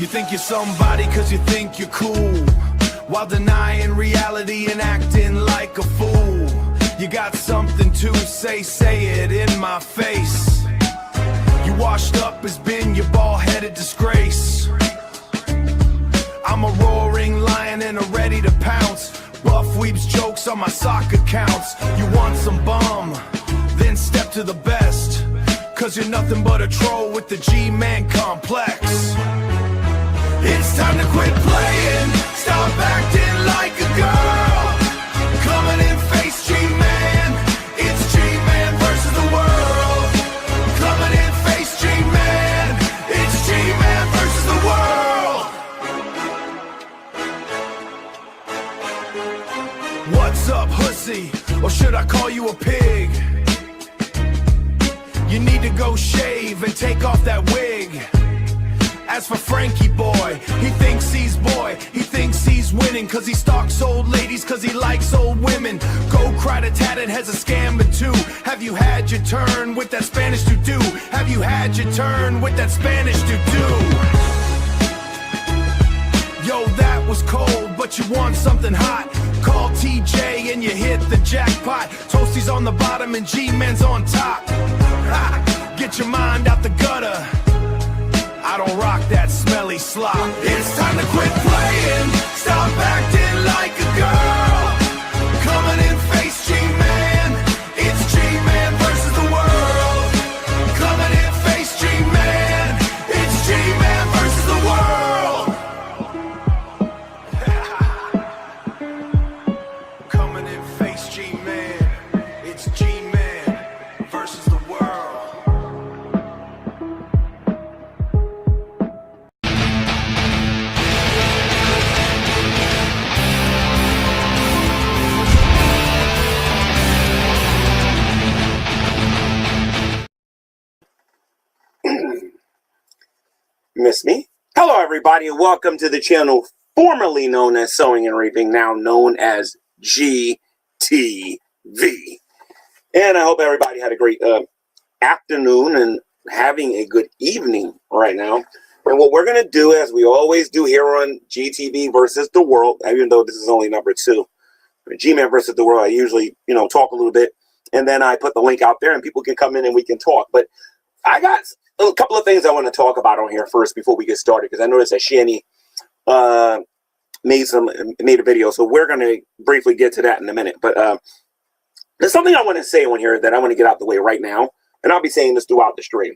You think you're somebody cause you think you're cool, while denying reality and acting like a fool. You got something to say it in my face. You washed up as been your bald-headed disgrace. I'm a roaring lion and a ready to pounce. Buff weeps jokes on my sock accounts. You want some bum, then step to the best, cause you're nothing but a troll with the G-Man complex. It's time to quit playing, stop acting like a girl. Coming in face G-Man, it's G-Man versus the world. Coming in face G-Man, it's G-Man versus the world. What's up, hussy? Or should I call you a pig? You need to go shave and take off that wig. As for Frankie boy, he thinks he's winning, cause he stalks old ladies, cause he likes old women. Go cry to Tatted has a scam or two. Have you had your turn with that Spanish to-do? Have you had your turn with that Spanish to-do? Yo, that was cold, but you want something hot. Call TJ and you hit the jackpot. Toasty's on the bottom and G-Man's on top. Ha! Get your mind out the gutter, I don't rock that smelly slop. It's time to quit playing, stop acting like a girl. Coming in face G-Man, it's G-Man versus the world. Coming in face G-Man, it's G-Man versus the world. Coming in face G-Man, it's G-Man versus the world. Miss me? Hello everybody and welcome to the channel formerly known as Sewing and Reaping, now known as GTV. And I hope everybody had a great afternoon and having a good evening right now. And what we're going to do, as we always do here on GTV versus the world, even though this is only number 2, G-Man versus the world, I usually, talk a little bit and then I put the link out there and people can come in and we can talk. But I got a couple of things I want to talk about on here first before we get started, because I noticed that Shani made a video, so we're going to briefly get to that in a minute. But there's something I want to say on here that I want to get out the way right now, and I'll be saying this throughout the stream.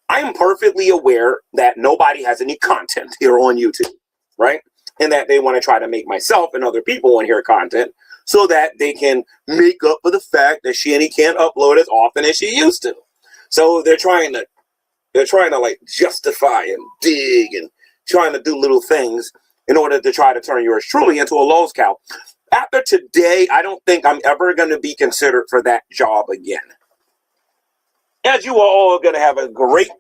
I am perfectly aware that nobody has any content here on YouTube, right? And that they want to try to make myself and other people on here content so that they can make up for the fact that Shani can't upload as often as she used to. So they're trying to like justify and dig and trying to do little things in order to try to turn yours truly into a Lowe's cow. After today, I don't think I'm ever going to be considered for that job again. As you are all going to have a great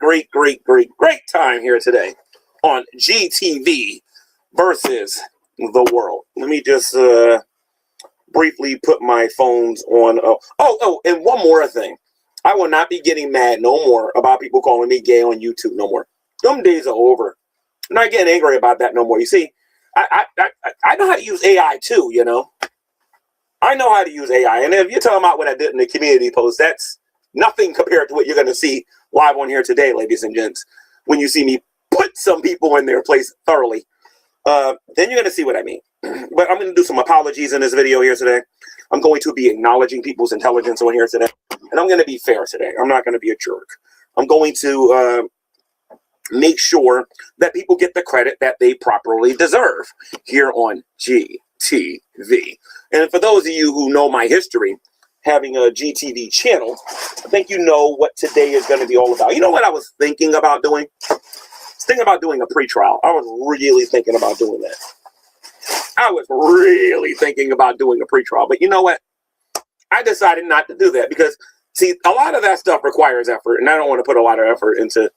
time here today on GTV versus the world. Let me just briefly put my phones on. Oh, and one more thing. I will not be getting mad no more about people calling me gay on YouTube no more. Them days are over. I'm not getting angry about that no more. You see, I know how to use AI too, I know how to use AI. And if you're talking about what I did in the community post, that's nothing compared to what you're going to see live on here today, ladies and gents. When you see me put some people in their place thoroughly, then you're going to see what I mean. But I'm going to do some apologies in this video here today. I'm going to be acknowledging people's intelligence on here today. And I'm going to be fair today. I'm not going to be a jerk. I'm going to make sure that people get the credit that they properly deserve here on GTV. And for those of you who know my history, having a GTV channel, I think you know what today is going to be all about. You know what I was thinking about doing? I was thinking about doing a pre-trial. I was really thinking about doing that. I was really thinking about doing a pre-trial. But you know what? I decided not to do that because, see, a lot of that stuff requires effort. And I don't want to put a lot of effort into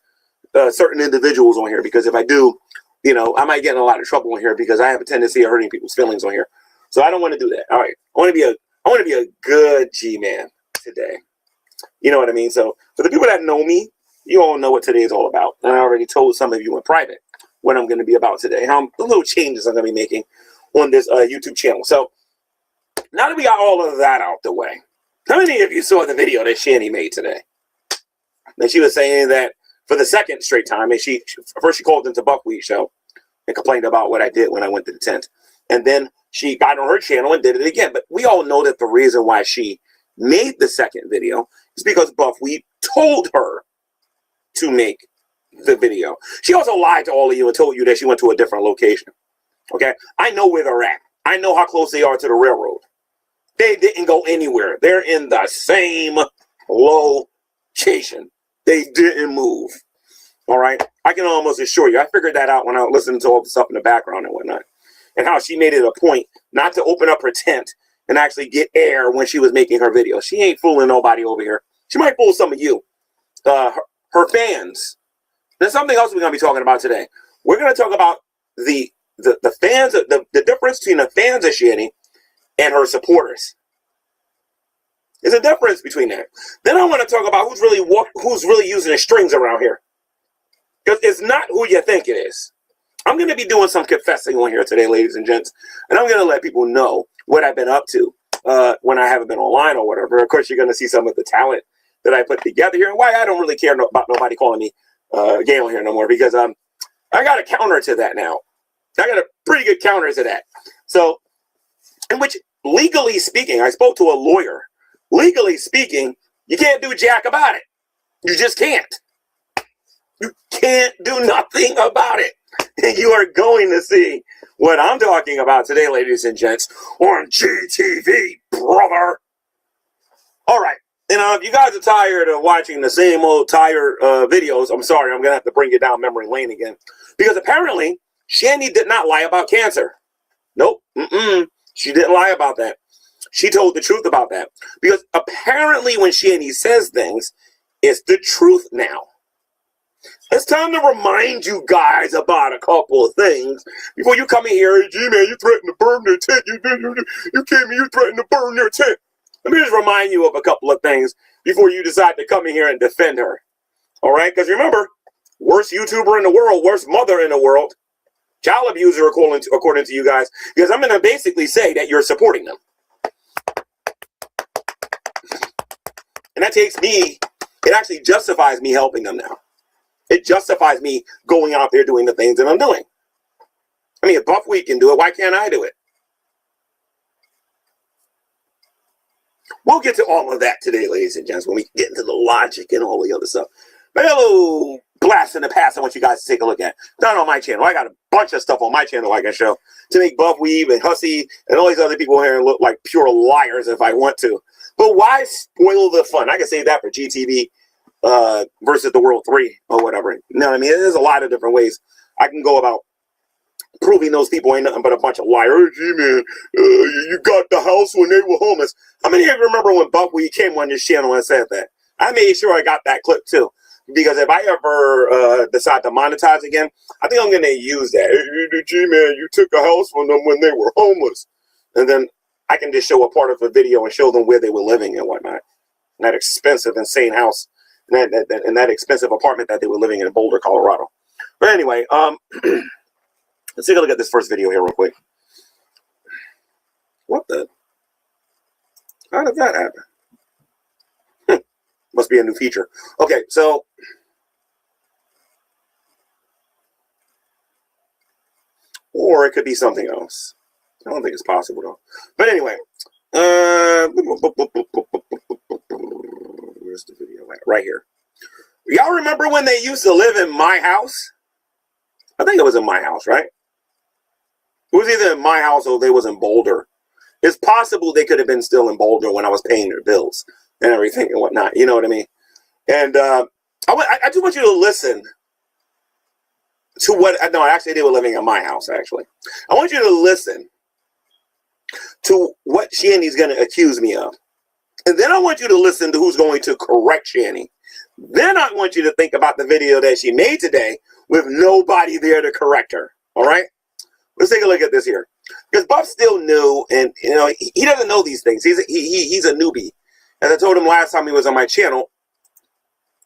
certain individuals on here, because if I do, I might get in a lot of trouble on here because I have a tendency of hurting people's feelings on here. So I don't want to do that. All right. I want to be a good G-man today. You know what I mean? So for the people that know me, you all know what today is all about. And I already told some of you in private what I'm going to be about today. How the little changes I'm going to be making on this YouTube channel. So now that we got all of that out the way, how many of you saw the video that Shani made today? And she was saying that for the second straight time, and first she called into Buckwheat Show and complained about what I did when I went to the tent. And then she got on her channel and did it again. But we all know that the reason why she made the second video is because Buckwheat told her to make the video. She also lied to all of you and told you that she went to a different location. Okay? I know where they're at. I know how close they are to the railroad. They didn't go anywhere. They're in the same location. They didn't move. All right? I can almost assure you. I figured that out when I was listening to all the stuff in the background and whatnot. And how she made it a point not to open up her tent and actually get air when she was making her video. She ain't fooling nobody over here. She might fool some of you. Her fans. There's something else we're going to be talking about today. We're going to talk about the fans, the difference between the fans of Shani and her supporters. There's a difference between that. Then I want to talk about who's really using the strings around here. Because it's not who you think it is. I'm going to be doing some confessing on here today, ladies and gents. And I'm going to let people know what I've been up to when I haven't been online or whatever. Of course, you're going to see some of the talent that I put together here. And why I don't really care about nobody calling me gay on here no more. Because I got a counter to that now. I got a pretty good counter to that. So, in which, legally speaking, I spoke to a lawyer. Legally speaking, you can't do jack about it. You just can't. You can't do nothing about it. And you are going to see what I'm talking about today, ladies and gents, on GTV, brother. All right. And if you guys are tired of watching the same old tired videos, I'm sorry. I'm going to have to bring you down memory lane again. Because apparently, Shani did not lie about cancer. Nope. She didn't lie about that. She told the truth about that. Because apparently when Shani says things, it's the truth now. It's time to remind you guys about a couple of things before you come in here. Hey, Gman, you threatened to burn their tent. You came in, you threatened to burn their tent. Let me just remind you of a couple of things before you decide to come in here and defend her. All right? Because remember, worst YouTuber in the world, worst mother in the world, child abuser according to you guys, because I'm going to basically say that you're supporting them. And that takes me, it actually justifies me helping them now. It justifies me going out there doing the things that I'm doing. I mean, if Buckwheat can do it, why can't I do it? We'll get to all of that today, ladies and gents, when we get into the logic and all the other stuff. But hello, blast in the past I want you guys to take a look at. Not on my channel. I got a bunch of stuff on my channel I can show to make Buckwheat and Hussy and all these other people here look like pure liars if I want to. But why spoil the fun? I can say that for GTV versus the World 3 or whatever. You know what I mean? There's a lot of different ways I can go about proving those people ain't nothing but a bunch of liars. Hey, G-Man, you got the house when they were homeless. How many of you remember when Buckwheat came on this channel and said that? I made sure I got that clip too. Because if I ever decide to monetize again, I think I'm going to use that. Hey, G-Man, you took a house from them when they were homeless. And then I can just show a part of the video and show them where they were living and whatnot. And that expensive, insane house. And that expensive apartment that they were living in Boulder, Colorado. But anyway, let's take a look at this first video here real quick. What the? How did that happen? Must be a new feature. Okay, so or it could be something else. I don't think it's possible though. But anyway, where's the video at? Right here. Y'all remember when they used to live in my house? I think it was in my house, right? It was either in my house or they was in Boulder. It's possible they could have been still in Boulder when I was paying their bills and everything and whatnot. You know what I mean? And I just want you to listen to what, no, actually they were living in my house, actually. I want you to listen to what Shani's going to accuse me of. And then I want you to listen to who's going to correct Shani. Then I want you to think about the video that she made today with nobody there to correct her. All right? Let's take a look at this here. Because Buff's still new, and you know he doesn't know these things. He's a newbie. As I told him last time he was on my channel,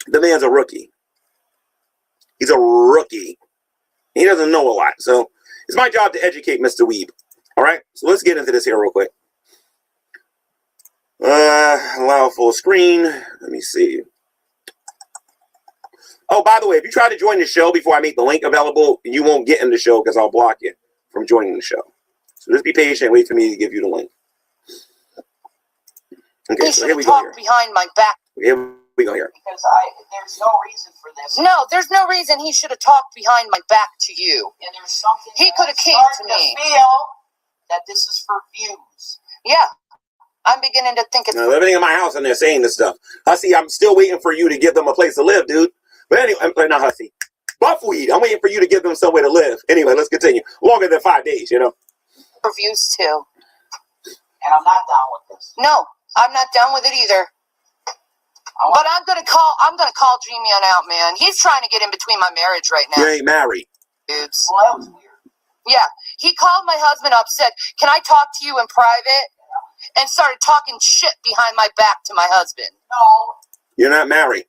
the man's a rookie. He's a rookie He doesn't know a lot. So it's my job to educate Mr. Weeb. All right, so let's get into this here real quick. Allow full screen. Let me see. Oh, by the way, if you try to join the show before I make the link available, you won't get in the show because I'll block you from joining the show. So just be patient. Wait for me to give you the link. Okay, so here we go here. Behind my back. Here we go here. Because there's no reason for this. No, there's no reason he should have talked behind my back to you. And there's something he could have came to me. Feel that this is for views. Yeah. I'm beginning to think it's now, living in my house and they're saying this stuff. Hussy, I'm still waiting for you to give them a place to live, dude. But anyway, not Hussy. Buffweed, I'm waiting for you to give them somewhere to live. Anyway, let's continue. Longer than 5 days, you know. For views too. And I'm not down with this. No, I'm not down with it either. But I'm gonna call Gman out, man. He's trying to get in between my marriage right now. You ain't married. Dudes. Well, that was weird. Yeah. He called my husband up, said, "Can I talk to you in private?" And started talking shit behind my back to my husband. No. You're not married.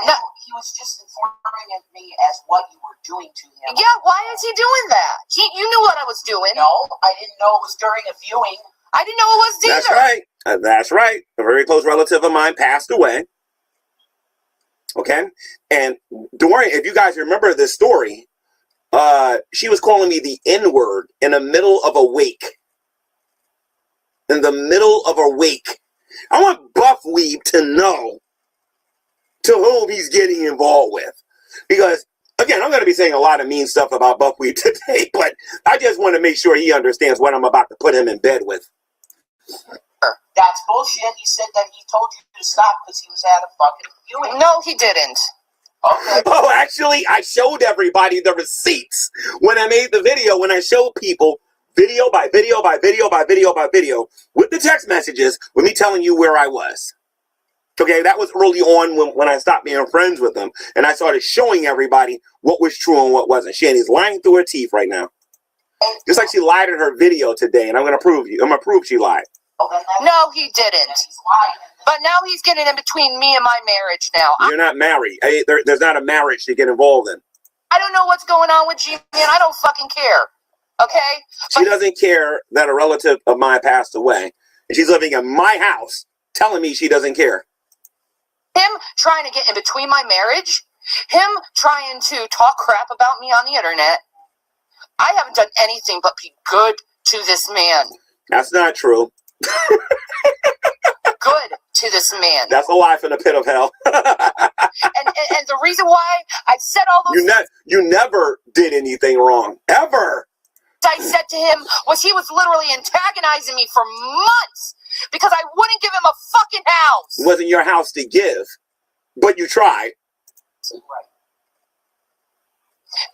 No. He was just informing me as what you were doing to him. Yeah, why is he doing that? You knew what I was doing. No, I didn't know it was during a viewing. I didn't know it was either. That's right. That's right. A very close relative of mine passed away. Okay? And don't worry, if you guys remember this story, she was calling me the N-word in the middle of a wake. In the middle of a wake. I want Buffweed to know to whom he's getting involved with. Because, again, I'm going to be saying a lot of mean stuff about Buffweed today, but I just want to make sure he understands what I'm about to put him in bed with. That's bullshit. He said that he told you to stop because he was at a fucking viewing. No, he didn't. Okay. Oh, actually, I showed everybody the receipts when I made the video, when I showed people video by video by video by video by video with the text messages with me telling you where I was. Okay, that was early on when I stopped being friends with them and I started showing everybody what was true and what wasn't. Shanny's lying through her teeth right now. Just like she lied in her video today, and I'm going to prove she lied. No, he didn't. But now he's getting in between me and my marriage now. You're not married. There's not a marriage to get involved in. I don't know what's going on with Gman. I don't fucking care. Okay? She doesn't care that a relative of mine passed away. And she's living in my house telling me she doesn't care. Him trying to get in between my marriage, him trying to talk crap about me on the internet. I haven't done anything but be good to this man. That's not true. Good to this man. That's a lie from the pit of hell. and the reason why I said all those you never did anything wrong. Ever. I said to him was he was literally antagonizing me for months because I wouldn't give him a fucking house. It wasn't your house to give, but you tried. Right.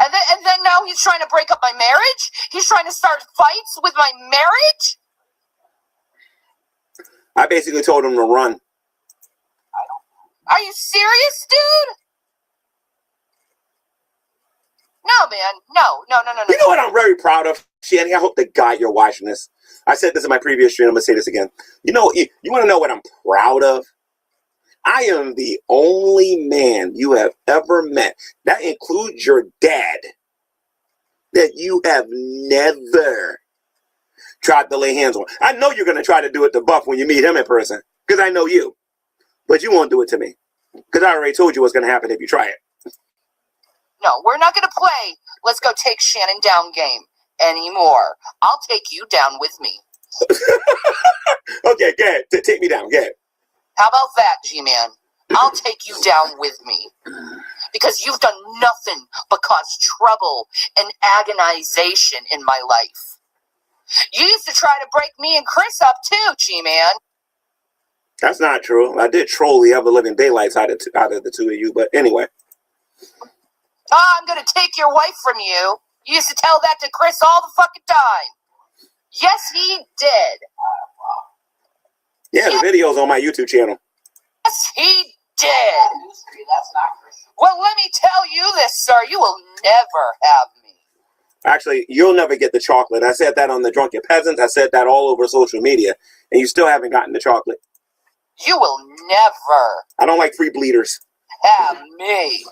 And then now he's trying to break up my marriage? He's trying to start fights with my marriage? I basically told him to run. Are you serious, dude? No, man. No. You know what I'm very proud of, Shanny? I hope to God you're watching this. I said this in my previous stream. I'm going to say this again. You know, you want to know what I'm proud of? I am the only man you have ever met, that includes your dad, that you have never tried to lay hands on. I know you're going to try to do it to Buff when you meet him in person, because I know you. But you won't do it to me, because I already told you what's going to happen if you try it. No, we're not going to play let's go take Shannon down game anymore. I'll take you down with me. Okay, go ahead. Take me down. Go ahead. How about that, G-Man? I'll take you down with me. Because you've done nothing but cause trouble and agonization in my life. You used to try to break me and Chris up too, G-Man. That's not true. I did troll the ever living daylights out of the two of you, but anyway. I'm going to take your wife from you. You used to tell that to Chris all the fucking time. Yes, he did. Yeah, the video's on my YouTube channel. Yes, he did. That's not Christian. Well, let me tell you this, sir. You will never have me. Actually, you'll never get the chocolate. I said that on the Drunken Peasants. I said that all over social media. And you still haven't gotten the chocolate. You will never. I don't like free bleeders. Have me.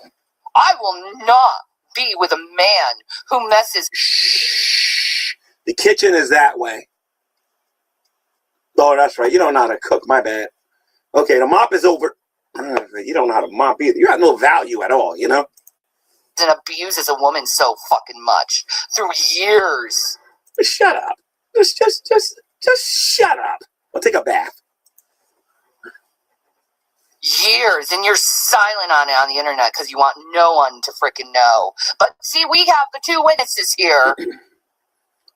I will not be with a man who messes. Shh. The kitchen is that way. Oh, that's right. You don't know how to cook. My bad. Okay, the mop is over. You don't know how to mop either. You have no value at all, you know? And abuses a woman so fucking much through years. Shut up. Just shut up. I'll take a bath. Years, and you're silent on it on the internet because you want no one to freaking know. But see, we have the two witnesses here.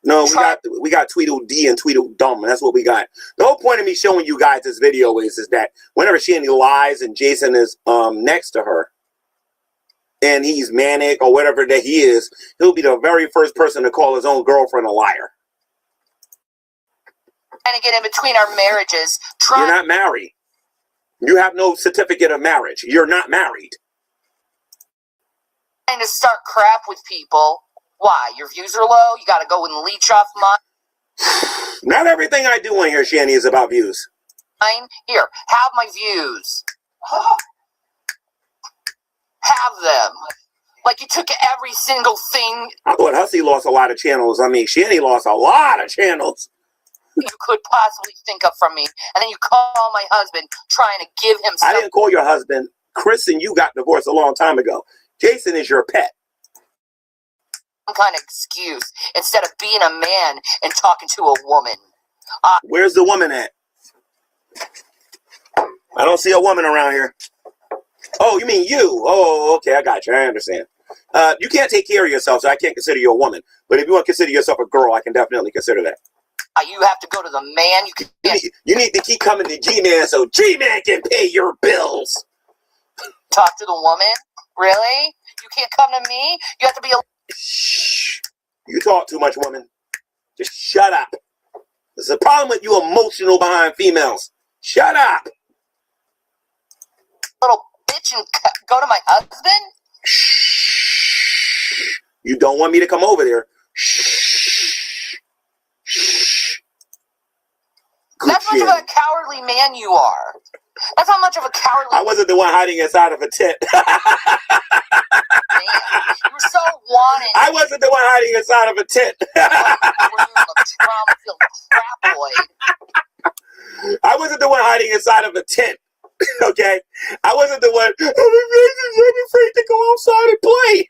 No, we got Tweedledee and Tweedledum. That's what we got. The whole point of me showing you guys this video is that whenever Shanny lies and Jason is next to her and he's manic or whatever that he is, he'll be the very first person to call his own girlfriend a liar. Trying to get in between our marriages. You're not married. You have no certificate of marriage. You're not married. Trying to start crap with people. Why? Your views are low? You gotta go and leech off mine? Not everything I do on here, Shanny, is about views. Fine. Here, have my views. Have them. Like you took every single thing. I thought Hussey lost a lot of channels. I mean, Shanny lost a lot of channels. You could possibly think of from me, and then you call my husband trying to give him stuff. I didn't call your husband. Chris and you got divorced a long time ago. Jason is your pet. Some kind of excuse instead of being a man and talking to a woman. Where's the woman at? I don't see a woman around here. Oh, you mean you? Oh, okay, I got you. I understand. You can't take care of yourself, so I can't consider you a woman. But if you want to consider yourself a girl, I can definitely consider that. You have to go to the man. You need to keep coming to Gman so Gman can pay your bills. Talk to the woman? Really? You can't come to me? You have to be a... Shh. You talk too much, woman. Just shut up. There's a problem with you emotional behind females. Shut up. Little bitch and go to my husband? Shh. You don't want me to come over there. Shh. Shh. That's how much of a cowardly man you are. That's how much of a cowardly... I wasn't the one hiding inside of a tent. man. You were so wanted. I wasn't the one hiding inside of a tent. I wasn't the one hiding inside of a tent. Okay? I wasn't the one... I'm afraid to go outside and play.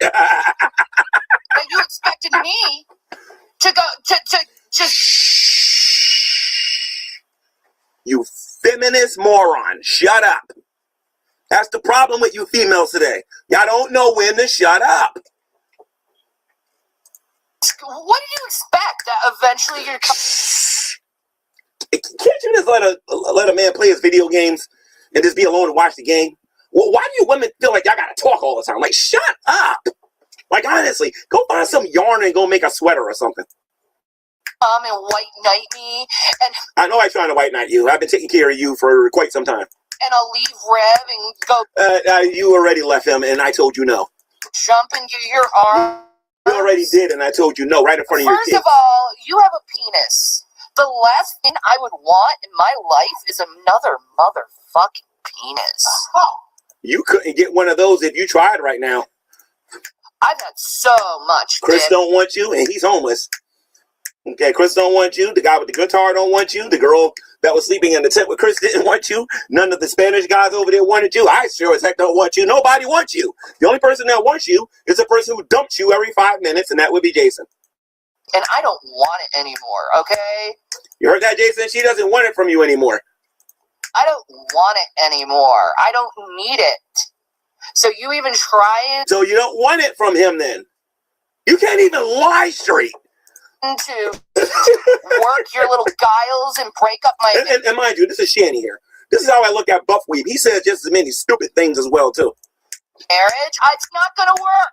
But you expected me to go... to You feminist moron. Shut up. That's the problem with you females today. Y'all don't know when to shut up. What do you expect? That eventually you're... Can't you just let a man play his video games and just be alone and watch the game? Well, why do you women feel like y'all gotta talk all the time? Like, shut up. Like, honestly, go find some yarn and go make a sweater or something. And white knight me, and I know I'm trying to white knight you. I've been taking care of you for quite some time. And I'll leave Rev and go. You already left him, and I told you no. Jump into your arms. You already did, and I told you no, right in front of your kids. First of all, you have a penis. The last thing I would want in my life is another motherfucking penis. You couldn't get one of those if you tried right now. I've had so much. Chris don't want you, and he's homeless. Okay, Chris don't want you. The guy with the guitar don't want you. The girl that was sleeping in the tent with Chris didn't want you. None of the Spanish guys over there wanted you. I sure as heck don't want you. Nobody wants you. The only person that wants you is the person who dumped you every 5 minutes, and that would be Jason. And I don't want it anymore, okay? You heard that, Jason? She doesn't want it from you anymore. I don't want it anymore. I don't need it. So you even try it? So you don't want it from him then? You can't even lie straight. To work your little guiles and break up my... And mind you, this is Shanny here. This is how I look at Buffweed. He says just as many stupid things as well, too. Marriage? It's not going to work.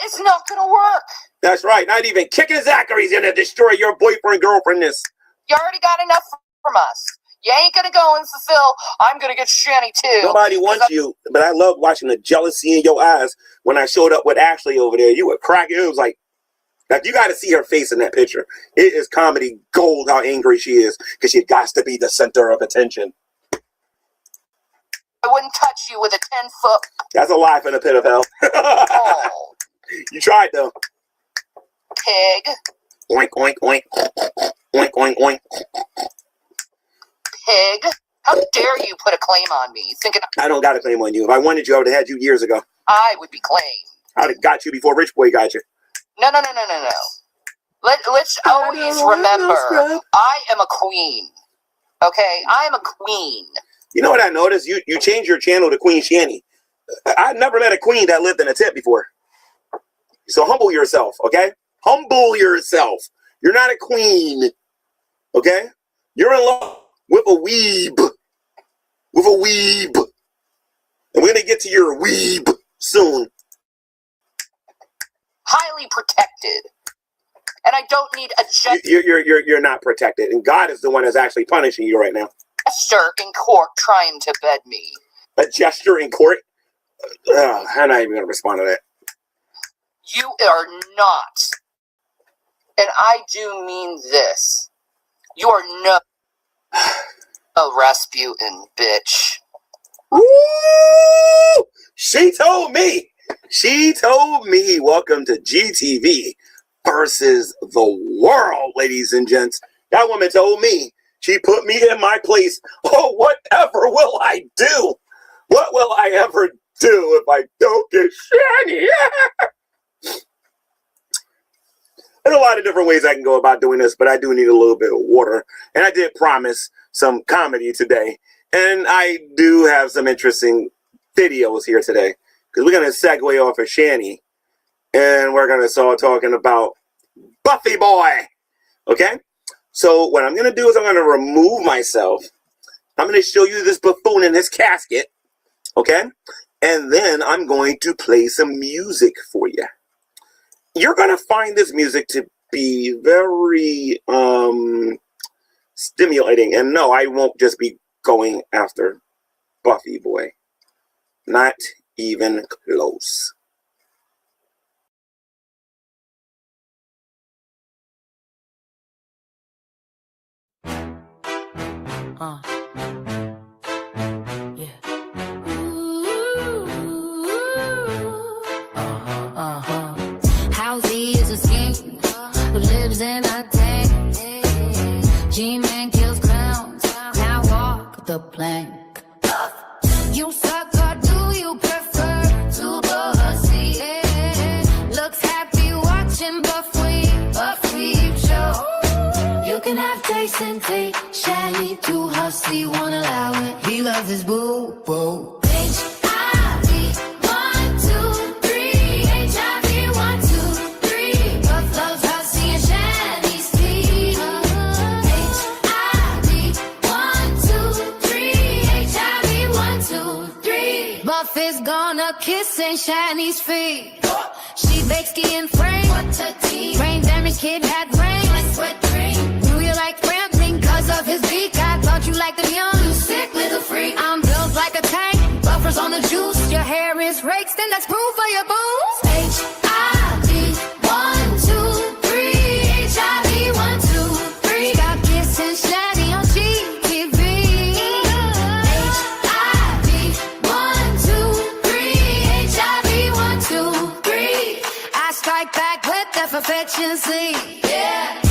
It's not going to work. That's right. Not even kicking Zachary's going to destroy your boyfriend-girlfriendness. You already got enough from us. You ain't going to go and fulfill, I'm going to get Shanny, too. Nobody wants you, but I love watching the jealousy in your eyes when I showed up with Ashley over there. You were cracking. It was like you got to see her face in that picture. It is comedy gold how angry she is because she got to be the center of attention. I wouldn't touch you with a 10-foot That's a lie from the pit of hell. pole. You tried though. Pig. Oink, oink, oink. Oink, oink, oink. Pig. How dare you put a claim on me, thinking I don't got a claim on you. If I wanted you, I would have had you years ago. I would be claimed. I would have got you before Rich Boy got you. No. Let's always remember, I am a queen. Okay? I am a queen. You know what I noticed? You changed your channel to Queen Shanny. I've never met a queen that lived in a tent before. So humble yourself, okay? Humble yourself. You're not a queen, okay? You're in love with a weeb. With a weeb. And we're going to get to your weeb soon. Highly protected. And I don't need a You're not protected. And God is the one that's actually punishing you right now. jester in court trying to bed me. A gesture in court? I'm not even going to respond to that. You are not. And I do mean this. You are no a Rasputin, bitch. Woo! She told me. She told me. Welcome to GTV versus the world, ladies and gents. That woman told me. She put me in my place. Oh, whatever will I do? What will I ever do if I don't get shiny? There's a lot of different ways I can go about doing this, but I do need a little bit of water. And I did promise some comedy today. And I do have some interesting videos here today. Because we're going to segue off of Shanny. And we're going to start talking about Buffy Boy. Okay? So what I'm going to do is I'm going to remove myself. I'm going to show you this buffoon in his casket. Okay? And then I'm going to play some music for you. You're going to find this music to be very stimulating. And no, I won't just be going after Buffy Boy. Not even close. Housey is a skin who lives in a tent. Gman kills clowns, now walk the plank. You suck or do you prefer to pussy? Looks happy watching Buffy show. You can have taste and take, Shaggy too hussy, won't allow it. He loves his boo boo. Buffy's gonna kiss and Shiny's feet. She bakes ski and frame. Brain damage kid had brain. Do you like trampling cause of his beak? I thought you liked them young. You sick little freak. I'm built like a tank. Buffers on the juice. Your hair is raked and that's proof for your boobs. HIV 1, 2, 3. HIV 1, 2, 3. Got kiss and Shiny on GTV. Back with the perfectioncy. Yeah.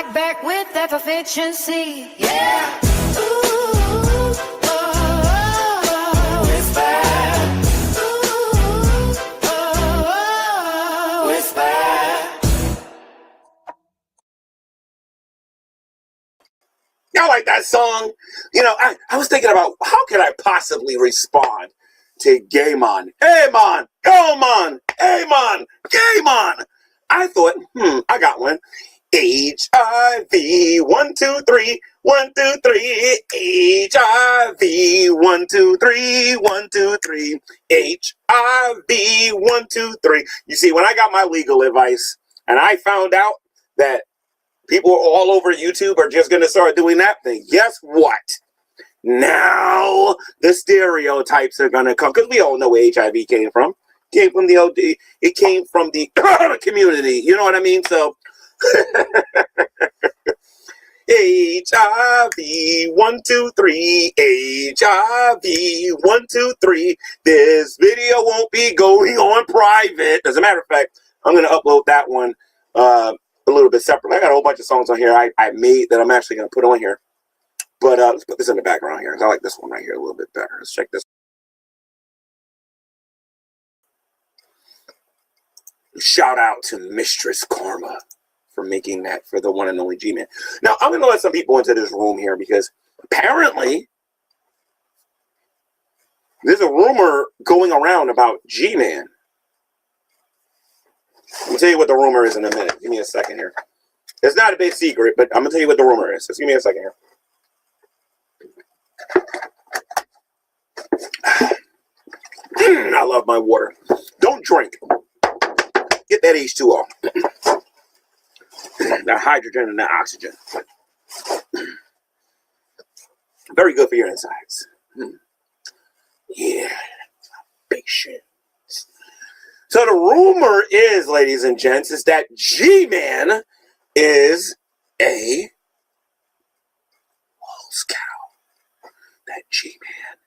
strike back with that efficiency. Yeah. Ooh, whisper. Ooh, whisper. Y'all like that song? You know, I was thinking about how could I possibly respond to Gman? Hey man, go man, hey man, gay man. I thought, I got one. HIV, 1, 2, 3, 1, 2, 3. HIV, 1, 2, 3, 1, 2, 3. HIV, 1, 2, 3. You see, when I got my legal advice and I found out that people all over YouTube are just going to start doing that thing, guess what? Now the stereotypes are going to come, because we all know where HIV came from. It came from the OD. It came from the community. You know what I mean? So HIV, 1, 2, 3. HIV, 1, 2, 3. This video won't be going on private. As a matter of fact, I'm going to upload that one a little bit separately. I got a whole bunch of songs on here I made that I'm actually going to put on here. But let's put this in the background here. I like this one right here a little bit better. Let's check this. Shout out to Mistress Karma for making that for the one and only Gman. Now, I'm going to let some people into this room here because apparently there's a rumor going around about Gman. I'm going to tell you what the rumor is in a minute. Give me a second here. It's not a big secret, but I'm going to tell you what the rumor is. Just give me a second here. I love my water. Don't drink. Get that H2O. That hydrogen and that oxygen. Very good for your insides. Yeah. Patience. So the rumor is, ladies and gents, is that Gman is a lost cow. That Gman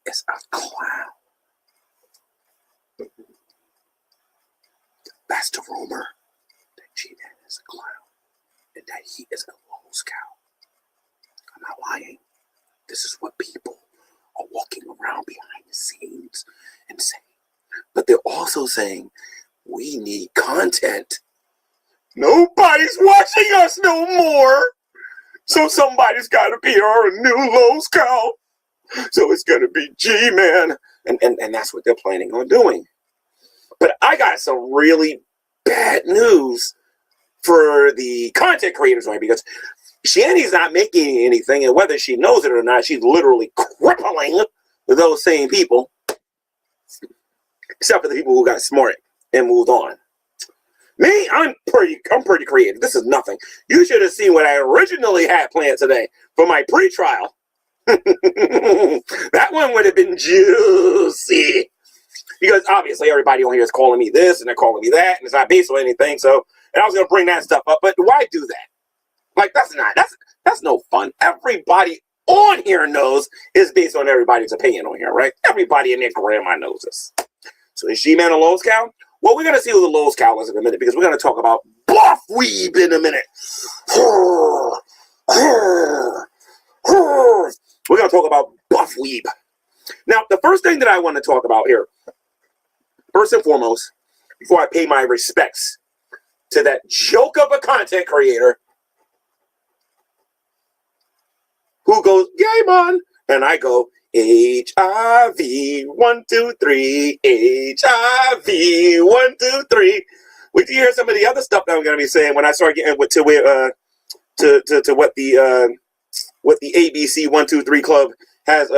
is a clown. That's the rumor. That Gman is a clown. And that he is a lost cow. I'm not lying. This is what people are walking around behind the scenes and saying. But they're also saying, we need content. Nobody's watching us no more. So somebody's got to be our new lost cow. So it's going to be Gman. And that's what they're planning on doing. But I got some really bad news for the content creators, right? Because Shanny's not making anything, and whether she knows it or not, she's literally crippling those same people. Except for the people who got smart and moved on. Me, I'm pretty creative. This is nothing. You should have seen what I originally had planned today for my pre-trial. That one would have been juicy. Because obviously everybody on here is calling me this and they're calling me that, and it's not based on anything. So, and I was gonna bring that stuff up, but why do that? Like that's no fun. Everybody on here knows it's based on everybody's opinion on here, right? Everybody in their grandma knows this. So is Gman a lost cow? Well, we're gonna see who the lost cow is in a minute because we're gonna talk about buff weeb in a minute. We're gonna talk about buff weeb. Now, the first thing that I want to talk about here, first and foremost, before I pay my respects to that joke of a content creator who goes, yay, man, and I go, HIV, 1, 2, 3, HIV, 1, 2, 3. Wait till you hear some of the other stuff that I'm going to be saying when I start getting to what the ABC 1, 2, 3 Club has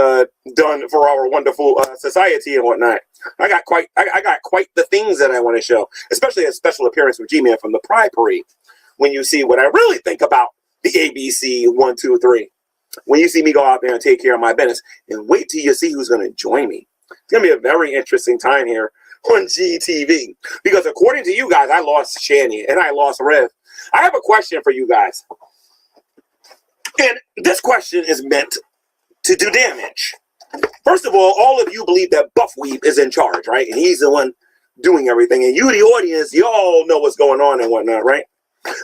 done for our wonderful society and whatnot. I got quite the things that I want to show, especially a special appearance with Gman from the Pride Parade. When you see what I really think about the ABC 1, 2, 3. When you see me go out there and take care of my business, and wait till you see who's going to join me. It's going to be a very interesting time here on GTV. Because according to you guys, I lost Shanny and I lost Rev. I have a question for you guys. And this question is meant to do damage. First of all of you believe that Buffweeb is in charge, right? And he's the one doing everything. And you, the audience, you all know what's going on and whatnot, right?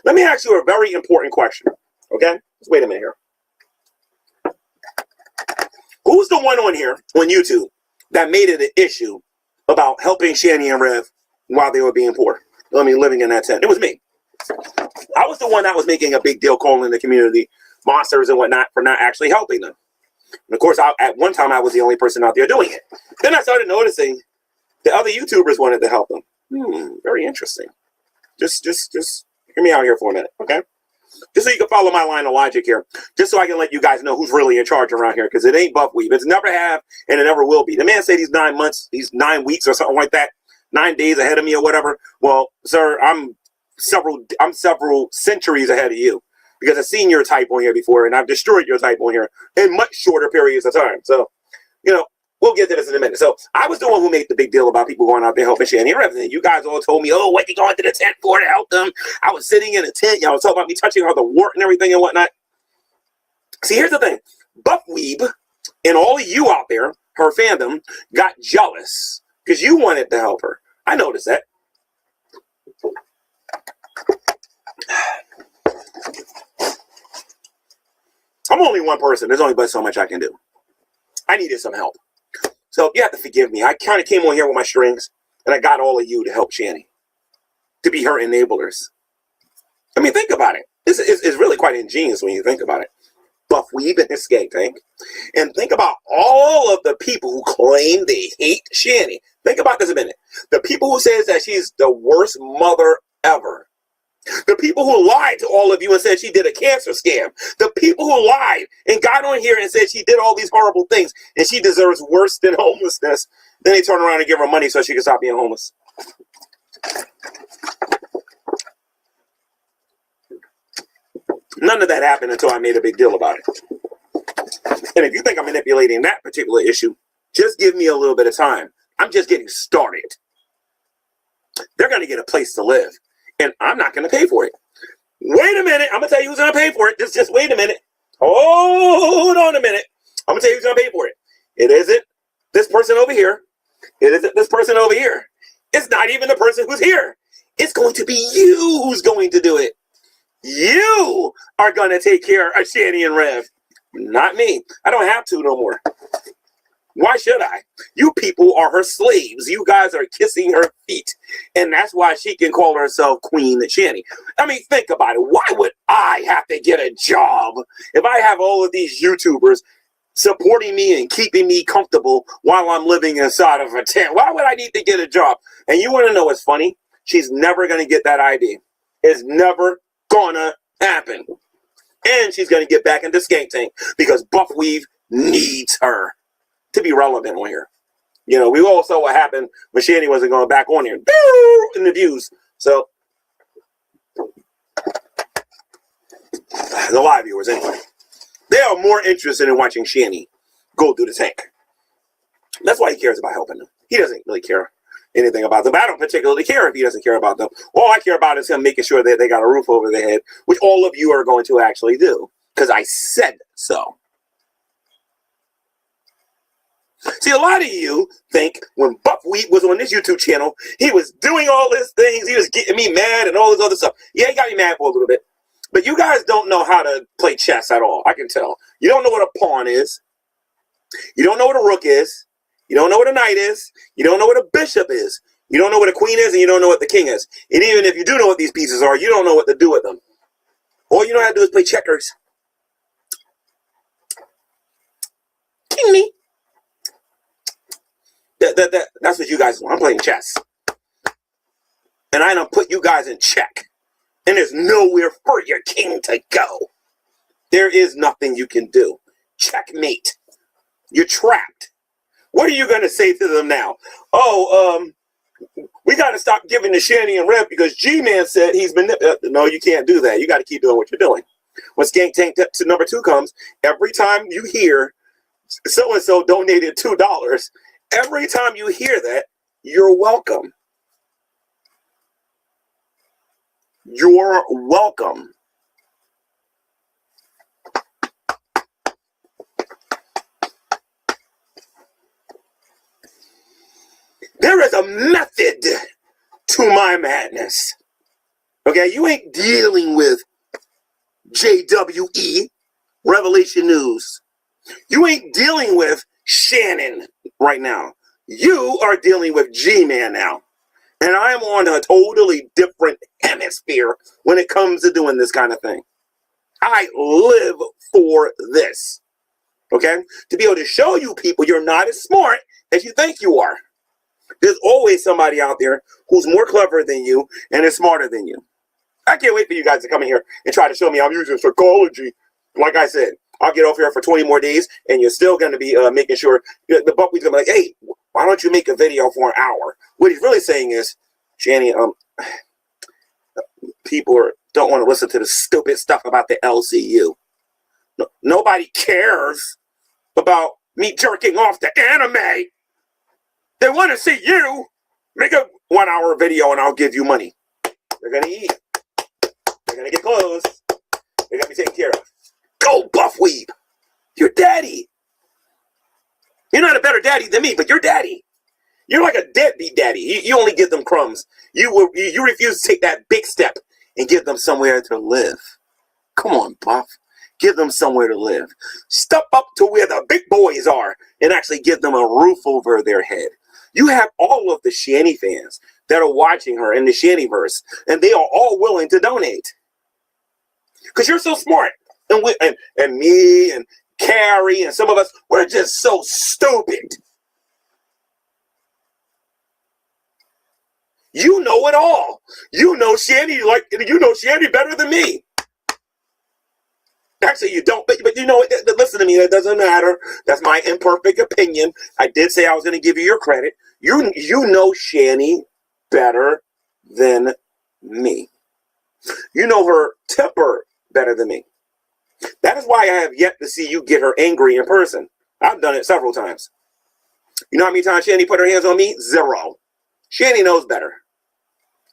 Let me ask you a very important question. Okay? Let's wait a minute here. Who's the one on here on YouTube that made it an issue about helping Shanny and Rev while they were being poor? I mean, living in that tent. It was me. I was the one that was making a big deal calling the community monsters and whatnot for not actually helping them. And of course, at one time, I was the only person out there doing it. Then I started noticing the other YouTubers wanted to help them. Very interesting. Just hear me out here for a minute, okay? Just so you can follow my line of logic here. Just so I can let you guys know who's really in charge around here, because it ain't Buff Weave. It's never have, and it never will be. The man said he's 9 months, he's 9 weeks or something like that, 9 days ahead of me or whatever. Well, sir, I'm several centuries ahead of you, because I've seen your type on here before, and I've destroyed your type on here in much shorter periods of time. So, you know, we'll get to this in a minute. So I was the one who made the big deal about people going out there helping Shanny and Rev. And you guys all told me, oh, what you going to the tent for to help them? I was sitting in a tent. Y'all was talking about me touching all the wart and everything and whatnot. See, here's the thing. Buffweeb and all of you out there, her fandom, got jealous because you wanted to help her. I noticed that. I'm only one person. There's only but so much I can do. I needed some help. So you have to forgive me. I kind of came on here with my strings, and I got all of you to help Shanny, to be her enablers. I mean, think about it. It's really quite ingenious when you think about it. Buffweeb and his gang tank. And think about all of the people who claim they hate Shanny. Think about this a minute. The people who says that she's the worst mother ever. The people who lied to all of you and said she did a cancer scam. The people who lied and got on here and said she did all these horrible things and she deserves worse than homelessness. Then they turn around and give her money so she can stop being homeless. None of that happened until I made a big deal about it. And if you think I'm manipulating that particular issue, just give me a little bit of time. I'm just getting started. They're going to get a place to live. And I'm not going to pay for it. Wait a minute. I'm going to tell you who's going to pay for it. Just wait a minute. Hold on a minute. I'm going to tell you who's going to pay for it. It isn't this person over here. It isn't this person over here. It's not even the person who's here. It's going to be you who's going to do it. You are going to take care of Shanny and Rev. Not me. I don't have to no more. Why should I? You people are her slaves. You guys are kissing her feet. And that's why she can call herself Queen Shanny. I mean, think about it. Why would I have to get a job if I have all of these YouTubers supporting me and keeping me comfortable while I'm living inside of a tent? Why would I need to get a job? And you want to know what's funny? She's never going to get that ID. It's never gonna happen. And she's going to get back into Skank Tank because Buffweave needs her to be relevant on here. You know, we all saw what happened when Shanny wasn't going back on here in the views. So the live viewers anyway, they are more interested in watching Shanny go through the tank. That's why he cares about helping them. He doesn't really care anything about them. I don't particularly care if he doesn't care about them. All I care about is him making sure that they got a roof over their head, which all of you are going to actually do because I said so. See, a lot of you think when Buffweed was on this YouTube channel, he was doing all these things. He was getting me mad and all this other stuff. Yeah, he got me mad for a little bit. But you guys don't know how to play chess at all. I can tell. You don't know what a pawn is. You don't know what a rook is. You don't know what a knight is. You don't know what a bishop is. You don't know what a queen is, and you don't know what the king is. And even if you do know what these pieces are, you don't know what to do with them. All you know how to do is play checkers. King me. That's what you guys want. I'm playing chess. And I don't put you guys in check. And there's nowhere for your king to go. There is nothing you can do. Checkmate. You're trapped. What are you going to say to them now? Oh, we got to stop giving to Shanny and Rev because Gman said he's been... No, you can't do that. You got to keep doing what you're doing. When Skank Tank to number 2 comes, every time you hear so-and-so donated $2, every time you hear that, you're welcome. You're welcome. There is a method to my madness. Okay, you ain't dealing with JWE, Revelation News. You ain't dealing with Shannon right now. You are dealing with Gman now. And I'm on a totally different hemisphere when it comes to doing this kind of thing. I live for this. Okay? To be able to show you people you're not as smart as you think you are. There's always somebody out there who's more clever than you and is smarter than you. I can't wait for you guys to come in here and try to show me I'm using psychology. Like I said, I'll get off here for 20 more days, and you're still going to be making sure the buckwheat's going to be like, hey, why don't you make a video for an hour? What he's really saying is, Shanny, people don't want to listen to the stupid stuff about the LCU. No, nobody cares about me jerking off to anime. They want to see you make a 1 hour video, and I'll give you money. They're going to eat. They're going to get clothes. They're going to be taken care of. Go, Buffweeb. You're daddy. You're not a better daddy than me, but you're daddy. You're like a deadbeat daddy. You only give them crumbs. You refuse to take that big step and give them somewhere to live. Come on, Buff. Give them somewhere to live. Step up to where the big boys are and actually give them a roof over their head. You have all of the Shanny fans that are watching her in the Shannyverse, and they are all willing to donate. Because you're so smart. And me and Carrie and some of us, we're just so stupid. You know it all. You know Shanny better than me. Actually, you don't, but you know, listen to me, that doesn't matter. That's my imperfect opinion. I did say I was going to give you your credit. You know Shanny better than me. You know her temper better than me. That is why I have yet to see you get her angry in person. I've done it several times. You know how many times Shanny put her hands on me? 0. Shanny knows better.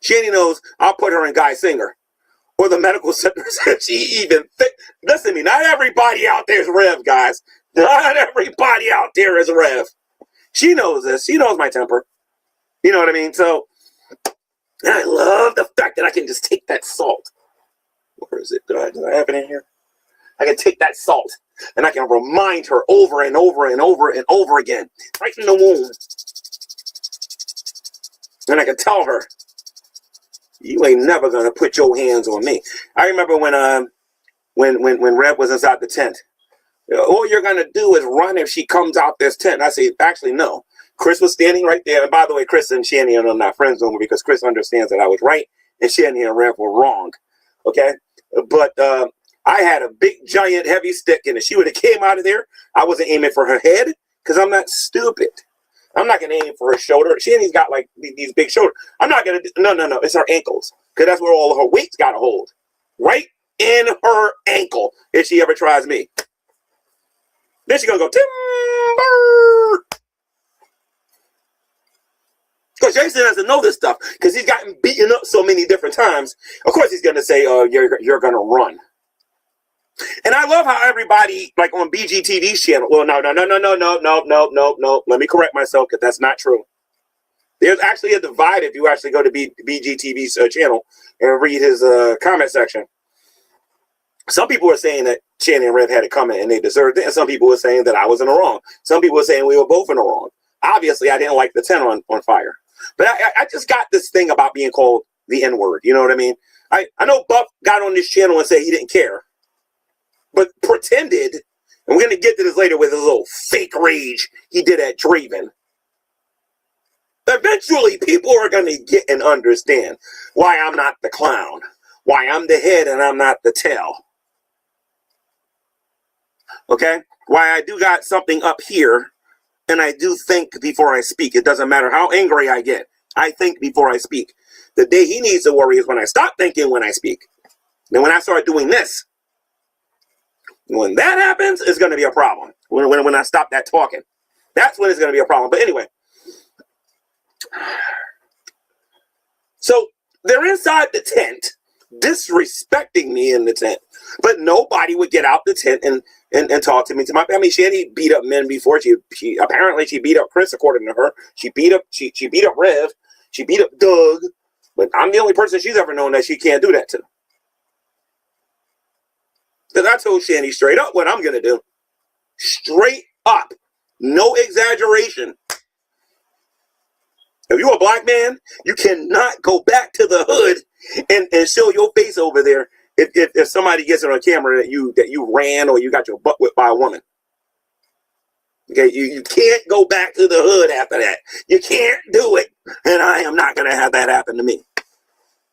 Shanny knows I'll put her in Guy Singer or the medical center. She even listen to me. Not everybody out there is Rev, guys. Not everybody out there is Rev. She knows this. She knows my temper. You know what I mean? So I love the fact that I can just take that salt. Where is it? Do I have it in here? I can take that salt and I can remind her over and over and over and over again, right in the womb. And I can tell her, you ain't never gonna put your hands on me. I remember when Reb was inside the tent. All you're gonna do is run if she comes out this tent. And I say, actually, no. Chris was standing right there. And by the way, Chris and Shanny are not friends no more because Chris understands that I was right and Shanny and Reb were wrong. Okay, but I had a big, giant, heavy stick, and if she would have came out of there, I wasn't aiming for her head because I'm not stupid. I'm not going to aim for her shoulder. Shanny's got, like, these big shoulders. I'm not going to – no. It's her ankles because that's where all of her weight's got to hold. Right in her ankle if she ever tries me. Then she's going to go, timber! Because Jason doesn't know this stuff because he's gotten beaten up so many different times. Of course he's going to say, oh, you're going to run. And I love how everybody, like on BGTV's channel, well, no. Let me correct myself because that's not true. There's actually a divide if you actually go to BGTV's channel and read his comment section. Some people are saying that Shannon and Rev had it coming and they deserved it. And some people were saying that I was in the wrong. Some people were saying we were both in the wrong. Obviously, I didn't like the 10 on fire. But I just got this thing about being called the N-word. You know what I mean? I know Buff got on this channel and said he didn't care. But pretended, and we're going to get to this later with his little fake rage he did at Draven. Eventually, people are going to get and understand why I'm not the clown. Why I'm the head and I'm not the tail. Okay? Why I do got something up here, and I do think before I speak. It doesn't matter how angry I get. I think before I speak. The day he needs to worry is when I stop thinking when I speak. Then when I start doing this, when that happens, it's going to be a problem. When I stop that talking, that's when it's going to be a problem. But anyway, so they're inside the tent, disrespecting me in the tent, but nobody would get out the tent and talk to me. To my family, Shanny beat up men before. She apparently she beat up Chris, according to her. She beat up Rev. She beat up Doug. But I'm the only person she's ever known that she can't do that to. Because I told Shanny straight up what I'm going to do. Straight up. No exaggeration. If you're a black man, you cannot go back to the hood and show your face over there if somebody gets it on camera that you ran or you got your butt whipped by a woman. Okay, you can't go back to the hood after that. You can't do it. And I am not going to have that happen to me.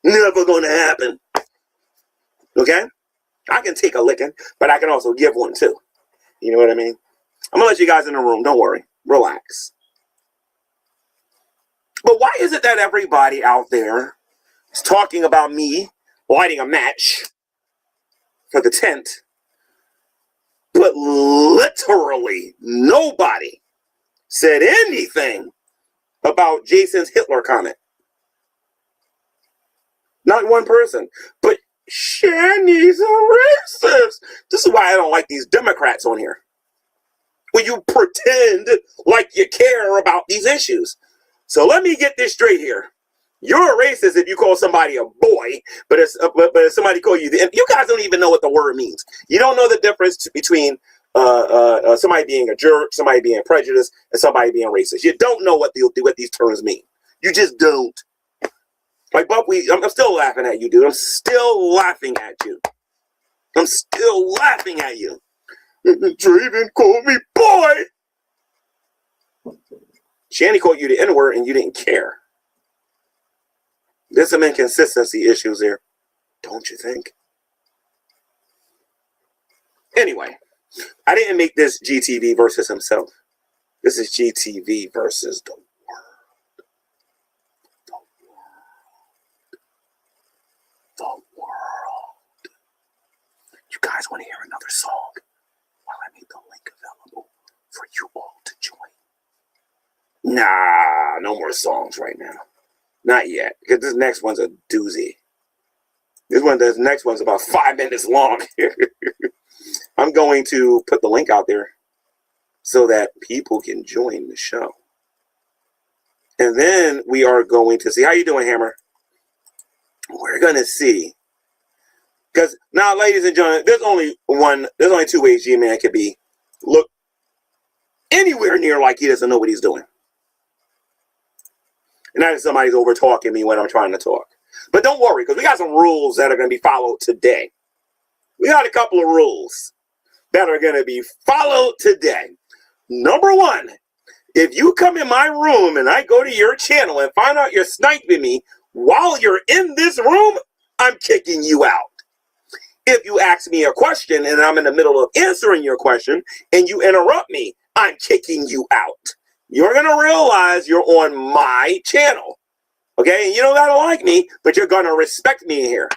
Never going to happen. Okay? I can take a licking, but I can also give one too. You know what I mean? I'm going to let you guys in the room. Don't worry. Relax. But why is it that everybody out there is talking about me lighting a match for the tent, but literally nobody said anything about Jason's Hitler comment? Not one person. But Shanny's a racist. This is why I don't like these Democrats on here. When you pretend like you care about these issues. So let me get this straight here. You're a racist if you call somebody a boy, but if somebody call you, you guys don't even know what the word means. You don't know the difference between somebody being a jerk, somebody being prejudiced, and somebody being racist. You don't know what these terms mean. You just don't. Like Buckwheat, I'm still laughing at you, dude. I'm still laughing at you. I'm still laughing at you. Draven called me boy. Shanny called you the N-word and you didn't care. There's some inconsistency issues there, don't you think? Anyway, I didn't make this GTV versus himself. This is GTV versus the world. The world. The world. You guys want to hear another song? Well, I made the link available for you all to join. Nah, no more songs right now. Not yet, because this next one's a doozy. This next one's about 5 minutes long. I'm going to put the link out there so that people can join the show. And then we are going to see. How you doing, Hammer? We're going to see. Because now, ladies and gentlemen, there's only two ways Gman could be. Look anywhere near like he doesn't know what he's doing. And that is somebody's over talking me when I'm trying to talk. But don't worry, because we got some rules that are going to be followed today. We got a couple of rules that are going to be followed today. Number one, if you come in my room and I go to your channel and find out you're sniping me while you're in this room, I'm kicking you out. If you ask me a question and I'm in the middle of answering your question and you interrupt me, I'm kicking you out. You're going to realize you're on my channel. Okay? And you don't got to like me, but you're going to respect me here.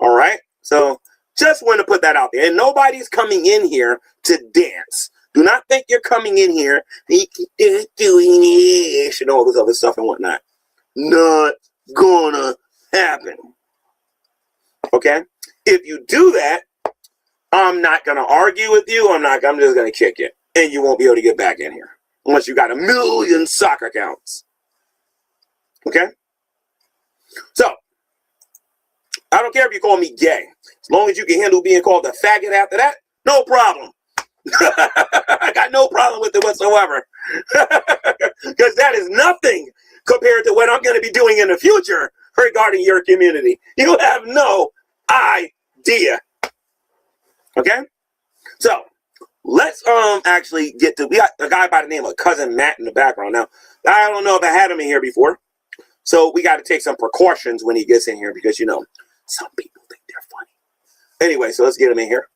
All right? So just want to put that out there. And nobody's coming in here to dance. Do not think you're coming in here doing this and all this other stuff and whatnot. Not gonna happen. Okay? If you do that, I'm not going to argue with you. I'm just going to kick you. And you won't be able to get back in here. Unless you got 1 million soccer accounts. Okay? So, I don't care if you call me gay. As long as you can handle being called a faggot after that, no problem. I got no problem with it whatsoever. Because that is nothing compared to what I'm going to be doing in the future regarding your community. You have no idea. Okay? So, let's actually get to, we got a guy by the name of Cousin Matt in the background. Now, I don't know if I had him in here before, so we got to take some precautions when he gets in here because, you know, some people think they're funny. Anyway, so let's get him in here.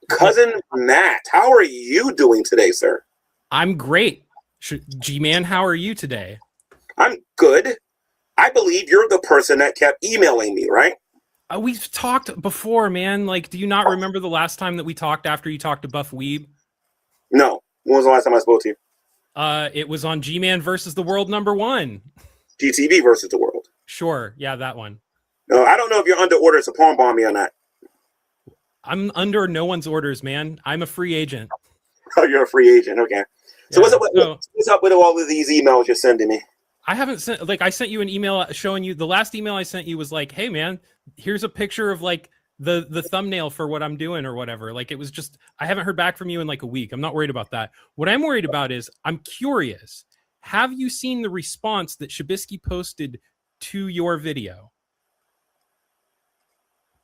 Cousin Matt, how are you doing today, sir? I'm great. G-Man, how are you today? I'm good. I believe you're the person that kept emailing me, right? We've talked before, man. Like, do you not remember the last time that we talked after you talked to Buff Weeb? No. When was the last time I spoke to you? It was on G-Man versus the World #1. GTV versus the World. Sure. Yeah, that one. No, I don't know if you're under orders to palm bomb me or not. I'm under no one's orders, man. I'm a free agent. Oh, you're a free agent. Okay. So, yeah, what's up with all of these emails you're sending me? I haven't sent, like, I sent you an email showing you, the last email I sent you was like, hey man, here's a picture of like the thumbnail for what I'm doing or whatever. Like, it was just, I haven't heard back from you in like a week. I'm not worried about that. What I'm worried about is, I'm curious, have you seen the response that Shabisky posted to your video?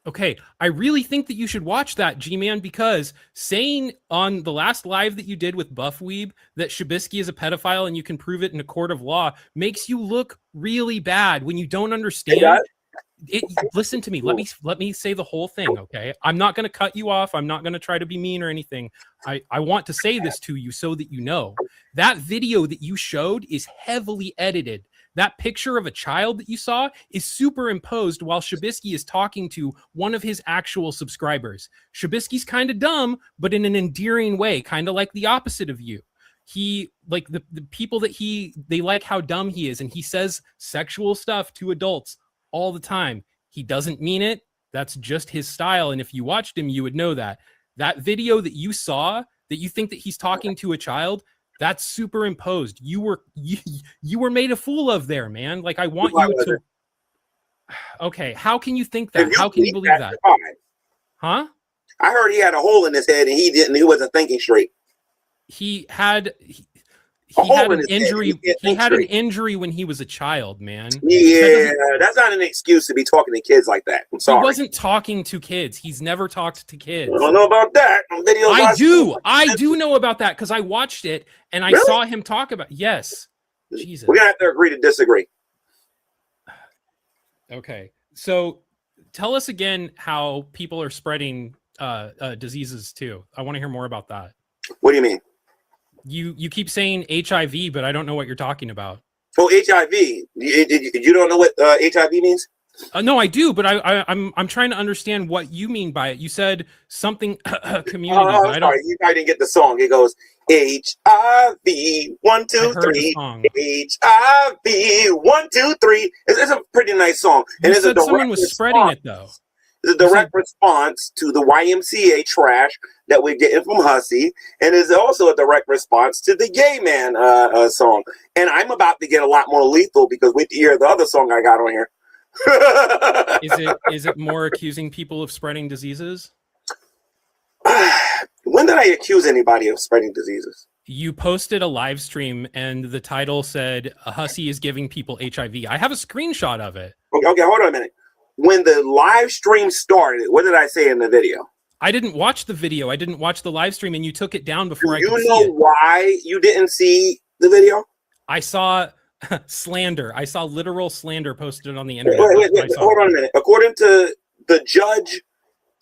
Okay, I really think that you should watch that, G-Man, because saying on the last live that you did with Buffweeb that Shabisky is a pedophile and you can prove it in a court of law makes you look really bad when you don't understand. Listen to me. Let me say the whole thing, okay? I'm not going to cut you off. I'm not going to try to be mean or anything. I want to say this to you so that you know. That video that you showed is heavily edited. That picture of a child that you saw is superimposed while Shabisky is talking to one of his actual subscribers. Shabisky's kind of dumb, but in an endearing way, kind of like the opposite of you. He, like, the people that they like how dumb he is, and he says sexual stuff to adults all the time. He doesn't mean it. That's just his style. And if you watched him, you would know that. That video that you saw, that you think that he's talking to a child, that's superimposed. You were made a fool of there, man. Like, I want you to. Okay, how can you think that? How can you believe that? Huh? I heard he had a hole in his head and he wasn't thinking straight. He had an injury. He had an injury when he was a child, man. Yeah, that's not an excuse to be talking to kids like that. I'm sorry. He wasn't talking to kids. He's never talked to kids. I don't know about that. I do know about that because I watched it and I saw him talk about. Yes. Jesus. We're gonna have to agree to disagree. Okay, so tell us again how people are spreading diseases too. I want to hear more about that. What do you mean? You keep saying HIV, but I don't know what you're talking about. Oh, HIV. You don't know what HIV means? No, I do, but I'm trying to understand what you mean by it. You said something community. Oh, sorry, you probably didn't get the song. It goes HIV 1 2 3. HIV 1 2 3. It's a pretty nice song. You said someone was spreading it though. It's a direct response to the YMCA trash that we're getting from Hussey, and is also a direct response to the Gay Man song. And I'm about to get a lot more lethal because wait to hear the other song I got on here. Is it more accusing people of spreading diseases? When did I accuse anybody of spreading diseases? You posted a live stream and the title said Hussey is giving people HIV. I have a screenshot of it. Okay, hold on a minute. When the live stream started, what did I say in the video? I didn't watch the video. I didn't watch the live stream, and you took it down before I could see it. You know why you didn't see the video? I saw slander. I saw literal slander posted on the internet. Wait, hold on a minute. According to the judge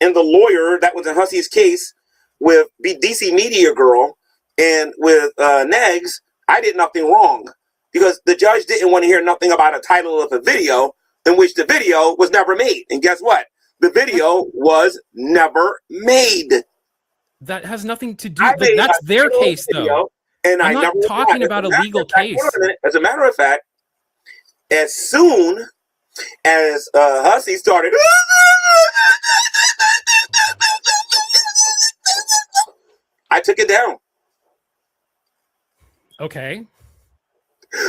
and the lawyer that was in Hussey's case with DC Media Girl and with Negs, I did nothing wrong because the judge didn't want to hear nothing about a title of a video in which the video was never made. And guess what? The video was never made. That has nothing to do with that's their case, though. And I'm not talking about a legal case. As a matter of fact, as soon as Hussey started, I took it down. Okay.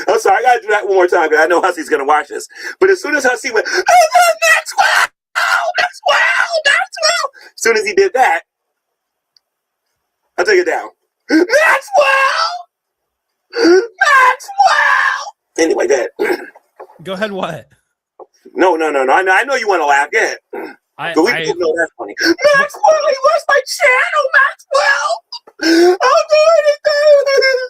I'm sorry, I gotta do that one more time because I know Hussey's gonna watch this. But as soon as Hussey went, Maxwell! As soon as he did that, I took it down. Maxwell! Anyway, that. Go ahead, what? No. I know you want to laugh. Yeah. But we both know that's funny. Maxwell, he lost my channel, Maxwell! I'll do anything!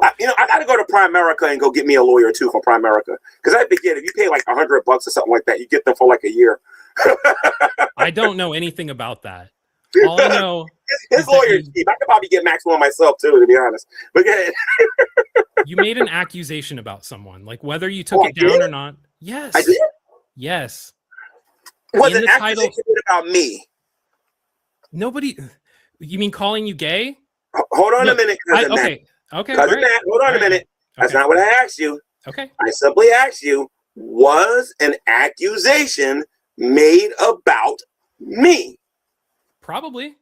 I gotta go to Primerica and go get me a lawyer too from Primerica. Because I forget, if you pay like $100 or something like that, you get them for like a year. I don't know anything about that. All I know his lawyer is cheap. I could probably get Maxwell myself too, to be honest. But go ahead. You made an accusation about someone, like whether you took it down or not. Yes. I did? Yes. Was an accusation about me? Nobody. You mean calling you gay? Hold on a minute, cousin Matt. Okay. Cousin Matt, hold on a minute. That's not what I asked you. Okay. I simply asked you, was an accusation made about me? Probably.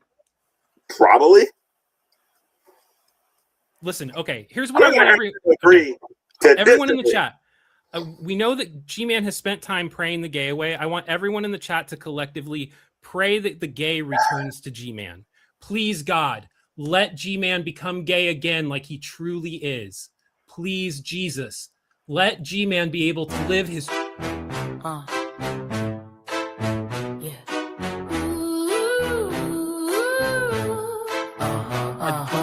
Probably. Listen, okay, here's what I want everyone in the chat. We know that G-Man has spent time praying the gay away. I want everyone in the chat to collectively pray that the gay returns to G-Man. Please, God, let G-Man become gay again like he truly is. Please, Jesus, let G-Man be able to live his... Yeah.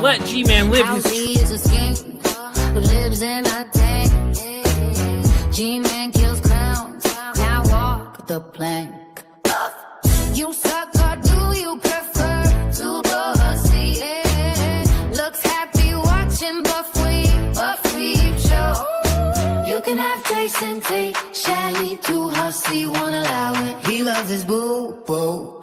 Let G-Man live his... He is a skin who lives in a tank. G-Man kills clowns. Now walk the plank. You suck or do you prefer to go see it? Looks happy watching Buff Weeb show. You can have Jason Tate, Shelly to Hussey, won't allow it. He loves his boo boo.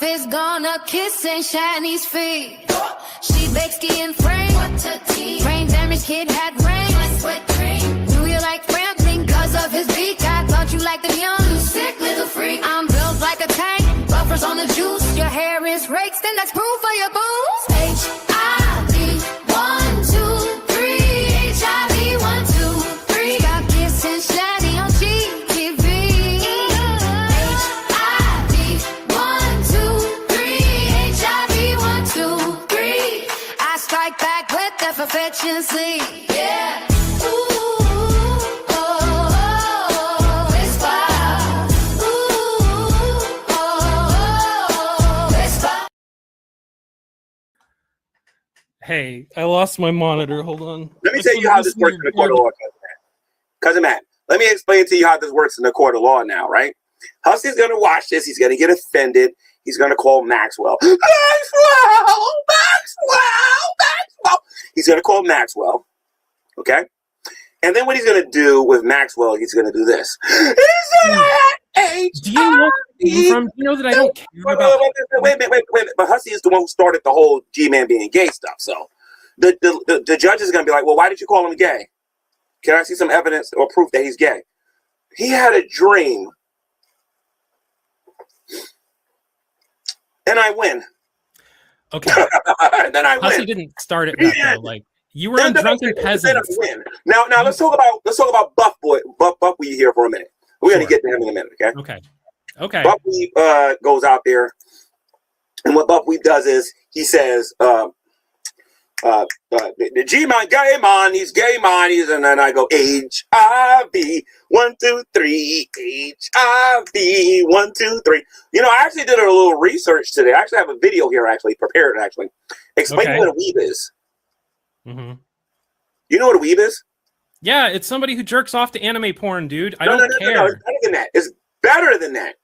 Is gonna kiss and Shani's feet. She bakes ski and frame. Brain damage kid had rain. Do you like rambling? Cause of his beak. I thought you liked the young. You sick little freak. I'm built like a tank. Buffers on the juice. Your hair is raked, then that's proof for your booze. HIV 1, 2, 3. HIV 1, 2, 3. Got kiss and Shani on GTV. Strike back with efficiency. Yeah. Ooh, oh, oh, it's fire. Ooh, oh, it's fire. Hey, I lost my monitor. Hold on. Let me tell you how this works in the court of law, Cousin Matt. Let me explain to you how this works in the court of law now, right? Hussey's going to watch this. He's going to get offended. He's going to call Maxwell. Maxwell! He's going to call Maxwell. Okay? And then what he's going to do with Maxwell, he's going to do this. Do you know that I don't care about... Wait a minute. But Hussey is the one who started the whole G-Man being gay stuff. So the judge is going to be like, well, why did you call him gay? Can I see some evidence or proof that he's gay? He had a dream. And I win. Okay. And then I win. Hussey didn't start it that though. Like you were on Drunken Peasants. Now let's talk about Buff Weeb here for a minute. We're gonna get to him in a minute, okay? Okay. Buff Weeb goes out there, and what Buff Weeb does is he says, the G-Man gay man, he's gay man, and then I go HIV 1, 2, 3, HIV 1, 2, 3. You know, I actually did a little research today. I actually have a video here prepared explaining what a weeb is. Mm-hmm. You know what a weeb is? Yeah, it's somebody who jerks off to anime porn, dude. I don't care. No, it's better than that. It's better than that.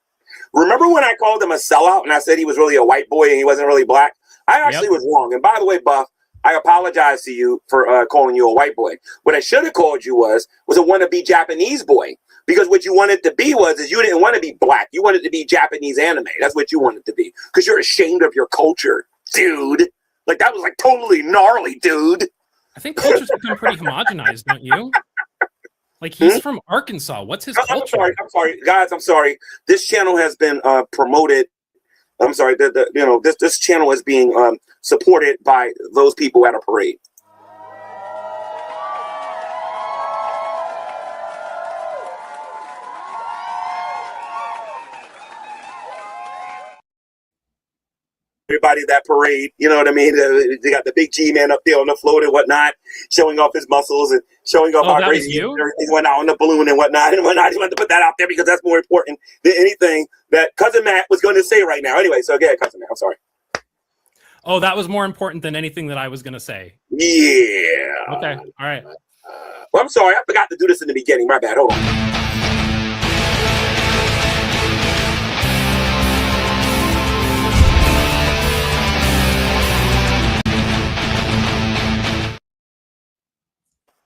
Remember when I called him a sellout and I said he was really a white boy and he wasn't really black? I actually was wrong. And by the way, Buff, I apologize to you for calling you a white boy. What I should have called you was a wannabe Japanese boy. Because what you wanted to be is you didn't want to be black. You wanted to be Japanese anime. That's what you wanted to be. Because you're ashamed of your culture, dude. Like, that was, like, totally gnarly, dude. I think culture's become pretty homogenized, don't you? Like, he's from Arkansas. What's his culture? I'm sorry. Guys, I'm sorry. This channel has been promoted. I'm sorry. This channel is being supported by those people at a parade. Everybody at that parade, you know what I mean? They got the big G-Man up there on the float and whatnot, showing off his muscles and showing off how crazy he went out on the balloon and whatnot. And I just wanted to put that out there because that's more important than anything that Cousin Matt was going to say right now. Anyway, so again, Cousin Matt, I'm sorry. Oh, that was more important than anything that I was going to say. Yeah. Okay. All right. Well, I'm sorry. I forgot to do this in the beginning. My bad. Hold on.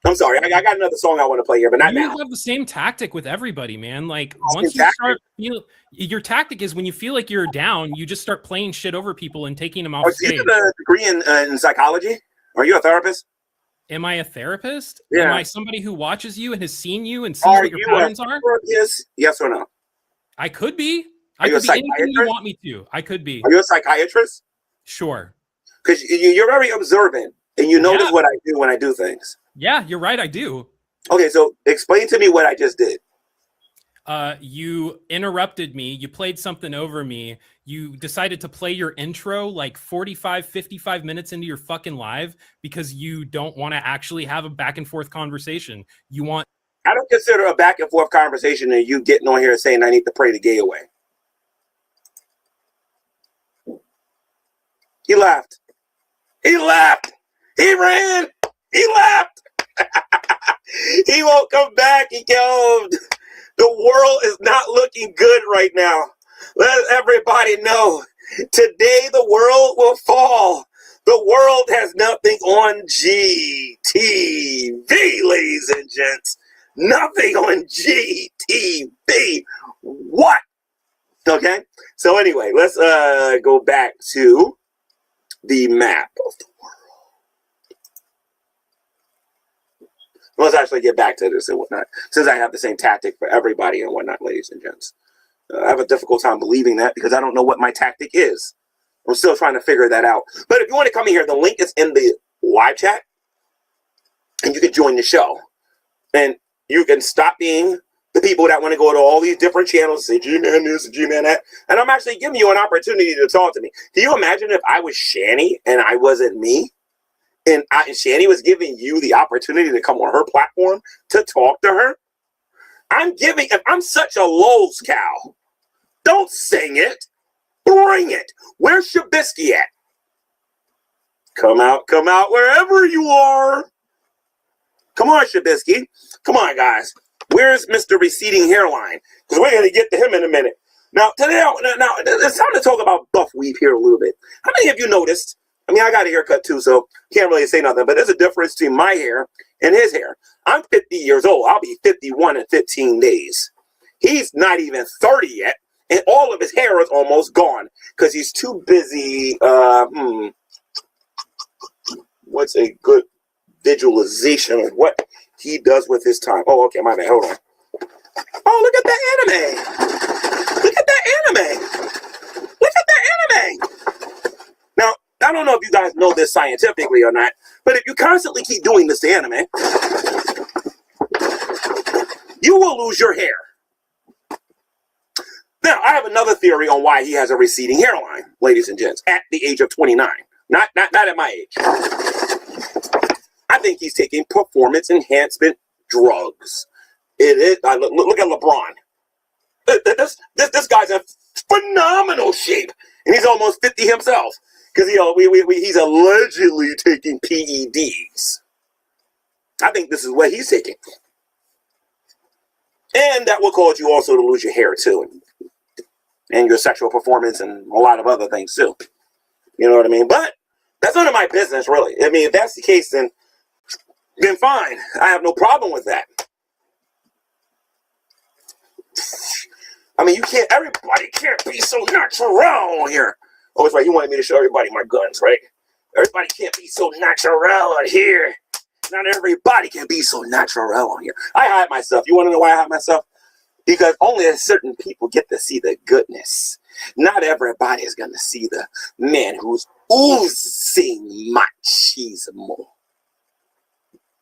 I'm sorry. I got another song I want to play here, but not now. You have the same tactic with everybody, man. Like once you start, your tactic is when you feel like you're down, you just start playing shit over people and taking them off stage. Do you have a degree in psychology? Are you a therapist? Am I a therapist? Yeah. Am I somebody who watches you and has seen you and sees Are what your you patterns are? Yes or no? I could be. Are I you a could be anything you psychiatrist? want me to. I could be. Are you a psychiatrist? Sure. Because you're very observant and you notice Yeah. what I do when I do things. Yeah, you're right. I do. Okay, so explain to me what I just did. You interrupted me. You played something over me. You decided to play your intro like 45, 55 minutes into your fucking live because you don't want to actually have a back and forth conversation. You want. I don't consider a back and forth conversation and you getting on here and saying I need to pray the gay away. He laughed. He laughed. He ran. He left. He won't come back. He killed. The world is not looking good right now. Let everybody know. Today the world will fall. The world has nothing on GTV, ladies and gents. Nothing on GTV. What? Okay. So anyway, let's go back to the map of the world. Let's actually get back to this and whatnot, since I have the same tactic for everybody and whatnot, ladies and gents. I have a difficult time believing that because I don't know what my tactic is. I'm still trying to figure that out. But if you want to come in here, the link is in the live chat, and you can join the show. And you can stop being the people that want to go to all these different channels, say Gman this, Gman that, and I'm actually giving you an opportunity to talk to me. Can you imagine if I was Shani and I wasn't me? And Shani was giving you the opportunity to come on her platform to talk to her. If I'm such a Lowe's cow, don't sing it, bring it. Where's Shabisky at? Come out wherever you are. Come on, Shabisky. Come on, guys. Where's Mr. Receding Hairline? Because we're going to get to him in a minute. Now, it's time to talk about buff weave here a little bit. How many of you noticed? I mean, I got a haircut too, so can't really say nothing, but there's a difference between my hair and his hair. I'm 50 years old. I'll be 51 in 15 days. He's not even 30 yet, and all of his hair is almost gone because he's too busy. What's a good visualization of what he does with his time? Oh, okay, my bad. Hold on. Oh, look at that anime. Look at that anime. Look at that anime. Now, I don't know if you guys know this scientifically or not, but if you constantly keep doing this to anime, you will lose your hair. Now, I have another theory on why he has a receding hairline, ladies and gents, at the age of 29. Not at my age. I think he's taking performance enhancement drugs. It is. Look at LeBron. This guy's in phenomenal shape, and he's almost 50 himself because he's allegedly taking PEDs. I think this is what he's taking, and that will cause you also to lose your hair too, and your sexual performance, and a lot of other things too. You know what I mean? But that's none of my business, really. I mean, if that's the case, then fine. I have no problem with that. I mean, everybody can't be so natural here. Oh, it's right. You wanted me to show everybody my guns, right? Everybody can't be so natural on here. Not everybody can be so natural on here. I hide myself. You want to know why I hide myself? Because only certain people get to see the goodness. Not everybody is going to see the man who's oozing machismo.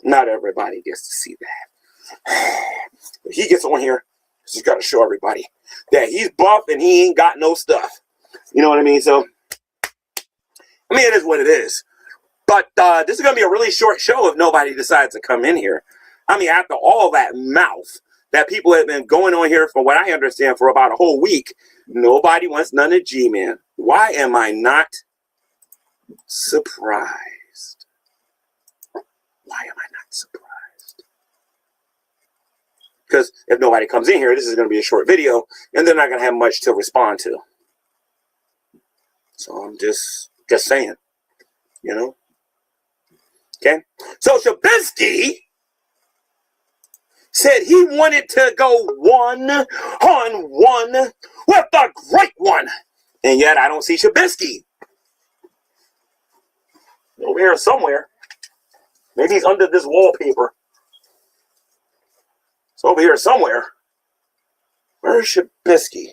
Not everybody gets to see that. If he gets on here, he's got to show everybody that he's buff and he ain't got no stuff. You know what I mean? So, I mean, it is what it is. But this is going to be a really short show if nobody decides to come in here. I mean, after all that mouth that people have been going on here for what I understand for about a whole week, nobody wants none of Gman. Why am I not surprised? Why am I not surprised? Because if nobody comes in here, this is going to be a short video, and they're not going to have much to respond to. So I'm just saying, you know? Okay? So Shabisky said he wanted to go one-on-one with the great one. And yet I don't see Shabisky over here somewhere. Maybe he's under this wallpaper. It's over here somewhere. Where's Shabisky?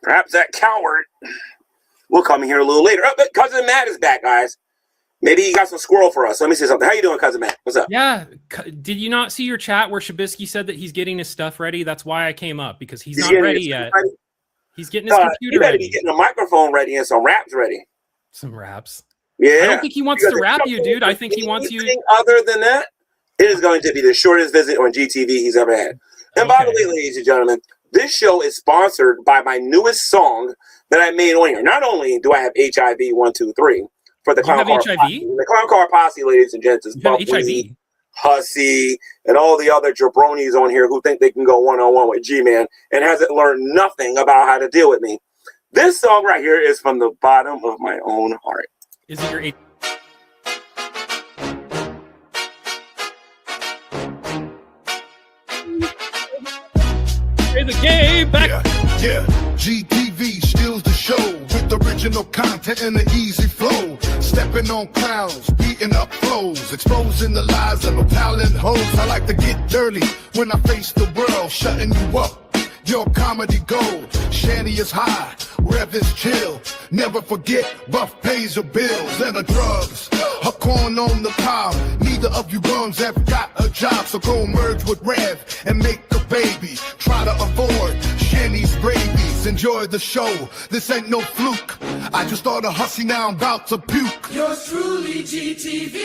Perhaps that coward will come here a little later. Oh, but Cousin Matt is back, guys. Maybe he got some squirrel for us. Let me see something. How you doing, Cousin Matt? What's up? Yeah. Did you not see your chat where Shabisky said that he's getting his stuff ready? That's why I came up, because he's not ready yet. He's getting his computer he better ready. be getting a microphone ready and some raps ready. Some raps. Yeah. I don't think he wants to rap you, dude. I think he wants you. Other than that, it is going to be the shortest visit on GTV he's ever had. And by the way, ladies and gentlemen, this show is sponsored by my newest song that I made on here. Not only do I have HIV 1, 2, 3 for the Clown Car Posse. The Clown Car Posse, ladies and gents, is HIV, Hussy, and all the other jabronis on here who think they can go one-on-one with Gman and hasn't learned nothing about how to deal with me. This song right here is from the bottom of my own heart. Is it your the game back? Yeah. GTV steals the show with original content and an easy flow. Stepping on clowns, beating up flows, exposing the lies of no talent hoes. I like to get dirty when I face the world, shutting you up. Your comedy gold, Shanty is high, rev is chill. Never forget, Buff pays your bills and the drugs. Her corn on the cob. Neither of you bums have got a job, so go merge with Rev and make a baby. Try to avoid Shanty's rabies. Enjoy the show. This ain't no fluke. I just started Hussy, now I'm about to puke. Yours truly, GTV.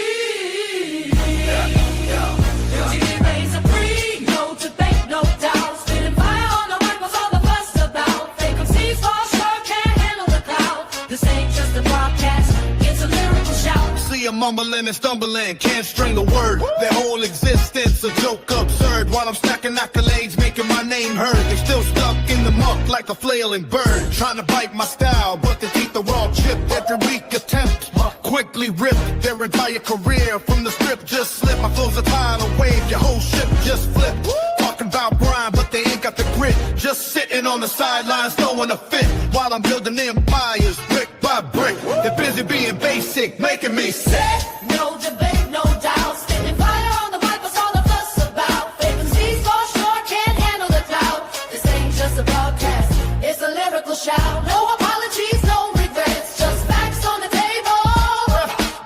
GTV reigns supreme, no debate, no doubt. Spitting fire on the mic was all the fuss about. Fake MCs fall short, can't handle the cloud. This ain't just a broadcast, it's a lyrical shout. See them mumbling and stumbling, can't string a word. Their whole existence a joke absurd. While I'm stacking accolades, making my name heard. They still stuck in the muck like a flailing bird. Trying to bite my style, but the teeth are all chipped. Every weak attempt quickly ripped their entire career from the script. Just slip, my flow's a tidal wave, your whole ship just flipped. Talking about grind, but they ain't got the grit. Just sitting on the sidelines, throwing a fit. While I'm building empires, brick by brick. They're busy being basic, making me sick. No debate, no doubt. Spitting fire on the mic was all the fuss about. Fake MCs fall short, can't handle the cloud. This ain't just a broadcast, it's a lyrical shout. No apologies, no regrets, just facts on the table.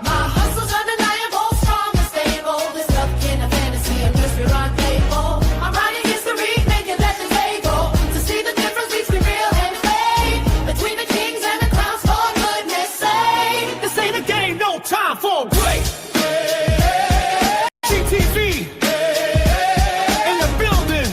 My hustle's undeniable, strong and stable. This stuff in a fantasy and mystery rendezvous. I'm writing history, making legends able to see the difference between real and fake, between the kings and the clowns, for goodness sake. This ain't a game, no time for a break. GTV in the building.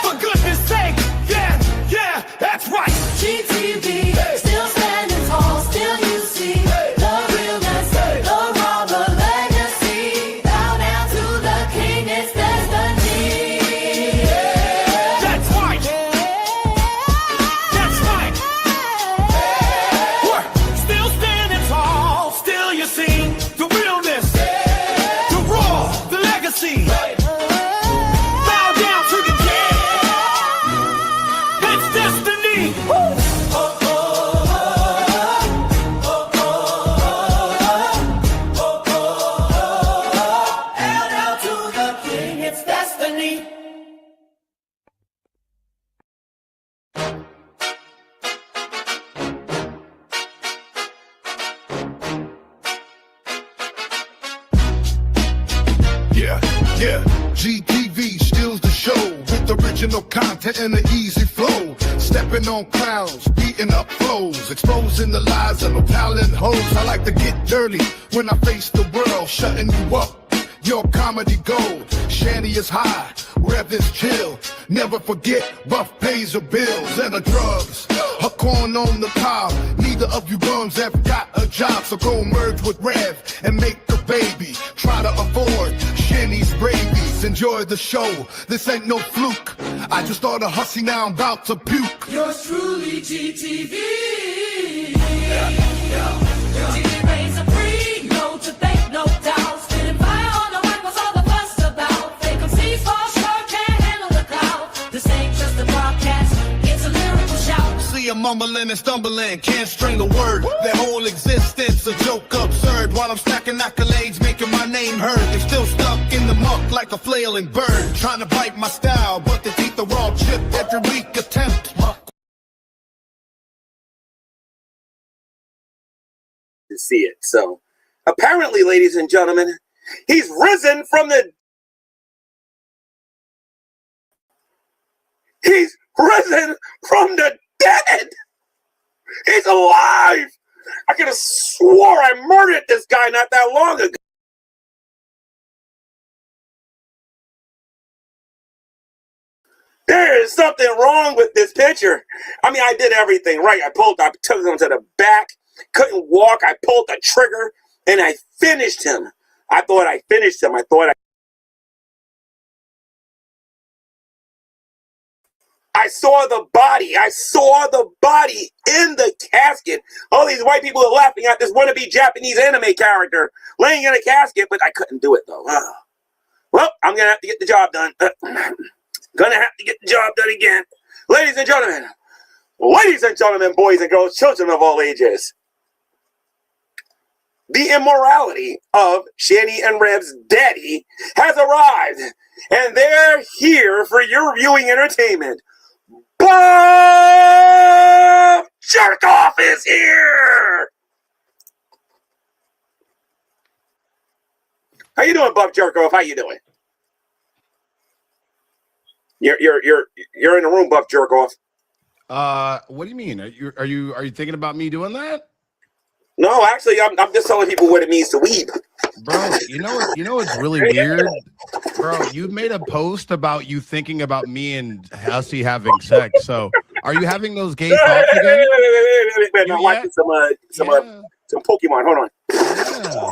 For goodness sake, yeah, that's right. GTV, still standing tall, still you see the realness, the raw, the legacy. Bow down to the king, it's destiny. That's right. That's right. What? Still standing tall, still you see the realness, the raw, the legacy. Bow down to the king. It's destiny. Bow down to the king, it's destiny. Yeah. GTV steals the show with original content and an easy flow. Stepping on clowns, beating up flows, exposing the lies of no talent hoes. I like to get dirty when I face the world, shutting you up. Your comedy gold, Shanty is high, rev is chill. Never forget, Buff pays your bills and the drugs. Her corn on the cob. Neither of you bums have got a job, so go merge with Rev and make a baby. Try to avoid Shanty's rabies. Enjoy the show. This ain't no fluke. I just started Hussy, now I'm about to puke. Yours truly, GTV. GTV reigns supreme, no debate, no doubt. Spitting fire on the mic was all the fuss about. Fake MCs fall short, can't handle the cloud. This ain't just a broadcast, it's a lyrical shout. See them mumbling and stumbling, can't string a word. Their whole existence a joke absurd. While I'm stacking accolades, making my name heard. They still stuck in the muck like a flailing bird, trying to bite my style, but they eat the raw chip every weak attempt. To see it. So apparently, ladies and gentlemen, he's risen from the dead. He's alive. I could have swore I murdered this guy not that long ago. There is something wrong with this picture. I mean, I did everything right. I took him to the back. Couldn't walk. I pulled the trigger and I finished him. I thought I finished him. I saw the body. I saw the body in the casket. All these white people are laughing at this wannabe Japanese anime character laying in a casket, but I couldn't do it though. Well, I'm gonna have to get the job done. Gonna have to get the job done again. Ladies and gentlemen, boys and girls, children of all ages, the immorality of Shani and Rev's daddy has arrived, and they're here for your viewing entertainment. Bob Jerkoff is here. How you doing, Bob Jerkoff? How you doing? You're in the room, Buff Jerkoff. What do you mean? Are you thinking about me doing that? No, actually, I'm just telling people what it means to weeb. Bro, you know what's really weird? Bro, you made a post about you thinking about me and Hussey having sex. So, are you having those gay thoughts again? Wait, I'm watching some Pokemon. Hold on. Yeah.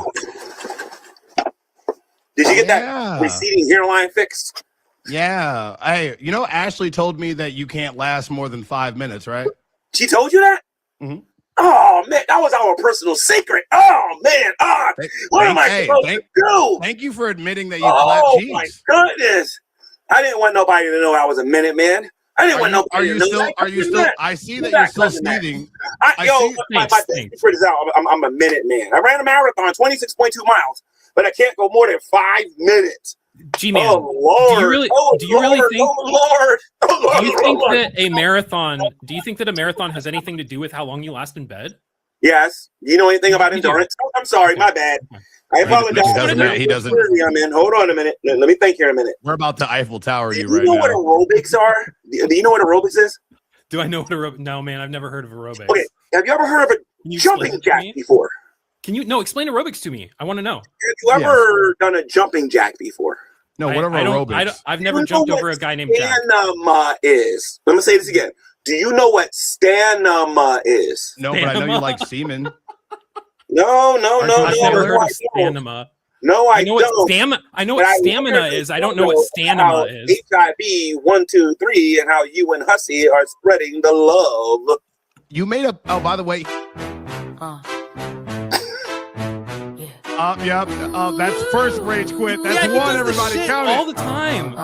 Did you get that receding hairline fixed? Yeah. Hey, Ashley told me that you can't last more than 5 minutes, right? She told you that? Mm-hmm. Oh, man, that was our personal secret. Oh, man. What am I supposed to do? Thank you for admitting that you clapped cheese. Oh, my goodness. I didn't want nobody to know I was a minute man. I didn't want nobody to know. Are you still? I see that you're still sneezing. My secret is out. I'm a minute man. I ran a marathon, 26.2 miles, but I can't go more than 5 minutes. G-Man, oh Lord! Do you really think? Oh Lord! Do you think that a marathon? Do you think that a marathon has anything to do with how long you last in bed? Yes. You know anything about endurance? Oh, I'm sorry, my bad. I apologize. He doesn't. I'm in. Hold on a minute. Let me think here a minute. We're about to Eiffel Tower you right now. now. Do you know what aerobics are? Do you know what aerobics is? Do I know what aerobics? No, man, I've never heard of aerobics. Okay. Have you ever heard of a jumping jack before? Can you explain aerobics to me? I want to know. Have you ever done a jumping jack before? No, what are aerobics? I've never jumped over a guy named Jack. Stanama is. Let me say this again. Do you know what stanama is? No, but I know you like semen. No. I've never heard of stanama. No, I know don't. I know what stamina is. I don't know what stanima is. HIV 1, 2, 3, and how you and Hussey are spreading the love. You made a. Oh, by the way. Yep. That's first rage quit. That's one. Everybody count all the time.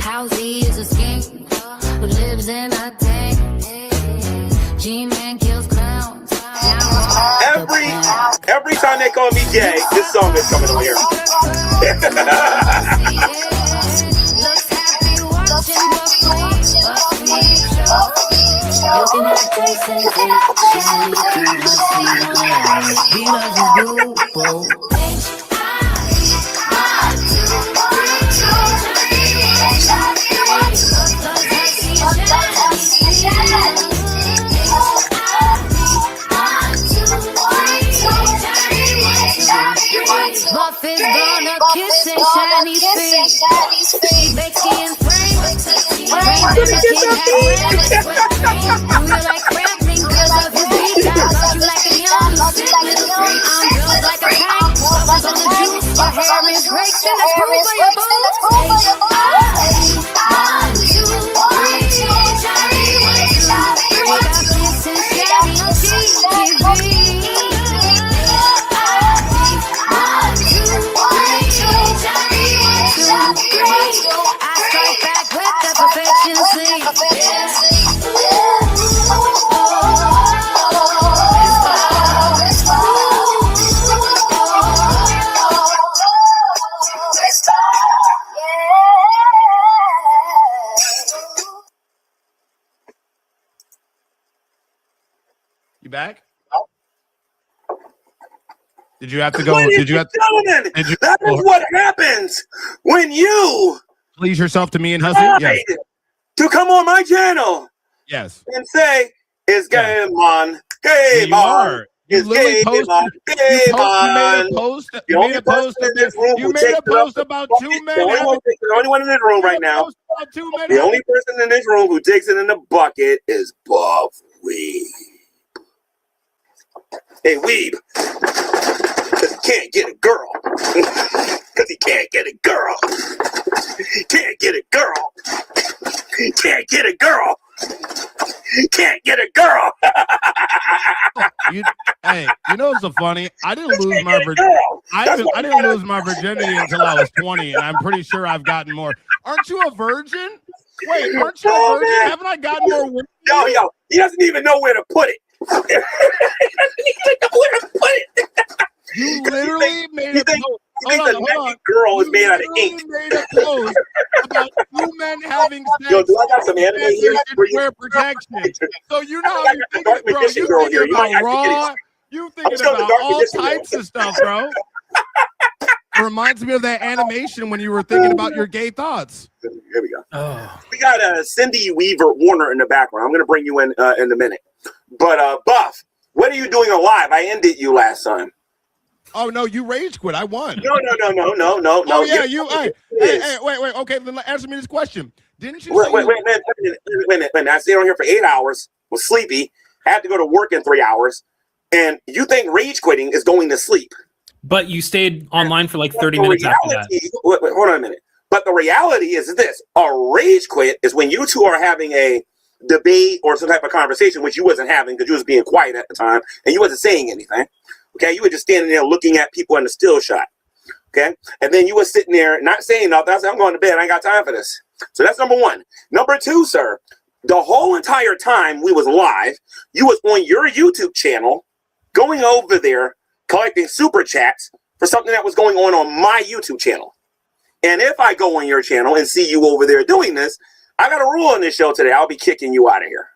Housey is a skink who lives in a tank. Gman kills clowns. Every time they call me gay, this song is coming on here. Looks happy watching looking at Jason, he loves his boo. Buff is gonna kiss and Shiny's feet. Becky and Frank and the kid had you like cramping because of his beat. You like a young, sick little freak. I'm built like a tank. Bubbles on the juice. Your hair is raked and that's proof for your boots. 1, 2, 3, Johnny, 1, 2, 3. Got kiss and Shiny on TV. I strike back with the perfection scene. Did you have to go? Ladies Did you have and gentlemen, did you that is what happens when you please yourself to me and Hussey? decide Yes. to come on my channel Yes. and say, it's Yeah. game on, Yeah, game you on. are. You It's literally game posted. on, game You made on. a post. The You made only a post. person in this room You who made takes a it up post the about bucket, two the men only having. one, the only one in this room right now, About two men the having. only person in this room who takes it in the bucket is Buff Weeb. Hey, Weeb, because he can't get a girl. Because he can't get a girl. Can't get a girl. Can't get a girl. Can't get a girl. Hey, you know what's so funny? I didn't lose my Get a girl. I didn't lose my virginity until I was 20, and I'm pretty sure I've gotten more. Aren't you a virgin? Wait, aren't you a Oh, virgin? man. Haven't I gotten more women? Yo, he doesn't even know where to put it. He doesn't even know where to put it. You literally made You a think, post. you think Hold the on, hold on. naked girl is You made out of literally ink? made a post about two men having sex. Yo, do I got some anime and here? they should wear protection. So you know I how got you the thinking, dark bro. magician You girl thinking here. You might about have to get it. raw. You thinking still the about dark all magician girl. types of stuff, bro. It reminds me of that animation when you were thinking about your gay thoughts. Here we go. Oh. We got Cindy Weaver Warner in the background. I'm going to bring you in a minute. But Buff, what are you doing alive? I ended you last time. Oh no, you rage quit. I won. No. Oh yeah, Hey, wait. Okay, then answer me this question. Didn't you? Wait a minute. I stayed on here for 8 hours. Was sleepy. Had to go to work in 3 hours. And you think rage quitting is going to sleep? But you stayed online for like 30 The minutes after that. reality- wait, hold on a minute. But the reality is this: a rage quit is when you two are having a debate or some type of conversation, which you wasn't having because you was being quiet at the time and you wasn't saying anything. Okay, you were just standing there looking at people in the still shot. Okay, and then you were sitting there not saying nothing. I said, I'm going to bed. I ain't got time for this. So that's number one. Number two, sir, the whole entire time we was live, you was on your YouTube channel, going over there collecting super chats for something that was going on my YouTube channel. And if I go on your channel and see you over there doing this, I got a rule on this show today. I'll be kicking you out of here.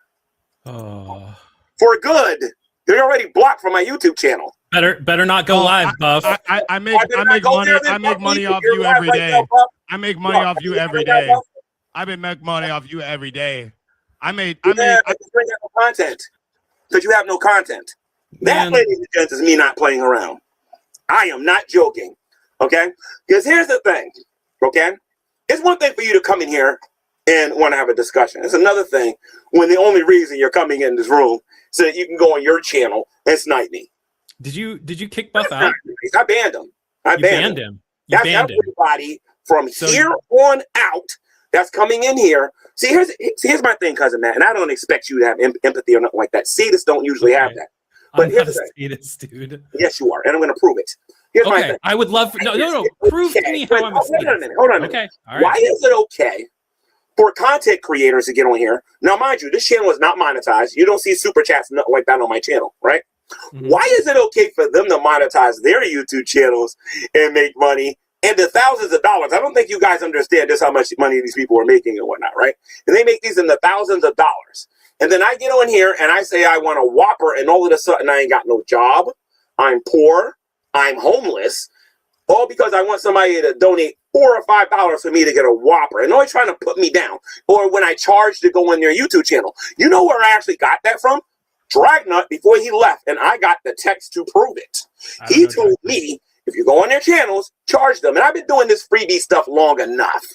Oh. For good. You're already blocked from my YouTube channel. Better not go live, Buff. I make money off you every day. I make money off you every day. I've been making money off you every day. I just bring out no content because you have no content. That, ladies and gents, is me not playing around. I am not joking. Okay? Because here's the thing. Okay? It's one thing for you to come in here and want to have a discussion. It's another thing when the only reason you're coming in this room so that you can go on your channel and snipe me. Did you kick Buff out? I banned him. I banned him. You banned him. Everybody from here on out that's coming in here. See, here's my thing, cousin Matt, and I don't expect you to have empathy or nothing like that. Sadists don't usually have that. But here's the thing. Sadist, dude. Yes, you are, and I'm going to prove it. Here's my thing. I would love for, no. Prove to me how I'm a sadist. Hold on a minute. Okay. All right. Why is it okay for content creators to get on here? Now, mind you, this channel is not monetized. You don't see super chats nothing like that on my channel, right? Mm-hmm. Why is it okay for them to monetize their YouTube channels and make money and the thousands of dollars? I don't think you guys understand just how much money these people are making and whatnot, right? And they make these in the thousands of dollars. And then I get on here and I say I want a Whopper, and all of a sudden I ain't got no job. I'm poor. I'm homeless. All because I want somebody to donate $4 or $5 for me to get a Whopper. And always trying to put me down. Or when I charge to go on their YouTube channel. You know where I actually got that from? Dragnut before he left. And I got the text to prove it. He told me, if you go on their channels, charge them. And I've been doing this freebie stuff long enough.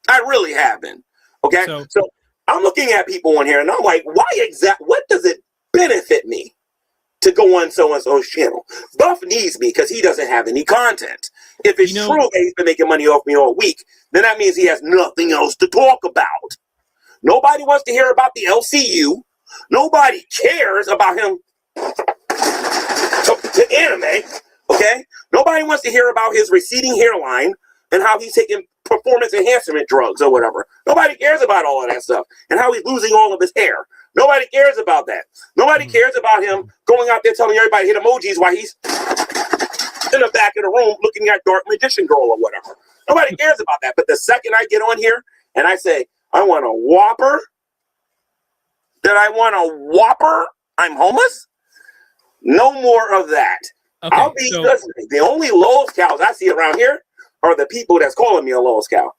I really have been. Okay? So I'm looking at people on here and I'm like, what does it benefit me to go on so-and-so's channel? Buff needs me because he doesn't have any content. If it's true that he's been making money off me all week, then that means he has nothing else to talk about. Nobody wants to hear about the LCU. Nobody cares about him to anime, okay? Nobody wants to hear about his receding hairline and how he's taking performance enhancement drugs or whatever. Nobody cares about all of that stuff and how he's losing all of his hair. Nobody cares about that. Nobody cares about him going out there telling everybody hit emojis while he's in the back of the room looking at Dark Magician Girl or whatever. Nobody cares about that. But the second I get on here and I say, I want a Whopper, I'm homeless, no more of that. Okay, I'll be so listening. The only lowest cows I see around here are the people that's calling me a lowest cow.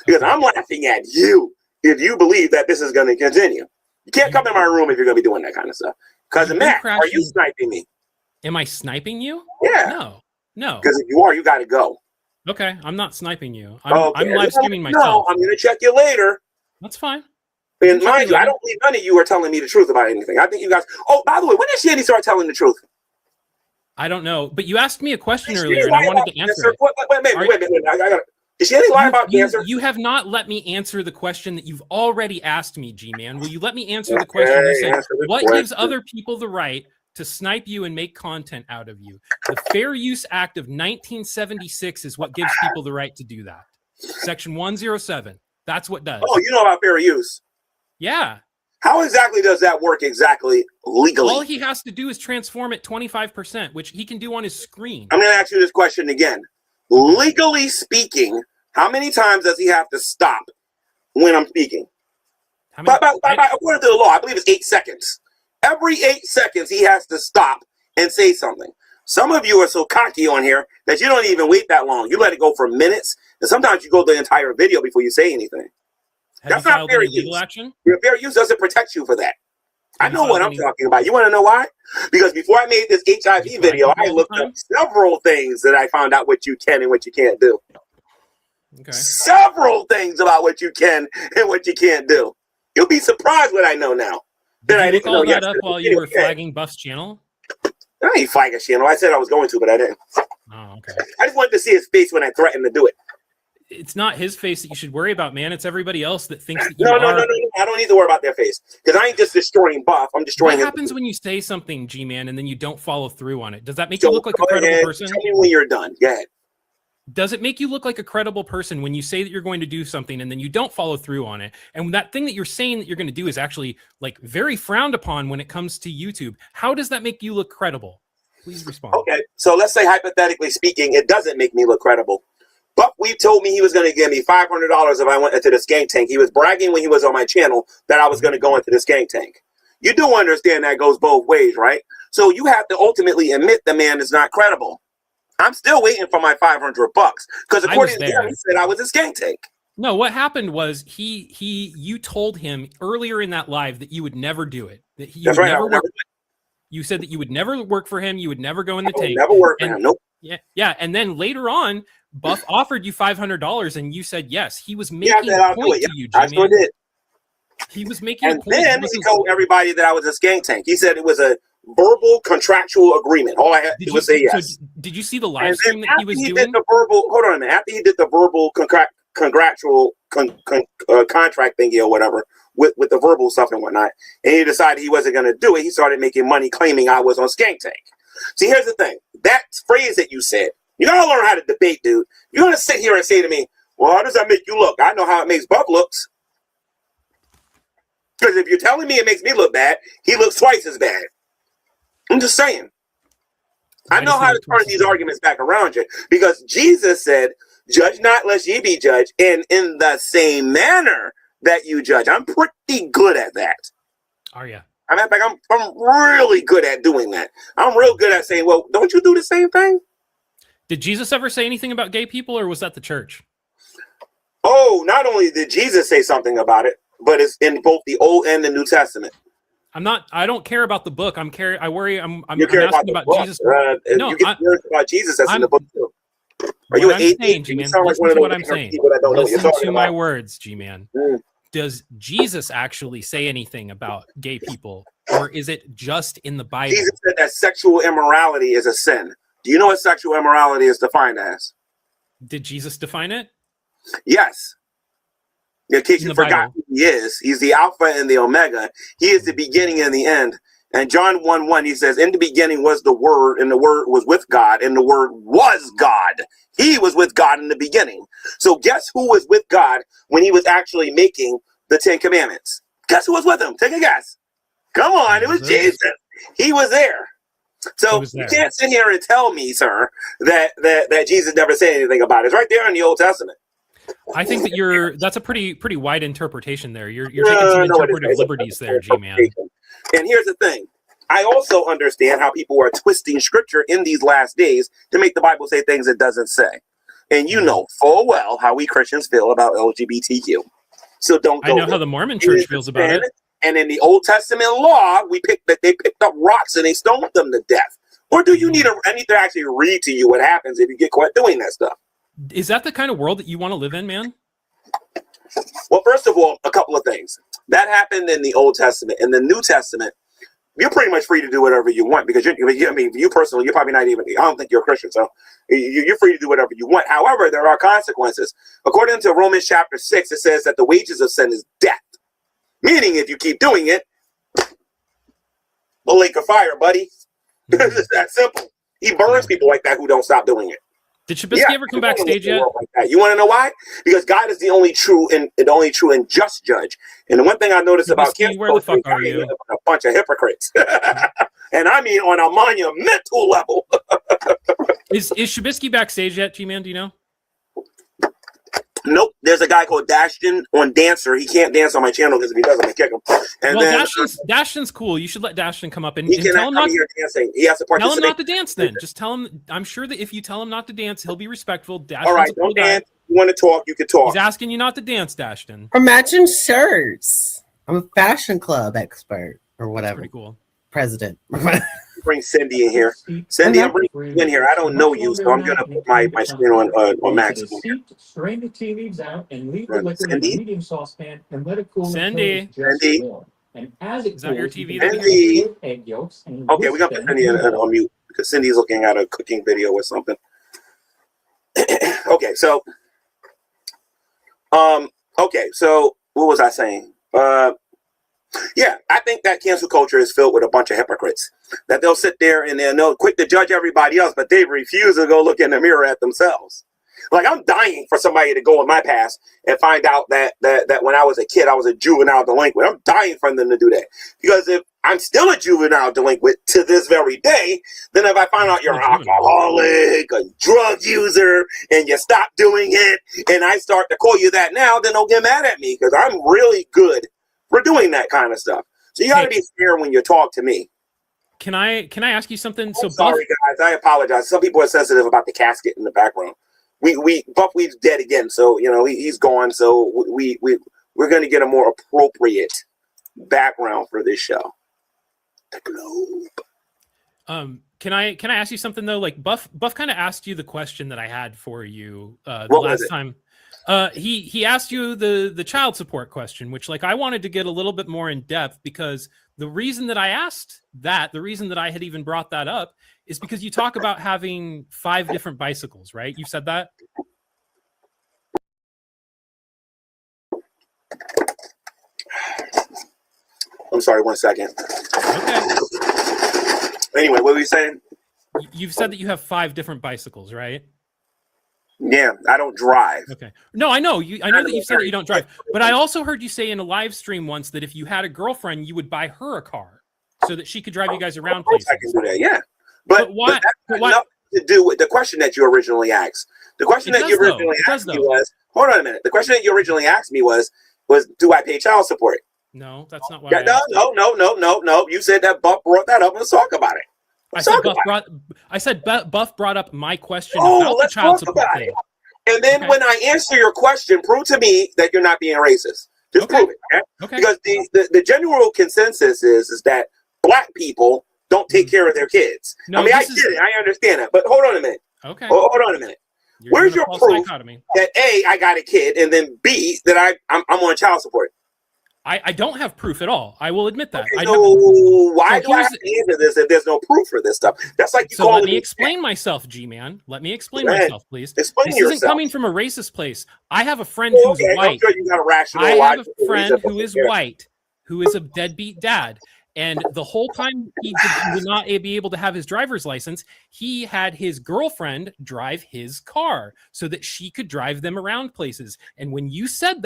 Because I'm laughing at you if you believe that this is going to continue. You can't come in my room if you're going to be doing that kind of stuff. Cousin Matt, are you sniping me? Am I sniping you? Yeah. No. Because if you are, you got to go. Okay, I'm not sniping you. I'm live streaming No, myself. I'm going to check you later. That's fine. And mind you, I don't believe none of you are telling me the truth about anything. I think you guys. Oh, by the way, when did Shandy start telling the truth? I don't know, but you asked me a question earlier, and I wanted to answer it. Wait a minute. I got. Did Shandy lie about cancer? You have not let me answer the question that you've already asked me, G-Man. Will you let me answer the question? You said, what gives other people the right to snipe you and make content out of you? The Fair Use Act of 1976 is what gives people the right to do that. Section 107. That's what does. Oh, you know about fair use? Yeah. How exactly does that work exactly legally? All he has to do is transform it 25%, which he can do on his screen. I'm going to ask you this question again. Legally speaking, how many times does he have to stop when I'm speaking? According to the law, I believe it's 8 seconds. Every 8 seconds, he has to stop and say something. Some of you are so cocky on here that you don't even wait that long. You let it go for minutes, and sometimes you go the entire video before you say anything. That's not fair use. Action? Your fair use doesn't protect you for that. I know what I'm talking about. You want to know why? Because before I made this HIV video, I looked up several things that I found out what you can and what you can't do. Okay. Several things about what you can and what you can't do. You'll be surprised what I know now. Did you look all that up while you were flagging Buff's channel? I ain't flagging channel. I said I was going to, but I didn't. Oh, okay. I just wanted to see his face when I threatened to do it. It's not his face that you should worry about, man. It's everybody else that thinks that you No. I don't need to worry about their face because I ain't just destroying Buff. I'm destroying. What happens when you say something, G-Man, and then you don't follow through on it? Does that make you look like a credible person? Tell me when you're done. Go ahead. Does it make you look like a credible person when you say that you're going to do something and then you don't follow through on it? And that thing that you're saying that you're going to do is actually like very frowned upon when it comes to YouTube. How does that make you look credible? Please respond. Okay, so let's say hypothetically speaking, it doesn't make me look credible. Buck Weave told me he was going to give me $500 if I went into the skank tank. He was bragging when he was on my channel that I was going to go into the skank tank. You do understand that goes both ways, right? So you have to ultimately admit the man is not credible. I'm still waiting for my $500 because according to him, he said I was a skank tank. No, what happened was you told him earlier in that live that you would never do it. That you That's would right. never work. You said that you would never work for him. You would never go in the tank. Never work for him. Nope. Yeah. And then later on, Buff offered you $500, and you said yes. He was making a point to you, Jimmy. I sure did. He was making a point. And then he told everybody that I was a skank tank. He said it was a verbal contractual agreement. All I had to do was say yes. So did you see the live stream that he was doing? Hold on a minute. After he did the verbal contractual contract thingy or whatever with the verbal stuff and whatnot, and he decided he wasn't going to do it, he started making money claiming I was on Skank Tank. See, here's the thing. That phrase that you said, you got to learn how to debate, dude. You're going to sit here and say to me, well, how does that make you look? I know how it makes Buck looks. Because if you're telling me it makes me look bad, he looks twice as bad. I'm just saying. I know how to turn these arguments back around you. Because Jesus said, judge not lest ye be judged, and in the same manner that you judge. I'm pretty good at that. Are you? I'm really good at doing that. I'm real good at saying, well, don't you do the same thing? Did Jesus ever say anything about gay people, or was that the church? Oh, not only did Jesus say something about it, but it's in both the Old and the New Testament. I don't care about the book. I'm asking about Jesus. No, you get about Jesus. That's in the book too. Are you an atheist? You sound like one of those people that don't know what you're talking about. Listen to my words, G-Man. Does Jesus actually say anything about gay people, or is it just in the Bible? Jesus said that sexual immorality is a sin. Do you know what sexual immorality is defined as? Did Jesus define it? Yes. In case you forgot who he is, he's the Alpha and the Omega. He is the beginning and the end. And John 1:1, he says, in the beginning was the Word, and the Word was with God, and the Word was God. He was with God in the beginning. So guess who was with God when he was actually making the 10 Commandments? Guess who was with him? Take a guess. Come on, it was Jesus. He was there. So you can't sit here and tell me, sir, that Jesus never said anything about it. It's right there in the Old Testament. I think that that's a pretty wide interpretation there. You're taking some interpretive liberties there, G-Man. And here's the thing. I also understand how people are twisting scripture in these last days to make the Bible say things it doesn't say. And you know full well how we Christians feel about LGBTQ. So don't go I know there. how the Mormon church feels about it. And in the Old Testament law, they picked up rocks and they stoned them to death. Or do you need I need to actually read to you what happens if you get caught doing that stuff? Is that the kind of world that you want to live in, man? Well, first of all, a couple of things. That happened in the Old Testament. In the New Testament, you're pretty much free to do whatever you want because you personally, you're probably not even, I don't think you're a Christian, so you're free to do whatever you want. However, there are consequences. According to Romans chapter 6, it says that the wages of sin is death. Meaning if you keep doing it, the lake of fire, buddy. It's that simple. He burns people like that who don't stop doing it. Did Trubisky ever come backstage yet? Like you want to know why? Because God is the only true and just judge. And the one thing I noticed about cancel where the fuck culture are is you? a bunch of hypocrites. And I mean on a monumental level. Is Trubisky backstage yet, G-Man? Do you know? Nope. There's a guy called Dashton on Dancer. He can't dance on my channel because if he does, I'm gonna kick him. And well, then Dashton's cool. You should let Dashton come up and, he tell him not here dancing. He has to tell him participate. not to dance. Then just tell him. I'm sure that if you tell him not to dance, he'll be respectful. Dashton's All right, a cool don't dance. You want to talk? You can talk. He's asking you not to dance, Dashton. Or matching shirts. I'm a fashion club expert or That's whatever. pretty cool. President. Bring Cindy in here. Cindy, I'm bringing you in here. I don't know you, so I'm gonna put my screen on max. Strain the tea leaves out and leave the liquid in Cindy? a medium saucepan and let it cool. Cindy? until it's just Cindy? warm. And as it Is that your cools, TV you that can Cindy? add egg yolks and Okay, we whisk got to them put Cindy in on mute because Cindy's looking at a cooking video or something. Okay, so what was I saying? Yeah, I think that cancel culture is filled with a bunch of hypocrites. That they'll sit there and they're quick to judge everybody else, but they refuse to go look in the mirror at themselves. Like I'm dying for somebody to go in my past and find out that when I was a kid, I was a juvenile delinquent. I'm dying for them to do that. Because if I'm still a juvenile delinquent to this very day, then if I find out you're an alcoholic, a drug user, and you stop doing it, and I start to call you that now, then don't get mad at me because I'm really good for doing that kind of stuff. So you got to be fair when you talk to me. Can I ask you something? So Sorry, guys. I apologize. Some people are sensitive about the casket in the background. Buffweed's dead again, so he's gone. So we're going to get a more appropriate background for this show. The globe. Can I ask you something though? Like Buff kind of asked you the question that I had for you the What was last it? time. He asked you the child support question, which like I wanted to get a little bit more in depth because the reason that I asked that, the reason that I had even brought that up is because you talk about having 5 different bicycles, right? You said that? I'm sorry, 1 second. Okay. Anyway, what were you saying? You've said that you have 5 different bicycles, right? Yeah, I don't drive. Okay. No, I know. I know that you said that you don't drive. But I also heard you say in a live stream once that if you had a girlfriend, you would buy her a car so that she could drive you guys around Of course places. I can do that, yeah. But why? But that's got nothing to do with the question that you originally asked. The question It that you does, though. originally It does, asked me though. was, hold on a minute. The question that you originally asked me was do I pay child support? No, that's not why. Yeah, no. You said that Buff brought that up. Let's talk about it. I said Buff brought up my question Oh, about the let's child talk support about thing. it. And then Okay. when I answer your question, prove to me that you're not being racist. Just Okay. prove it. Okay? Okay. Because the general consensus is that black people don't take care of their kids. No, I mean, I this is- get it. I understand that. But hold on a minute. Okay. Hold on a minute. You're Where's doing a your false proof dichotomy. that A, I got a kid, and then B, that I'm on child support? I don't have proof at all. I will admit that. Okay, I so don't. why So do I here's- have to answer this if there's no proof for this stuff? That's like you So let calling me me. explain myself, G-Man. Let me explain Go ahead. myself, please. Explain This yourself. isn't coming from a racist place. I have a friend Well, who's okay, I'm white. sure you got a rational I have logical a friend reason who is for it. white, who is a deadbeat dad. And the whole time he would not be able to have his driver's license, he had his girlfriend drive his car so that she could drive them around places. And when you said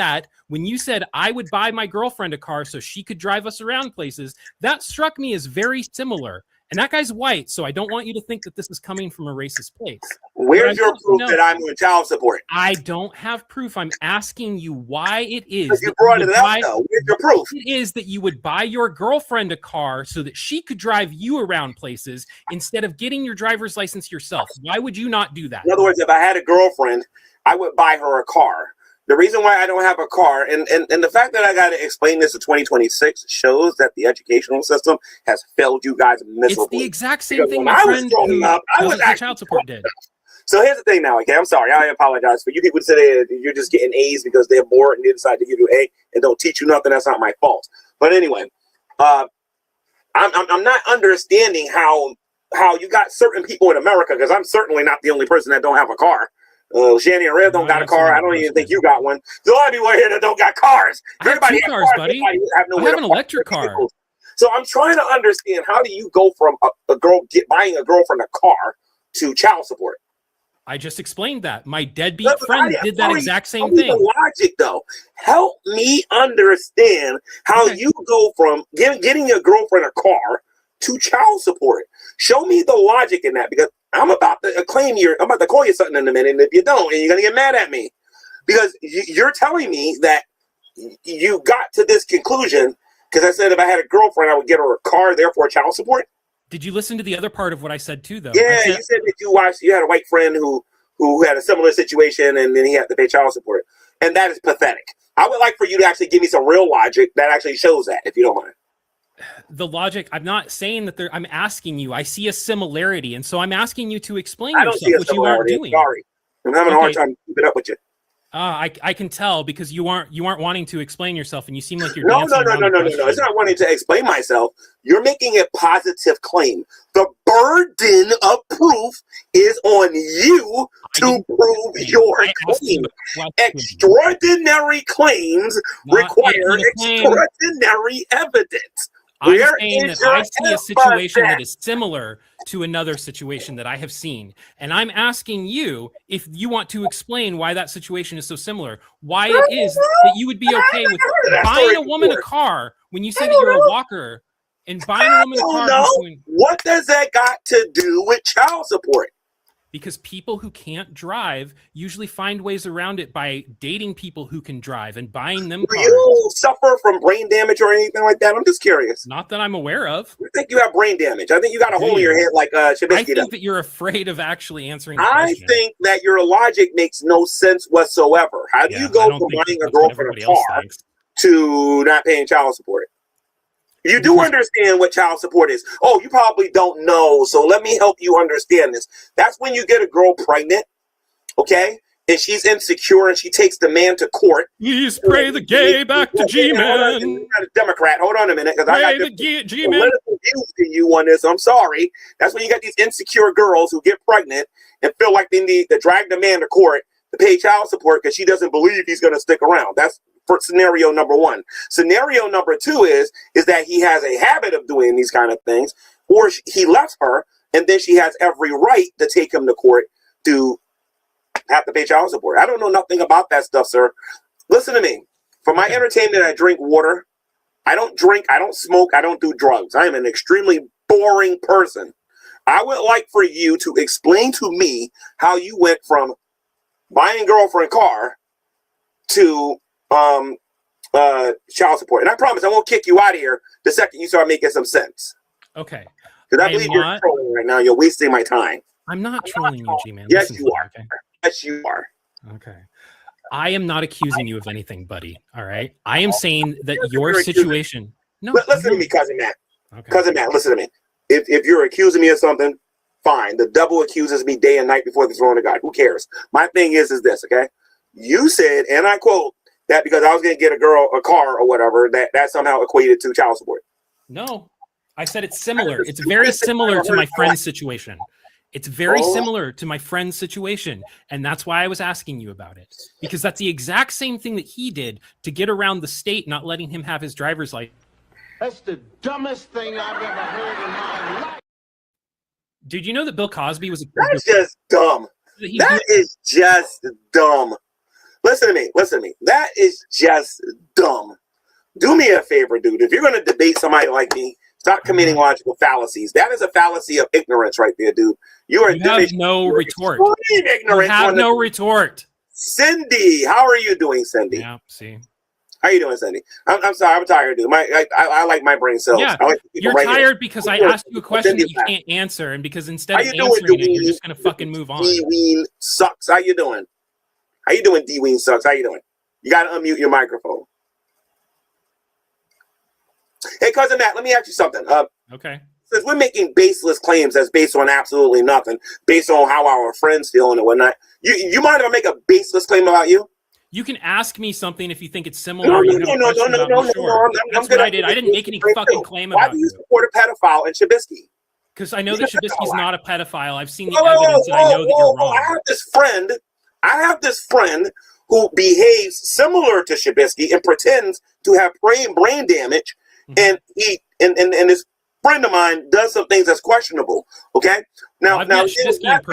I would buy my girlfriend a car so she could drive us around places, that struck me as very similar. And that guy's white, so I don't want you to think that this is coming from a racist place. Where's your proof that I'm on child support? I don't have proof. I'm asking you why it is. Because you brought it up, though. Where's your proof? It is that you would buy your girlfriend a car so that she could drive you around places instead of getting your driver's license yourself. Why would you not do that? In other words, if I had a girlfriend, I would buy her a car. The reason why I don't have a car, and the fact that I got to explain this to 2026 shows that the educational system has failed you guys miserably. It's the exact same thing my friend who was child support did. So here's the thing now, okay? I'm sorry. I apologize for you people today. You're just getting A's because they're bored and they decide to give you an A and don't teach you nothing. That's not my fault. But anyway, I'm not understanding how you got certain people in America, because I'm certainly not the only person that don't have a car. Shanny and Red don't got a car. I don't even think you got one. There's a lot of people here that don't got cars. Everybody has cars, buddy. I have an electric car. So I'm trying to understand, how do you go from a girl buying a girlfriend a car to child support? I just explained that. My deadbeat friend did that exact same thing. The logic, though. Help me understand how you go from getting your girlfriend a car to child support. Show me the logic in that, because I'm about to I'm about to call you something in a minute, and if you don't, and you're gonna get mad at me, because you're telling me that you got to this conclusion because I said if I had a girlfriend, I would get her a car, therefore child support. Did you listen to the other part of what I said too, though? Yeah, you said that you had a white friend who had a similar situation, and then he had to pay child support, and that is pathetic. I would like for you to actually give me some real logic that actually shows that, if you don't mind. The logic, I'm not saying that I'm asking you. I see a similarity, and so I'm asking you to explain I don't see a yourself, which you aren't similarity. doing. Sorry, I'm having a hard time keeping up with you. I can tell because you aren't wanting to explain yourself, and you seem like you're No. dancing around the question. It's not wanting to explain myself. You're making a positive claim. The burden of proof is on you to prove your claim. Extraordinary claims require extraordinary evidence. I'm saying that I see a situation that is similar to another situation that I have seen. And I'm asking you if you want to explain why that situation is so similar, why it is that you would be okay with buying a woman a car when you say that you're a walker and buying a woman a car. What does that got to do with child support? Because people who can't drive usually find ways around it by dating people who can drive and buying them cars. Do you suffer from brain damage or anything like that? I'm just curious. Not that I'm aware of. I think you have brain damage. I think you got a hole in your head like Shabisky. I think that you're afraid of actually answering the question. I think that your logic makes no sense whatsoever. How do you go from buying a girlfriend a car to not paying child support? You do understand what child support is. Oh, you probably don't know, so let me help you understand this. That's when you get a girl pregnant, okay, and she's insecure and she takes the man to court. Please pray the gay back to Gman. You're not a Democrat. Hold on a minute, because I got the political views to you on this. I'm sorry. That's when you got these insecure girls who get pregnant and feel like they need to drag the man to court to pay child support because she doesn't believe he's going to stick around. That's for scenario number one. Scenario number two is that he has a habit of doing these kind of things, or he left her, and then she has every right to take him to court to have to pay child support. I don't know nothing about that stuff, sir. Listen to me. For my entertainment, I drink water. I don't drink, I don't smoke, I don't do drugs. I am an extremely boring person. I would like for you to explain to me how you went from buying a girlfriend a car to child support. And I promise I won't kick you out of here the second you start making some sense. Okay. Because I believe you're trolling right now. You're wasting my time. I'm not trolling you, G-Man. Yes, you are. Okay? Yes, you are. Okay. I am not accusing you of anything, buddy. All right. I am saying that your situation. No. Listen to me, Cousin Matt. Okay. Cousin Matt, listen to me. If you're accusing me of something, fine. The devil accuses me day and night before the throne of God. Who cares? My thing is this, okay? You said, and I quote, that because I was going to get a girl a car or whatever, that somehow equated to child support. No. I said it's similar. It's very similar to my friend's situation. It's very similar to my friend's situation. And that's why I was asking you about it. Because that's the exact same thing that he did to get around the state not letting him have his driver's license. That's the dumbest thing I've ever heard in my life. Did you know that Bill Cosby was That's just dumb. That is just dumb. Listen to me. That is just dumb. Do me a favor, dude. If you're going to debate somebody like me, Stop committing logical fallacies. That is a fallacy of ignorance right there, dude. You are have no retort. Ignorant. You have no retort. Cindy, how are you doing, Cindy? Yeah, see. How you doing, Cindy? I'm sorry, I'm tired, dude. I like my brain cells. Yeah, like you're right tired here. because I asked you a question that you can't answer, and because instead of answering it, you're just gonna fucking move on. D-Ween sucks. How you doing? How you doing, D-Ween sucks? How you doing? You gotta unmute your microphone. Hey, cousin Matt, let me ask you something. Okay. Since we're making baseless claims that's based on absolutely nothing, based on how our friends feel and whatnot, you mind if I make a baseless claim about you? You can ask me something if you think it's similar. No. That's what I did. I didn't make any fucking claim about you. Why do you support a pedophile in Shabisky? Because I know that Shabisky's not a pedophile. I've seen the evidence, and I know that you're wrong. I have this friend who behaves similar to Shabisky and pretends to have brain damage, and this friend of mine does some things that's questionable. Okay, now there was Matt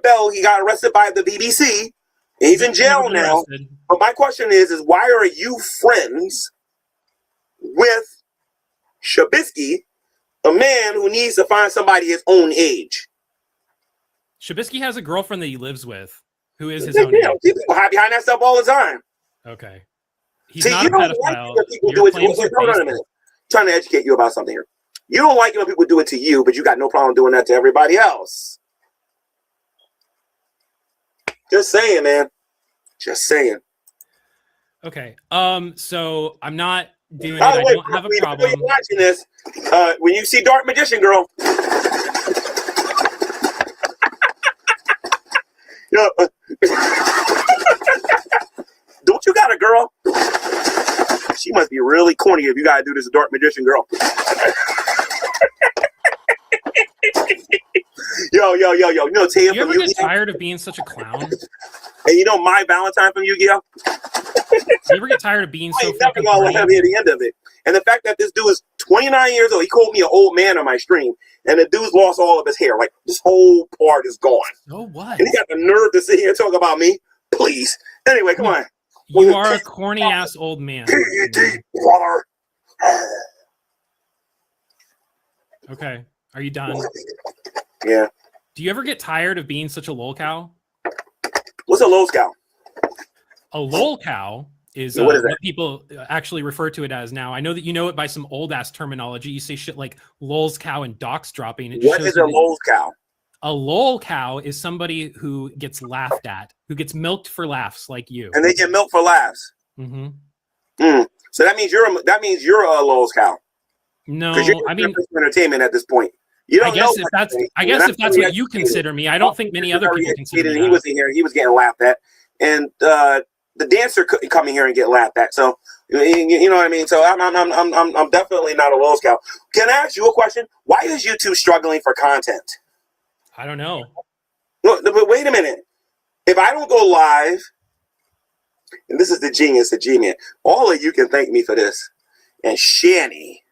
Bell. He got arrested by the BBC. He's in jail now. But my question is why are you friends with Shabisky, a man who needs to find somebody his own age? Shabisky has a girlfriend that he lives with, who is his own age. People hide behind that stuff all the time. Okay. He's not a pedophile. Hold on a minute. I'm trying to educate you about something here. You don't like it when people do it to you, but you got no problem doing that to everybody else. Just saying, man. Just saying. Okay. So I'm not doing it. I don't have a problem. You're watching this. When you see Dark Magician Girl, don't you got a girl? She must be really corny if you gotta do this Dark Magician Girl. Yo. You know, Tia you ever get tired of being such a clown? And you know my Valentine from Yu-Gi-Oh? You ever get tired of being so fucking gonna let him hear the end of it. And the fact that this dude is 29 years old, he called me an old man on my stream, and the dude's lost all of his hair. Like, this whole part is gone. Oh, what? And he got the nerve to sit here and talk about me? Please. Anyway, come on. You are a corny-ass old man. Brother. Okay. Are you done? Yeah. Do you ever get tired of being such a lol cow? What's a lol cow? A lol cow is what people actually refer to it as now. I know that you know it by some old-ass terminology. You say shit like lol's cow and docks dropping. What is a lol cow? A lol cow is somebody who gets laughed at, who gets milked for laughs like you. And they get milked for laughs? Mm-hmm. So that means you're a lol cow. No, I mean entertainment at this point. You don't I guess if that's what you consider me, I don't think many other people consider me. He was in here. He was getting laughed at, and the dancer couldn't come in here and get laughed at. So you know what I mean. So I'm definitely not a lol cow. Can I ask you a question? Why is YouTube struggling for content? I don't know. No, but wait a minute. If I don't go live, and this is the genius of Gman, all of you can thank me for this. And Shanny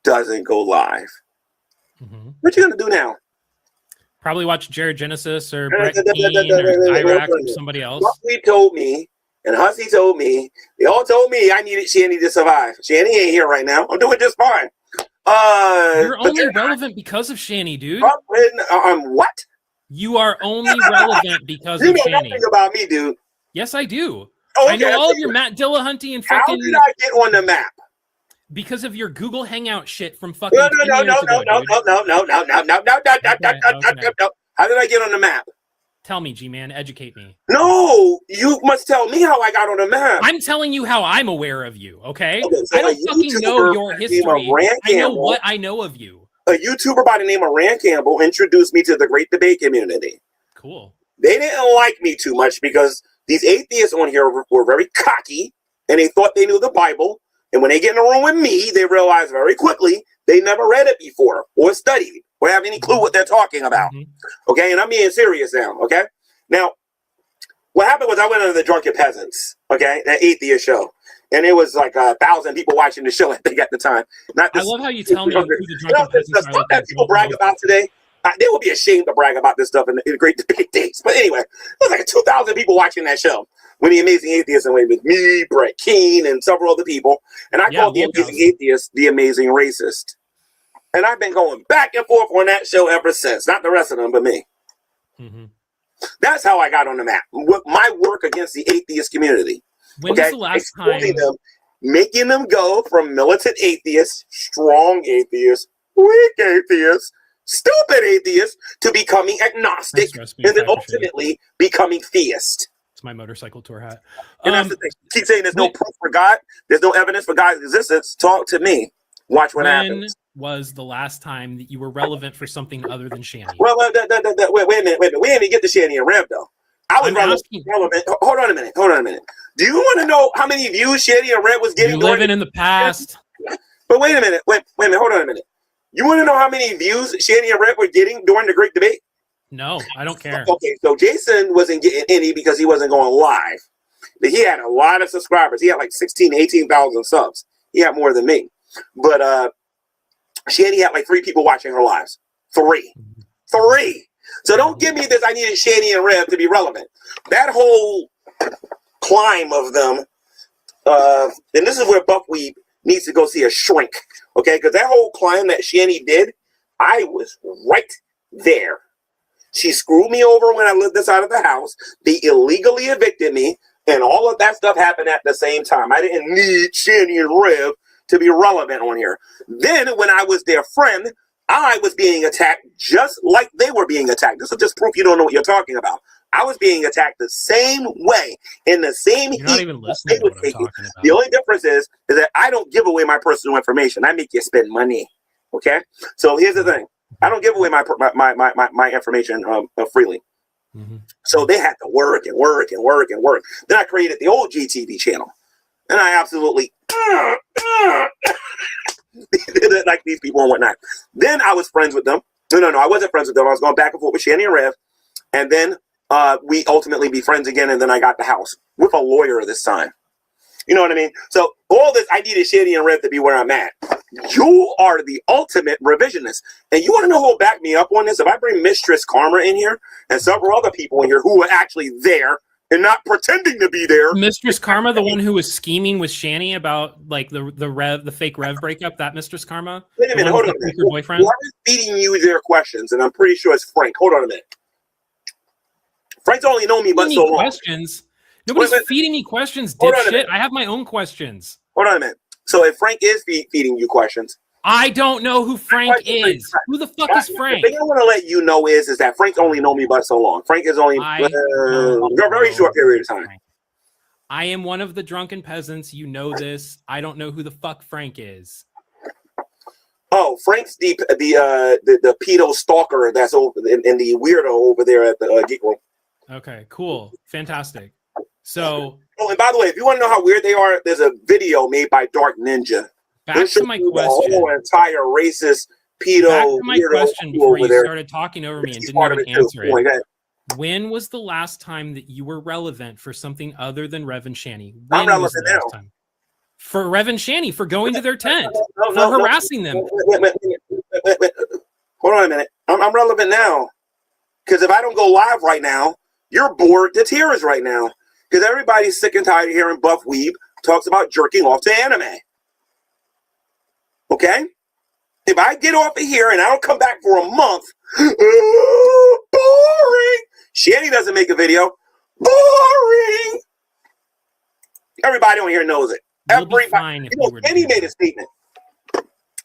doesn't go live. Mm-hmm. What you gonna do now? Probably watch Jared Genesis or Brett Keane or Iraq or somebody else. Hussey told me, and Hussey told me, they all told me I needed Shanny to survive. Shanny ain't here right now. I'm doing just fine. You're only relevant because of Shanny, dude. What? You are only relevant because of You know Shanny. nothing about me, dude. Yes, I do. Oh, I know all of your Matt Dillahunty and fucking. How did I get on the map? Because of your Google Hangout shit from fucking. No. How did I get on the map? Tell me, G-Man. Educate me. No, you must tell me how I got on the map. I'm telling you how I'm aware of you, okay? So I don't fucking know your history. I know what I know of you. A YouTuber by the name of Rand Campbell introduced me to the Great Debate community. Cool. They didn't like me too much because these atheists on here were very cocky and they thought they knew the Bible. And when they get in a room with me, they realize very quickly they never read it before or studied or have any clue what they're talking about. Mm-hmm. Okay, and I'm being serious now. Okay, now what happened was I went under the Drunken Peasants. Okay, that atheist show, and it was like 1,000 people watching the show at the time. I love how you tell me who the Drunken Peasants are. Stuff that people brag about today. They would be ashamed to brag about this stuff in the Great Debate days. But anyway, it was like 2,000 people watching that show. when the Amazing Atheist and with me, Brett Keane, and several other people, and I called the Amazing Atheist the Amazing Racist. And I've been going back and forth on that show ever since. Not the rest of them, but me. Mm-hmm. That's how I got on the map. With my work against the atheist community. When was the last time? Them, making them go from militant atheists, strong atheists, weak atheists, stupid atheists, to becoming agnostic, and then ultimately becoming theist. It's my motorcycle tour hat. And that's the thing. Keep saying there's no proof for God. There's no evidence for God's existence. Talk to me. Watch what happens. Was the last time that you were relevant for something other than Shanny? Well, wait a minute. We didn't even get to Shanny and Rev, though. I was relevant. Hold on a minute. Do you want to know how many views Shanny and Rev was getting? You're living in the past. But wait a minute. Wait a minute. Hold on a minute. You want to know how many views Shanny and Rev were getting during the Great Debate? No, I don't care. Okay, so Jason wasn't getting any because he wasn't going live. But he had a lot of subscribers. He had like 18,000 subs. He had more than me. But Shanny had like 3 people watching her lives. 3. So don't give me this, I needed Shanny and Rev to be relevant. That whole climb of them, and this is where Buckweed needs to go see a shrink, okay? Because that whole climb that Shanny did, I was right there. She screwed me over when I lived this side of the house. They illegally evicted me, and all of that stuff happened at the same time. I didn't need Shanny and Rev to be relevant on here. Then when I was their friend, I was being attacked just like they were being attacked. This is just proof you don't know what you're talking about. I was being attacked the same way, in the same heat. You're not even listening to what I'm talking about. The only difference is that I don't give away my personal information. I make you spend money. Okay? So here's the thing. I don't give away my information freely. Mm-hmm. So they had to work and work and work and work. Then I created the old GTV channel. And I absolutely like these people and whatnot. Then I was friends with them. No, I wasn't friends with them. I was going back and forth with Shanny and Rev. And then we ultimately be friends again. And then I got the house with a lawyer this time. You know what I mean? So all this, I needed Shanny and Rev to be where I'm at. You are the ultimate revisionist. And you want to know who will back me up on this? If I bring Mistress Karma in here and several other people in here who were actually there and not pretending to be there. Mistress Karma, the one who was scheming with Shanny about like the fake Rev breakup, that Mistress Karma? Wait a minute, hold on a minute. Boyfriend? Whoever's feeding you their questions, and I'm pretty sure it's Frank. Hold on a minute. Frank's only known me but so long. Questions? Nobody's feeding me questions, dipshit. I have my own questions. Hold on a minute. So if Frank is feeding you questions. I don't know who Frank is. Who the fuck is Frank? The thing I want to let you know is that Frank only known me but so long. Frank is only a very short period of time. I am one of the drunken peasants. You know this. I don't know who the fuck Frank is. Oh, Frank's the pedo stalker that's over and the weirdo over there at the Geek Room. Okay, cool. Fantastic. So, oh, and by the way, if you want to know how weird they are, there's a video made by Dark Ninja. Back to my question. The whole entire racist pedo. Back to my question before you started talking over me and didn't even answer it. When was the last time that you were relevant for something other than Rev and Shanny? I'm relevant now. For Rev and Shanny, for going to their tent, for harassing them. Wait. Hold on a minute. I'm relevant now. Because if I don't go live right now, you're bored to tears right now. Because everybody's sick and tired of hearing Buff Weeb talks about jerking off to anime. Okay? If I get off of here and I don't come back for a month, boring. Shanny doesn't make a video. Boring. Everybody on here knows it. Everybody. Shanny made a statement.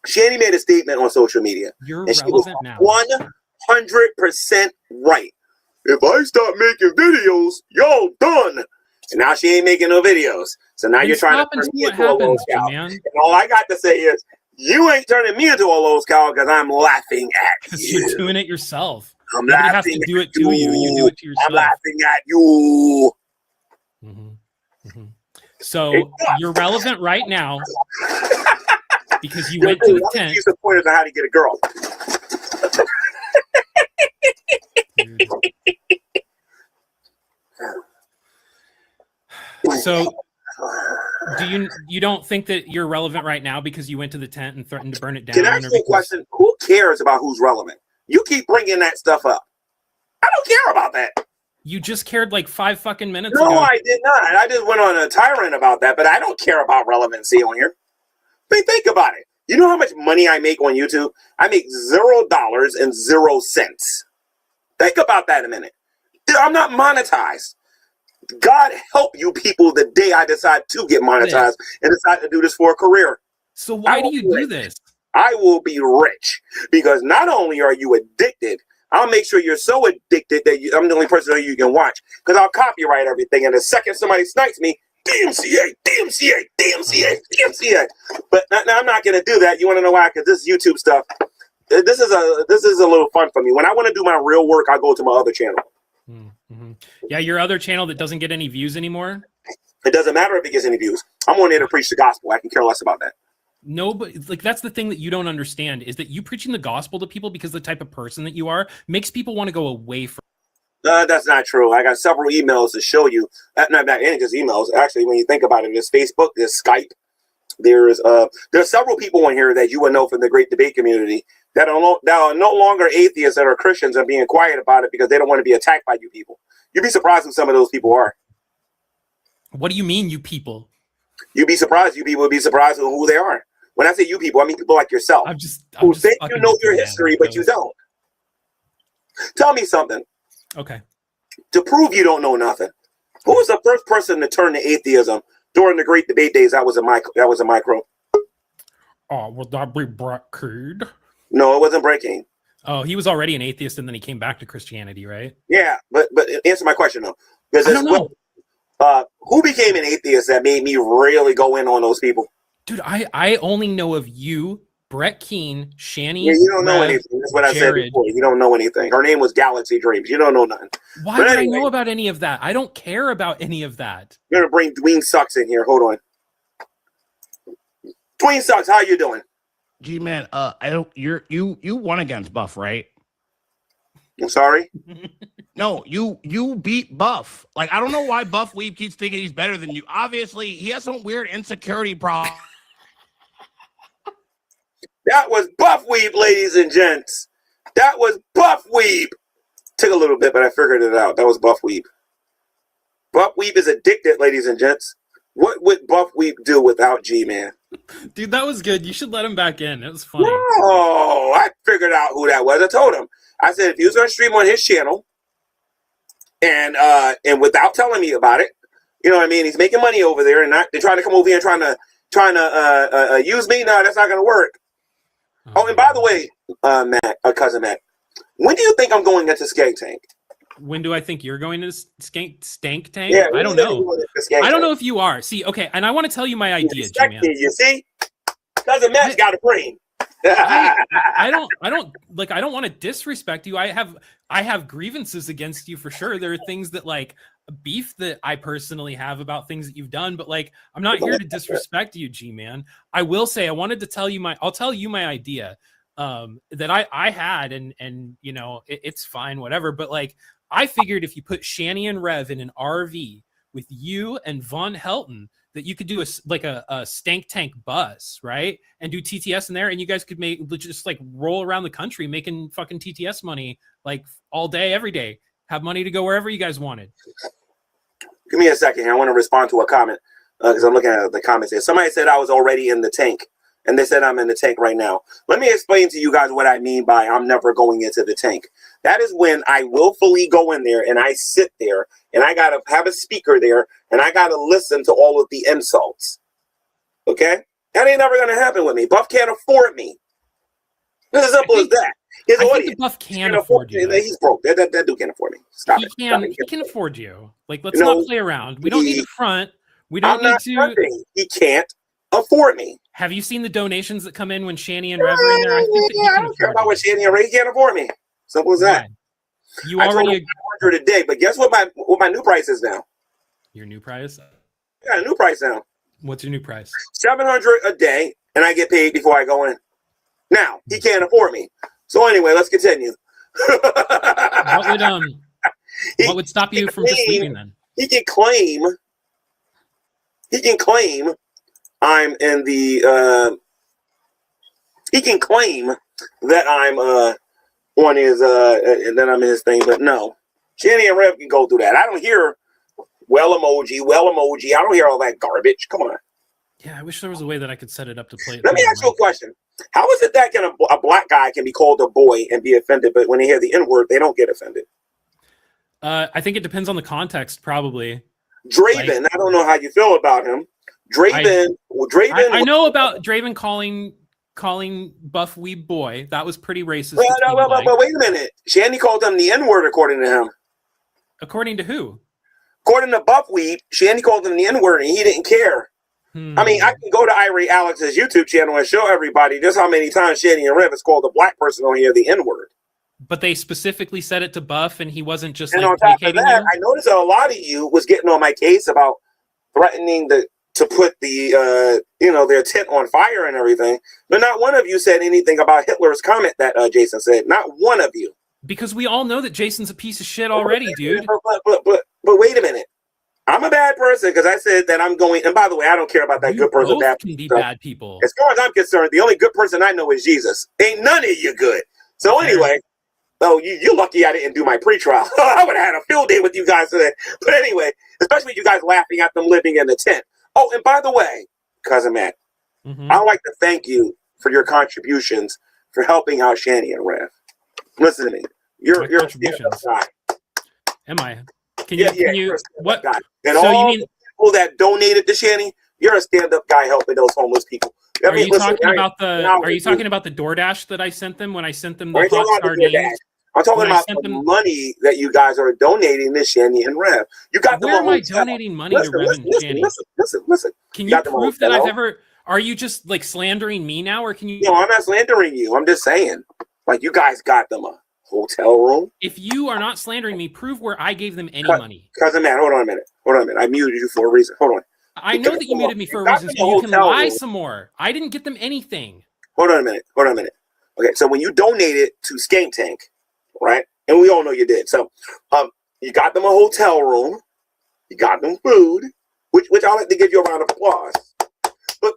Shanny made a statement on social media. You're and she relevant was now. 100% right. If I stop making videos, y'all done. And now she ain't making no videos. So now you're trying to turn me into a low cow. And all I got to say is, you ain't turning me into a low cow because I'm laughing at you. You're doing it yourself. I'm Nobody laughing has to do it to you. You do it to yourself. I'm laughing at you. So you're relevant right now because you went to the tent. Use the pointers on how to get a girl. So you don't think that you're relevant right now because you went to the tent and threatened to burn it down? Can I ask you a question? Who cares about who's relevant? You keep bringing that stuff up. I don't care about that. You just cared like 5 fucking minutes No, ago. I did not. I just went on a tirade about that, but I don't care about relevancy on here. I mean, think about it. You know how much money I make on YouTube? I make $0.00. Think about that a minute. I'm not monetized. God help you people the day I decide to get monetized and decide to do this for a career. So why do you do this? I will be rich because not only are you addicted, I'll make sure you're so addicted that I'm the only person that you can watch because I'll copyright everything. And the second somebody snipes me, DMCA, DMCA, DMCA, DMCA. But now I'm not going to do that. You want to know why? Because this YouTube stuff, this is a little fun for me. When I want to do my real work, I go to my other channel. Mm-hmm. Yeah, your other channel that doesn't get any views anymore. It doesn't matter if it gets any views. I'm on there to preach the gospel. I can care less about that. No, but like that's the thing that you don't understand is that you preaching the gospel to people because the type of person that you are makes people want to go away from. That's not true. I got several emails to show you. Not any just emails. Actually, when you think about it, there's Facebook, there's Skype. There's several people on here that you would know from the great debate community that are no longer atheists that are Christians and being quiet about it because they don't want to be attacked by you people. You'd be surprised who some of those people are. What do you mean, you people? You'd be surprised. You people would be surprised who they are. When I say you people, I mean people like yourself. I'm who just think you know your history, but you don't. Tell me something. Okay. To prove you don't know nothing. Who was the first person to turn to atheism during the great debate days? That was a micro. Oh, would that be Brett Keed? No, it wasn't breaking. Oh, he was already an atheist and then he came back to Christianity, right? Yeah, but answer my question though. I don't know. Who became an atheist that made me really go in on those people? Dude, I only know of you, Brett Keane, Shani. Yeah, you don't know anything. That's what I said before. You don't know anything. Her name was Galaxy Dreams. You don't know nothing. Why would I know about any of that? I don't care about any of that. I'm gonna bring Dwayne Sucks in here. Hold on. Dwayne Sucks, how you doing? G-Man, you won against Buff, right? I'm sorry? No, you beat Buff. Like, I don't know why Buff Weeb keeps thinking he's better than you. Obviously, he has some weird insecurity problem. That was Buff Weeb, ladies and gents. That was Buff Weeb. Took a little bit, but I figured it out. That was Buff Weeb. Buff Weeb is addicted, ladies and gents. What would Buff Weeb do without G-Man? Dude, that was good. You should let him back in. It was funny. Oh, I figured out who that was. I told him. I said if he was going to stream on his channel, and without telling me about it, you know what I mean? He's making money over there, and they're trying to come over here and trying to use me. No, that's not going to work. Oh, and by the way, cousin Matt, when do you think I'm going into Skank Tank? When do I think you're going to Stank Tank? Yeah, I don't know. I don't know if you are. See, okay, and I want to tell you my idea, G-Man. You see? Cousin Matt's got a brain. I don't want to disrespect you. I have grievances against you for sure. There are things that like beef that I personally have about things that you've done, but like I'm not here to disrespect you, G-Man. I will say I wanted to tell you I'll tell you my idea that I had and you know it's fine, whatever, but like I figured if you put Shani and Rev in an RV with you and Von Helton, that you could do a Stank Tank bus, right? And do TTS in there, and you guys could just like roll around the country making fucking TTS money like all day, every day. Have money to go wherever you guys wanted. Give me a second here. I want to respond to a comment because I'm looking at the comments here. Somebody said I was already in the tank, and they said I'm in the tank right now. Let me explain to you guys what I mean by I'm never going into the tank. That is when I willfully go in there and I sit there and I got to have a speaker there and I got to listen to all of the insults. Okay? That ain't never going to happen with me. Buff can't afford me. It's as simple as that. His audience. Buff can afford you. He's broke. That dude can't afford me. Stop it. He can afford you. Like, let's not play around. We don't need to front. We don't need to. Fronting. He can't afford me. Have you seen the donations that come in when Shani and Rev are in there? I think that I don't care about what Shani and Rev. He can't afford me. Simple as that. You already $100 a day, but guess what my new price is now? Your new price? I got a new price now. What's your new price? $700 a day, and I get paid before I go in. Now he can't afford me. So anyway, let's continue. What would stop you from just leaving then? He can claim I'm in the. He can claim that I'm on his and then I'm in his thing, but no, Shanny and Rev can go through that. I don't hear well emoji. I don't hear all that garbage. Come on. Yeah, I wish there was a way that I could set it up to play it. Let me ask you a question. How is it that a black guy can be called a boy and be offended, but when they hear the N-word, they don't get offended? I think it depends on the context, probably. Draven, I don't know how you feel about him. Draven. I know about Draven calling Buff Weeb boy. That was pretty racist. But wait a minute. Shanny called him the N-word according to him. According to who? According to Buff Weeb, Shanny called him the N-word and he didn't care. I mean, I can go to Irie Alex's YouTube channel and show everybody just how many times Shanny and Rev has called a black person on here the N-word. But they specifically said it to Buff, and he wasn't just and like on top of placating that, him? I noticed that a lot of you was getting on my case about threatening to put the their tent on fire and everything. But not one of you said anything about Hitler's comment that Jason said. Not one of you. Because we all know that Jason's a piece of shit already, dude. But wait a minute. I'm a bad person because I said that I'm going. And by the way, I don't care about that good person. Both can be bad people. As far as I'm concerned, the only good person I know is Jesus. Ain't none of you good. So anyway, you're lucky I didn't do my pretrial. I would have had a field day with you guys today. But anyway, especially you guys laughing at them living in the tent. Oh, and by the way, Cousin Matt, I'd like to thank you for your contributions for helping out Shanny and Rev. Listen to me. You're a stand-up guy. Am I? Can you what? Guy. And so all you mean the people that donated to Shanny, you're a stand-up guy helping those homeless people. Are you talking about the DoorDash that I sent them when I sent them the hot sardines? I'm talking about the money that you guys are donating to Shanny and Rev. You got Where am I donating money to Rev and Shanny? Listen. Can you prove that I've ever? Are you just like slandering me now, or can you? No, I'm not slandering you. I'm just saying, like you guys got them a hotel room. If you are not slandering me, prove where I gave them any money. Cousin Matt, hold on a minute. I muted you for a reason. Hold on. I know that you muted me for a reason, so you can lie some more. I didn't get them anything. Hold on a minute. Okay, so when you donated to Skank Tank, right? And we all know you did. So, you got them a hotel room, you got them food, which I like to give you a round of applause. But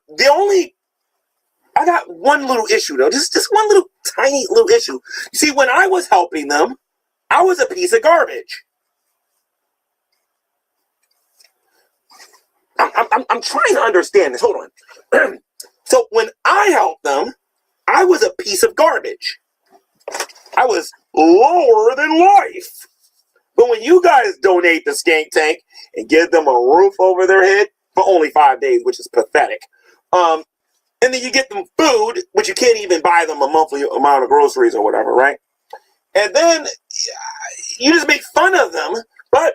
I got one little issue though, just one little tiny little issue. You see, when I was helping them, I was a piece of garbage. I'm trying to understand this. Hold on. So when I helped them, I was a piece of garbage. I was lower than life. But when you guys donate to Skank Tank and give them a roof over their head for only 5 days, which is pathetic, and then you get them food, which you can't even buy them a monthly amount of groceries or whatever, right? And then you just make fun of them, but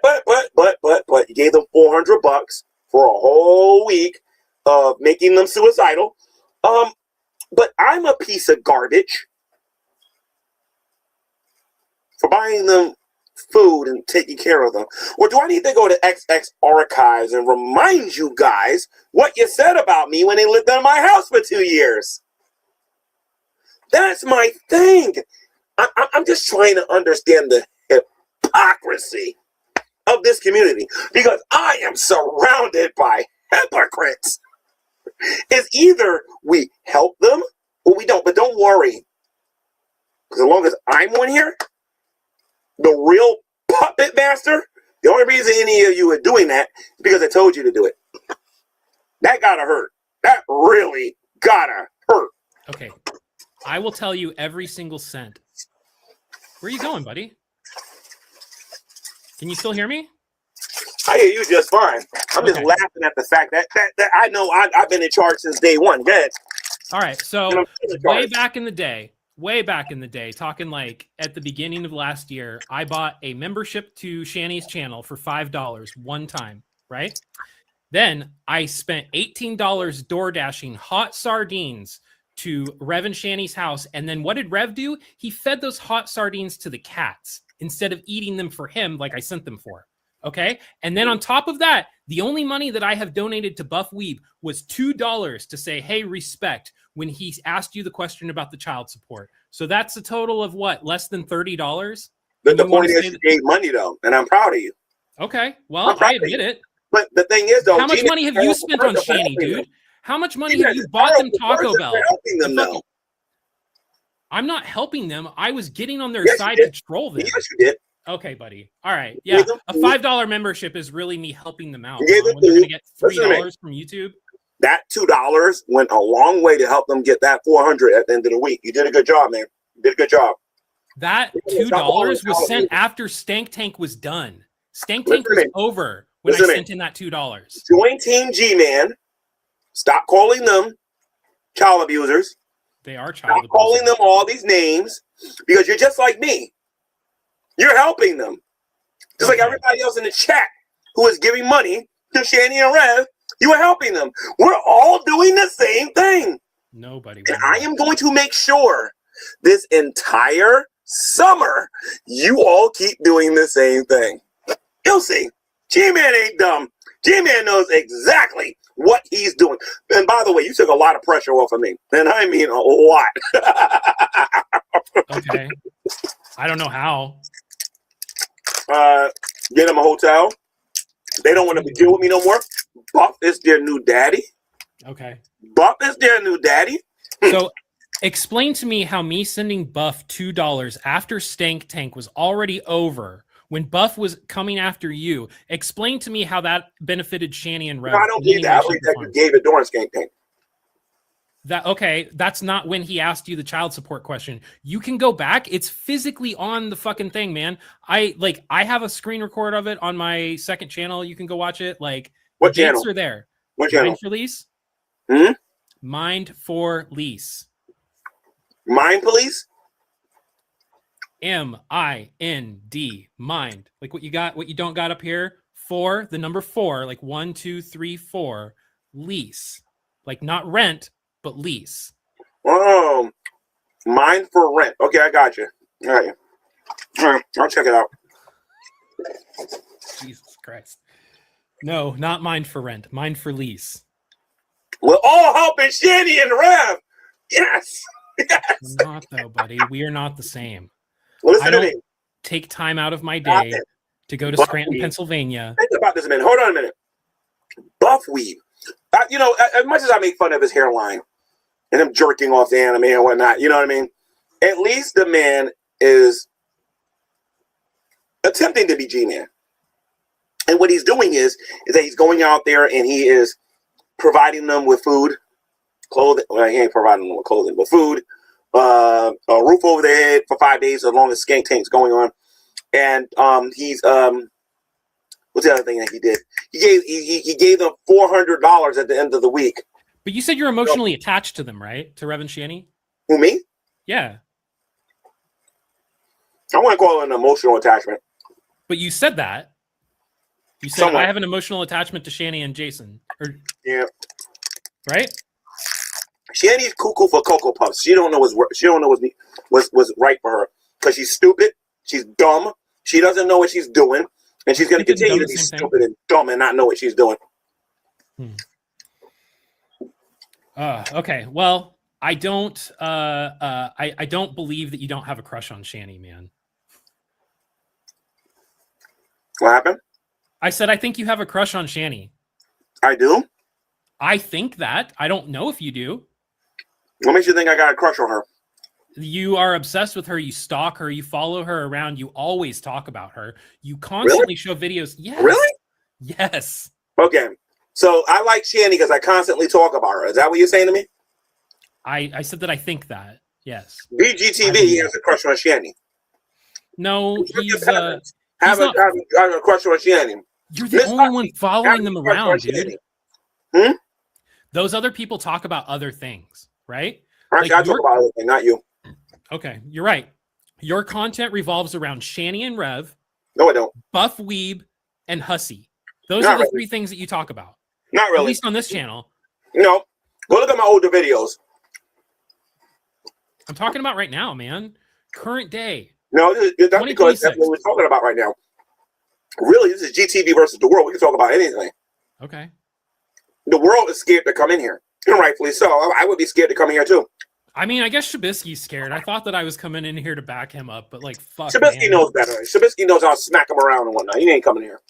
you gave them $400 for a whole week of making them suicidal. But I'm a piece of garbage for buying them food and taking care of them. Or do I need to go to XX archives and remind you guys what you said about me when they lived in my house for 2 years? That's my thing. I'm just trying to understand the hypocrisy of this community because I am surrounded by hypocrites. It's either we help them or we don't. But don't worry, because as long as I'm on here, the real puppet master, the only reason any of you are doing that is because I told you to do it. That gotta hurt. That really gotta hurt. Okay. I will tell you every single cent. Where are you going, buddy? Can you still hear me? I hear you just fine. I'm just laughing at the fact that I know I've been in charge since day one. Go ahead. All right. So way back in the day, talking like at the beginning of last year, I bought a membership to Shanny's channel for $5 one time, right? Then I spent $18 door dashing hot sardines to Rev and Shanny's house. And then what did Rev do? He fed those hot sardines to the cats instead of eating them for him like I sent them for. Okay. And then on top of that, the only money that I have donated to Buff Weeb was $2 to say, hey, respect, when he asked you the question about the child support. So that's a total of what? Less than $30? But the point is you gave money though, and I'm proud of you. Okay. Well, I admit it. But the thing is though, how much money have you spent on Shanny, dude? How much money have you bought them Taco Bell? I'm not helping them. I was getting on their side to troll them. Yes, you did. Okay, buddy. All right. You Yeah, gave them a food. $5 membership is really me helping them out. You gave them When they're going to food. get Listen to me. $3 from YouTube. That $2 went a long way to help them get that 400 at the end of the week. You did a good job, man. You did a good job. That Stop $2 calling was it sent out. after Stank Tank was done. Stank Listen Tank to was me. over when I Listen to me. sent in that $2. Join Team G-Man. Stop calling them child abusers. They are child Stop calling abusers. them all these names because you're just like me. You're helping them. Just like Okay. everybody else in the chat who is giving money to Shani and Rev, you are helping them. We're all doing the same thing. Nobody. And will. I am going to make sure this entire summer you all keep doing the same thing. You'll see. G-Man ain't dumb. G-Man knows exactly what he's doing. And by the way, you took a lot of pressure off of me. And I mean a lot. Okay. I don't know how. Get them a hotel. They don't want to deal with me no more. Buff is their new daddy. Okay. Buff is their new daddy. So explain to me how me sending Buff $2 after Stank Tank was already over when Buff was coming after you. Explain to me how that benefited Shani and Rev. No, I don't in any believe that. I way, believe shape, or that form. you gave it during Skank Tank. That okay, that's not when he asked you the child support question. You can go back. It's physically on the fucking thing, man. I have a screen record of it on my second channel. You can go watch it. Like What the dates channel? are there. What channel? Mind for Lease. Hmm? Mind for Lease. Mind Police? MIND. Mind. Like what you got, what you don't got up here. 4, the number 4, like 1, 2, 3, 4. Lease. Like not rent, but lease. Oh, Mind for Rent. Okay, I got you. All right. All right, I'll check it out. Jesus Christ. No, not Mind for Rent. Mind for Lease. We're all helping Shani and Rev. Yes. Yes. We're not though, buddy. We are not the same. Listen I to me. don't take time out of my Stop day it. to go to Buff Scranton, weed. Pennsylvania. Think about this a minute. Hold on a minute. Buff weed. You know, as much as I make fun of his hairline and him jerking off the anime and whatnot, you know what I mean? At least the man is attempting to be G-Man. And what he's doing is that he's going out there and he is providing them with food, clothing. Well, he ain't providing them with clothing, but food, a roof over their head for 5 days as long as Skank Tank's going on. And he's what's the other thing that he did? He gave them $400 at the end of the week. But you said you're emotionally attached to them, right? To Rev and Shani? Who, me? Yeah. I want to call it an emotional attachment. But you said that. You said Somewhat. I have an emotional attachment to Shani and Jason. Or Yeah. right? Shani's cuckoo for Cocoa Puffs. She don't know what's right for her because she's stupid. She's dumb. She doesn't know what she's doing, and she's going to Stupid and continue dumb to be the same stupid and dumb and not know what she's doing. Okay. Well, I don't I don't believe that you don't have a crush on Shani, man. What happened? I said I think you have a crush on Shani. I do. I think that. I don't know if you do. What makes you think I got a crush on her? You are obsessed with her. You stalk her. You follow her around. You always talk about her. You constantly show videos. Yes. Really? Yes. Okay. So I like Shani because I constantly talk about her. Is that what you're saying to me? I said that I think that. Yes. BGTV has a crush on Shani. No, he's Have not- a crush on Shani. you're the Miss only Hussey, one following them have a crush around, on dude. Shani. Those other people talk about other things, right? Actually, Like I talk about other things, not you. Okay, you're right. Your content revolves around Shani and Rev, No, I don't. Buff Weeb, and Hussy. Those Not are the really. 3 things that you talk about. Not At really. least on this channel. No. Go look at my older videos. I'm talking about right now, man. Current day. No, that's because that's 2026. what we're talking about right now. Really, this is GTV versus the world. We can talk about anything. Okay. The world is scared to come in here, and rightfully so. I would be scared to come in here too. I mean, I guess Shabisky's scared. I thought that I was coming in here to back him up, but like, fuck. Trubisky man. knows better. Trubisky knows how to smack him around and whatnot. He ain't coming here.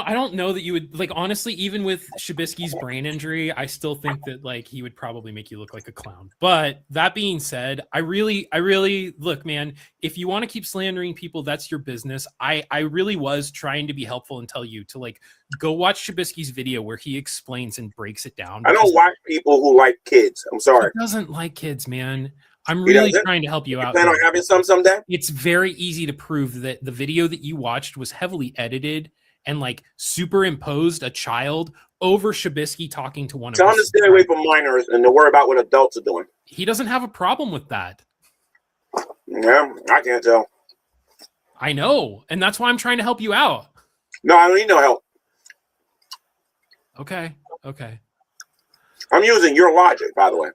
I don't know that you would like honestly, even with Shabisky's brain injury, I still think that like he would probably make you look like a clown. But that being said, I really look, man, if you want to keep slandering people, that's your business. I really was trying to be helpful and tell you to like go watch Shabisky's video where he explains and breaks it down. I don't watch people who like kids. I'm sorry. He doesn't like kids, man. I'm really trying to help you out. Plan on having some someday? It's very easy to prove that the video that you watched was heavily edited and like superimposed a child over Shabisky talking to one of Tell him to stay away from minors and to worry about what adults are doing. He doesn't have a problem with that. Yeah, I can't tell. I know, and that's why I'm trying to help you out. No, I don't need no help. Okay. I'm using your logic, by the way.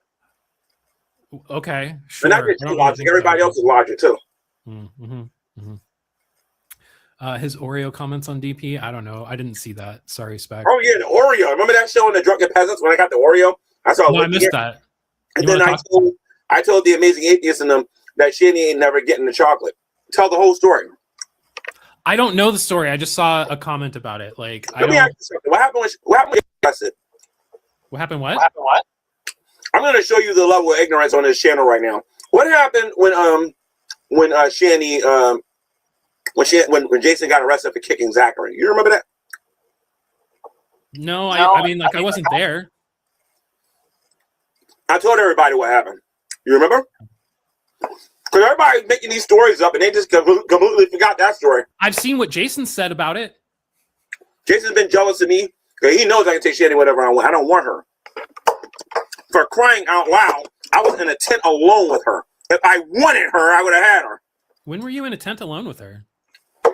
Okay, sure. And not just your logic, everybody else's logic too. His Oreo comments on DP. I don't know. I didn't see that. Sorry, Spec. Oh yeah, the Oreo. Remember that show in the Drunken Peasants when I got the Oreo? I saw. No, I missed that. And then I told the amazing atheist in them that Shanny ain't never getting the chocolate. Tell the whole story. I don't know the story. I just saw a comment about it. Like, Let me ask you something. What happened? What happened? What? I'm going to show you the level of ignorance on this channel right now. What happened when Shanny when Jason got arrested for kicking Zachary? You remember that? No, I mean, like, I wasn't there. I told everybody what happened. You remember? Because everybody's making these stories up, and they just completely forgot that story. I've seen what Jason said about it. Jason's been jealous of me because he knows I can take Shanny whatever I want. I don't want her. For crying out loud, I was in a tent alone with her. If I wanted her, I would have had her. When were you in a tent alone with her?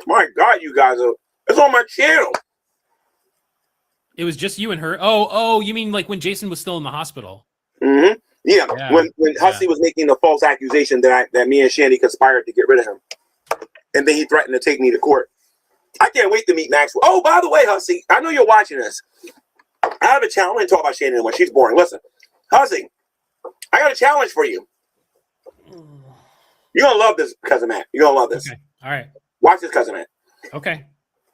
My God, you guys are. It's on my channel. It was just you and her. Oh, you mean like when Jason was still in the hospital? Mm-hmm. Yeah. When Hussey was making the false accusation that me and Shandy conspired to get rid of him, and then he threatened to take me to court. I can't wait to meet Maxwell. Oh, by the way, Hussey, I know you're watching this. I have a challenge. I'm going to talk about Shandy anymore. She's boring. Listen, Hussey, I got a challenge for you. You're going to love this, Cousin Matt. You're going to love this. Okay. All right. Watch this, Cousin Matt. Okay.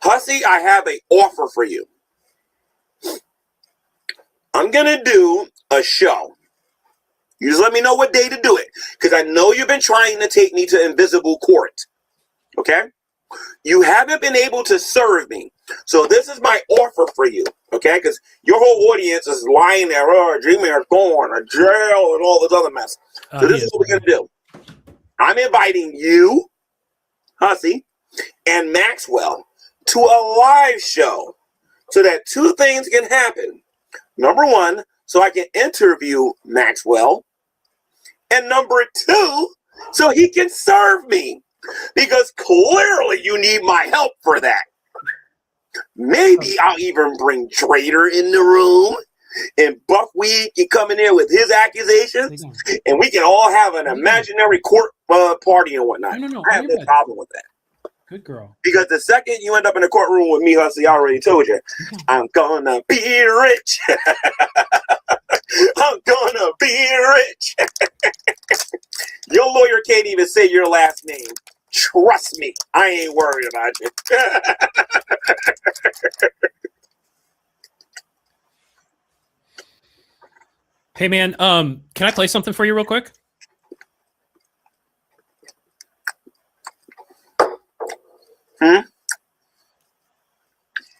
Hussey, I have an offer for you. I'm going to do a show. You just let me know what day to do it. Because I know you've been trying to take me to invisible court. Okay? You haven't been able to serve me. So this is my offer for you. Okay? Because your whole audience is lying there. Oh, Gman is gone. Or jail and all this other mess. So this is what we're going to do. I'm inviting you, Hussey, and Maxwell to a live show so that two things can happen. Number one, so I can interview Maxwell. And number two, so he can serve me. Because clearly you need my help for that. Maybe I'll even bring Trader in the room. And Buckwheat can come in there with his accusations. And we can all have an imaginary court party and whatnot. No, I have no problem with that. Good girl. Because the second you end up in the courtroom with me, Hussey, I already told you, I'm gonna be rich. I'm gonna be rich. Your lawyer can't even say your last name. Trust me, I ain't worried about you. Hey man, can I play something for you real quick?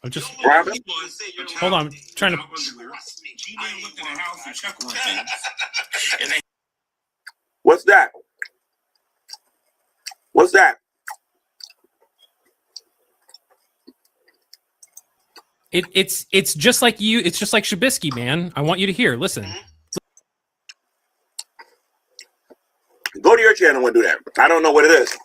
I'm just hold on. I'm trying to. What's that? What's that? It's just like you. It's just like Shabisky, man. I want you to hear. Listen. Go to your channel and do that. I don't know what it is.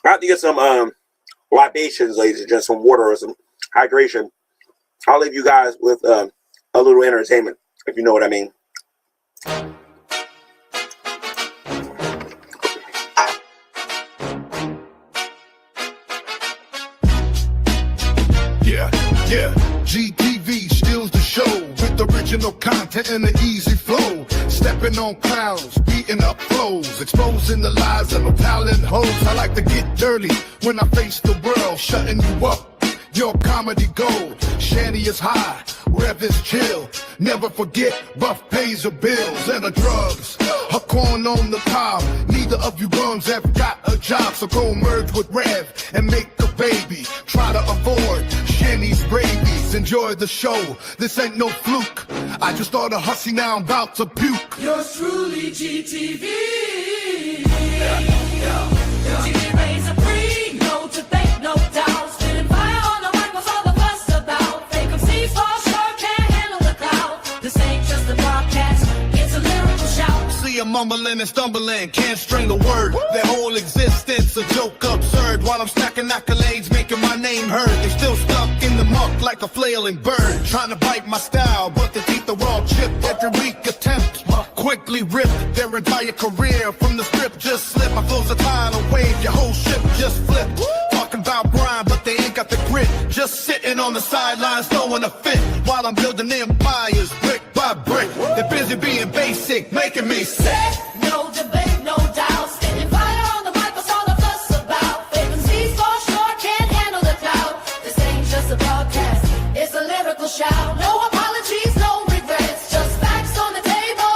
I have to get some libations, ladies and gents, some water or some hydration. I'll leave you guys with a little entertainment, if you know what I mean. Yeah, GTV steals the show with the rich original content and the easy flow. Stepping on clouds, beating up flows, exposing the lies of no talent hoes. I like to get dirty when I face the world, shutting you up. Your comedy gold, Shanty is high, Rev is chill. Never forget, Buff pays the bills and the drugs. Her corn on the cob, neither of you bums have got a job, so go merge with Rev and make a baby. Try to avoid Shanty's rabies. Enjoy the show, this ain't no fluke. I just started a hussy, now I'm about to puke. Yours truly, GTV. GTV reigns supreme, no debate, no doubt. Spitting fire on the mic, what's all the fuss about? Fake MCs fall short, can't handle the cloud. This ain't just a broadcast, it's a lyrical shout. See them mumbling and stumbling, can't string a word. Their whole existence a joke absurd. While I'm stacking accolades, making my name heard. They still stuck in the muck like a flailing bird. Trying to bite my style, but the teeth are all chipped. Every weak attempt quickly ripped their entire career from the script. Just slip, my flow's a tidal wave, your whole ship just flipped. Talking about grind, but they ain't got the grit. Just sitting on the sidelines, throwing a fit. While I'm building empires, brick by brick. They're busy being basic, making me sick. No debate, no doubt. Spitting fire on the mic, what's all the fuss about? Fake MCs fall short, can't handle the cloud. This ain't just a broadcast, it's a lyrical shout. No apologies, no regrets, just facts on the table.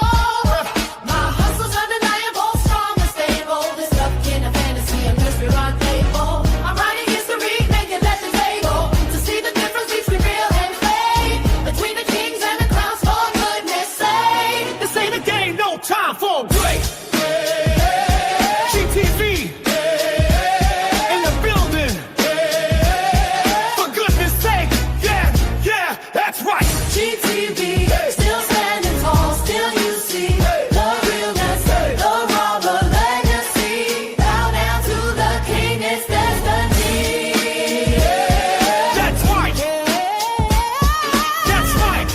My hustle's undeniable, strong and stable. This stuff in a fantasy and mystery rendezvous. I'm writing history, making legends able to see the difference between real and fake, between the kings and the clowns, for goodness sake. This ain't a game, no time for a break. GTV in the building. For goodness sake, yeah, that's right. GTV, still standing tall, still you see the realness, the raw legacy. Bow down to the king, it's destiny. That's right. That's right.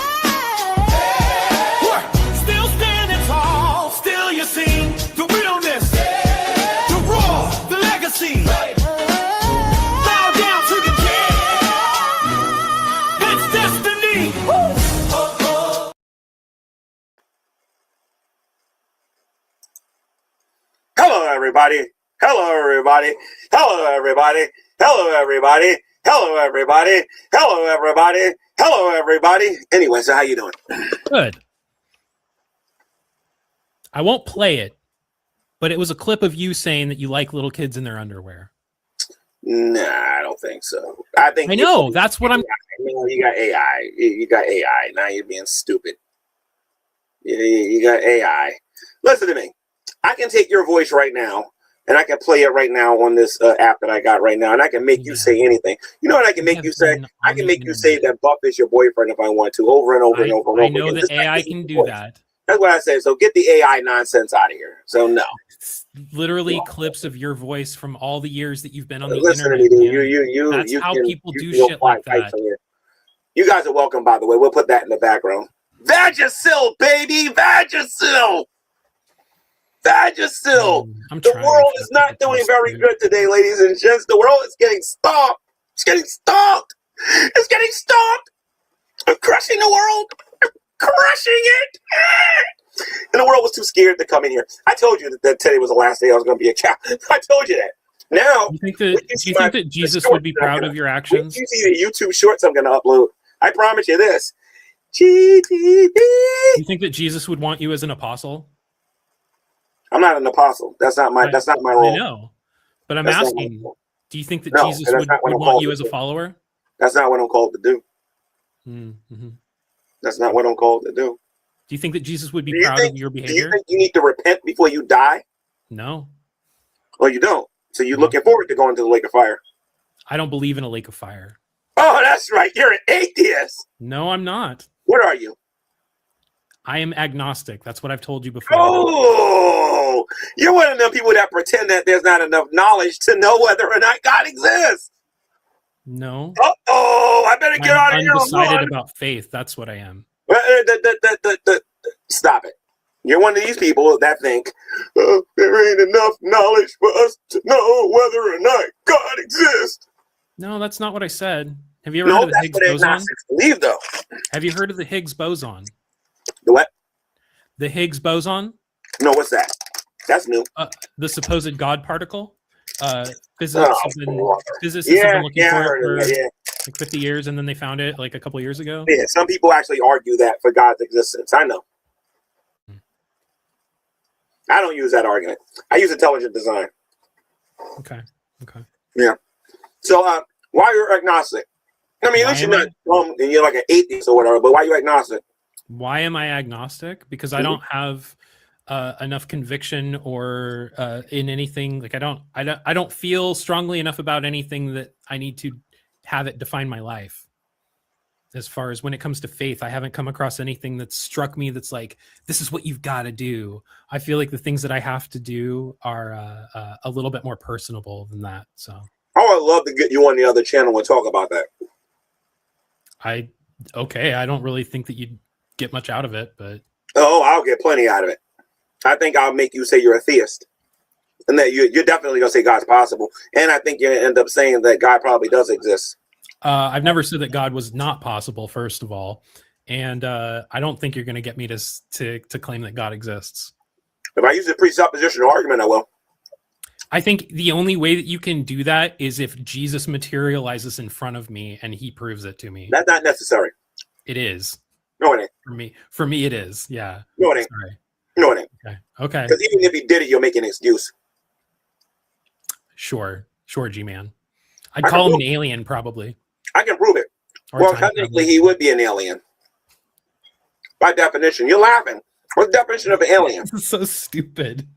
Still standing tall, still you see the realness, the raw, the legacy. Bow down to the king. It's destiny. Hello, everybody. Hello, everybody. Hello, everybody. Hello, everybody. Hello, everybody. Hello, everybody. Hello, everybody. Anyway, so how you doing? Good. I won't play it, but it was a clip of you saying that you like little kids in their underwear. Nah, I don't think so. I think I know. That's what I'm. You got AI. You got AI. Now you're being stupid. You got AI. Listen to me. I can take your voice right now, and I can play it right now on this app that I got right now, and I can make you say anything. You know what I can make you say? I can make you say that Buff is your boyfriend if I want to, over and over and over and over. I know that AI can do that. That's what I say. So get the AI nonsense out of here. So no. It's literally clips of your voice from all the years that you've been on the Listen internet. to me, dude. That's how people do you'll shit like fight that. for it. You guys are welcome, by the way. We'll put that in the background. Vagisil, baby, Vagisil. Vagisil. The world is not doing very good today, ladies and gents. The world is getting stomped. It's getting stomped. It's getting stomped. I'm crushing the world. I'm crushing it. And the world was too scared to come in here. I told you that today was the last day I was going to be a cow. I told you that. Now, do you think that Jesus would be proud of your actions? You see the YouTube shorts I'm going to upload. I promise you this. GTV. You think that Jesus would want you as an apostle? I'm not an apostle. That's not my role. I know. But I'm asking, do you think that Jesus would want you as a follower? That's not what I'm called to do. Mm-hmm. That's not what I'm called to do. Do you think that Jesus would be proud of your behavior? Do you think you need to repent before you die? No. Well, you don't. So you're looking forward to going to the lake of fire. I don't believe in a lake of fire. Oh, that's right. You're an atheist. No, I'm not. What are you? I am agnostic. That's what I've told you before. Oh, you're one of them people that pretend that there's not enough knowledge to know whether or not God exists. No. Uh-oh, I better get out of here. I'm undecided about faith. That's what I am. Stop it. You're one of these people that think there ain't enough knowledge for us to know whether or not God exists. No, that's not what I said. Have you ever heard of the Higgs boson? Believe, though. Have you heard of the Higgs boson? The what? The Higgs boson. No, what's that? That's new. The supposed God particle. Physicists Oh, have been brother. physicists have been looking I for heard of it for that, like 50 years, and then they found it like a couple years ago. yeah. Some people actually argue that for God's existence. I know. I don't use that argument. I use intelligent design. Okay. Yeah. So, why you're agnostic? I mean, at least you're not dumb and you're like an atheist or whatever. But why you agnostic? Why am I agnostic? Because I don't have enough conviction or in anything. Like I don't feel strongly enough about anything that I need to have it define my life. As far as when it comes to faith, I haven't come across anything that's struck me that's like, this is what you've got to do. I feel like the things that I have to do are a little bit more personable than that. So I would love to get you on the other channel and talk about that. I don't really think that you'd get much out of it, but Oh, I'll get plenty out of it. I think I'll make you say you're a theist. And that you're definitely going to say God's possible. And I think you're going to end up saying that God probably does exist. I've never said that God was not possible, first of all. And I don't think you're going to get me to claim that God exists. If I use a presuppositional argument, I will. I think the only way that you can do that is if Jesus materializes in front of me and he proves it to me. That's not necessary. It is. No, it ain't. For me, it is. Yeah. No, it ain't. Sorry. No, it ain't. Okay. Because even if he did it, you'll make an excuse. Sure, G-Man. I'd call him an alien, probably. I can prove it. Or Well, time technically, traveler. he would be an alien. By definition. You're laughing. What's the definition of an alien? This is so stupid.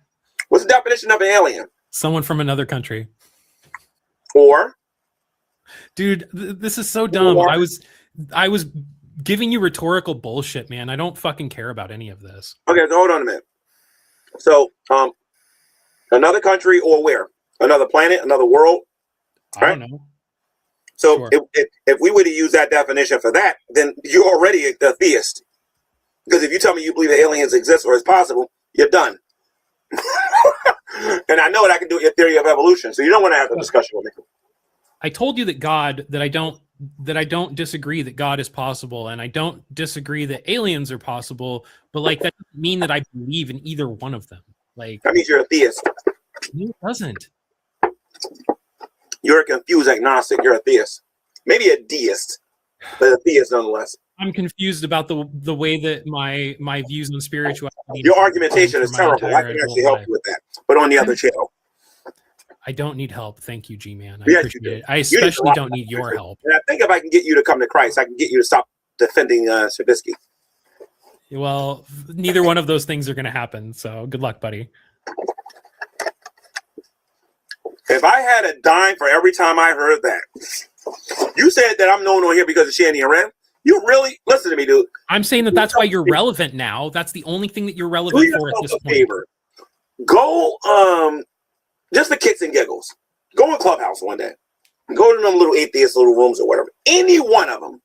What's the definition of an alien? Someone from another country. Or? Dude, this is so dumb. Or? I was giving you rhetorical bullshit, man. I don't fucking care about any of this. Okay, so hold on a minute. So, another country or where? Another planet? Another world? I don't know. So Sure. if we were to use that definition for that, then you're already a theist. Because if you tell me you believe that aliens exist or it's possible, you're done. And I know what I can do your theory of evolution. So you don't want to have a discussion with me. I told you that I don't disagree that God is possible, and I don't disagree that aliens are possible, but like that doesn't mean that I believe in either one of them. Like That means you're a theist. no, it doesn't. You're a confused agnostic. You're a theist. Maybe a deist, but a theist nonetheless. I'm confused about the way that my views on spirituality. Your argumentation is for my terrible. I entire can adult actually help life. you with that. But on the other channel. I don't need help. Thank you, G-Man. I Yes, appreciate you do. it. I You need especially to- don't need your help. And I think if I can get you to come to Christ, I can get you to stop defending Trubisky. Well, neither one of those things are going to happen. So good luck, buddy. If I had a dime for every time I heard that, you said that I'm known on here because of Shandy and Ram. You really listen to me, dude. I'm saying that that's why you're relevant now. That's the only thing that you're Do relevant for at yourself this a point. favor. Go, just for kicks and giggles. Go in Clubhouse one day. Go to them little atheist little rooms or whatever. Any one of them.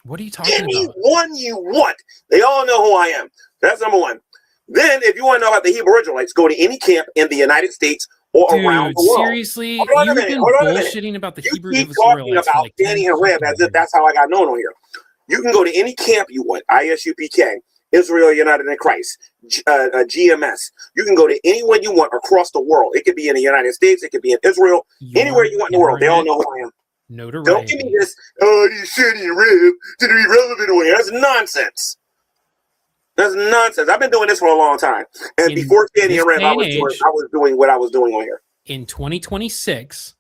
What are you talking Any about? one you want. They all know who I am. That's number one. Then, if you want to know about the Hebrew Israelites, go to any camp in the United States or around Dude, the world. seriously, Hold on a you've minute, been hold on a minute. bullshitting about the You Hebrew keep talking Israelites for about like Danny 10 and Ram fucking as if years. that's how I got known on here. You can go to any camp you want. ISUPK, Israel United in Christ, GMS. You can go to anyone you want across the world. It could be in the United States. It could be in Israel. Anywhere you want in the world. They all know who I am. Notoriety. Don't give me this, these Shandy and Ram to be relevant on here. That's nonsense. That's nonsense. I've been doing this for a long time. And In before Shandy this and Ram, day I and was age- doing what I was doing on here. In 2026,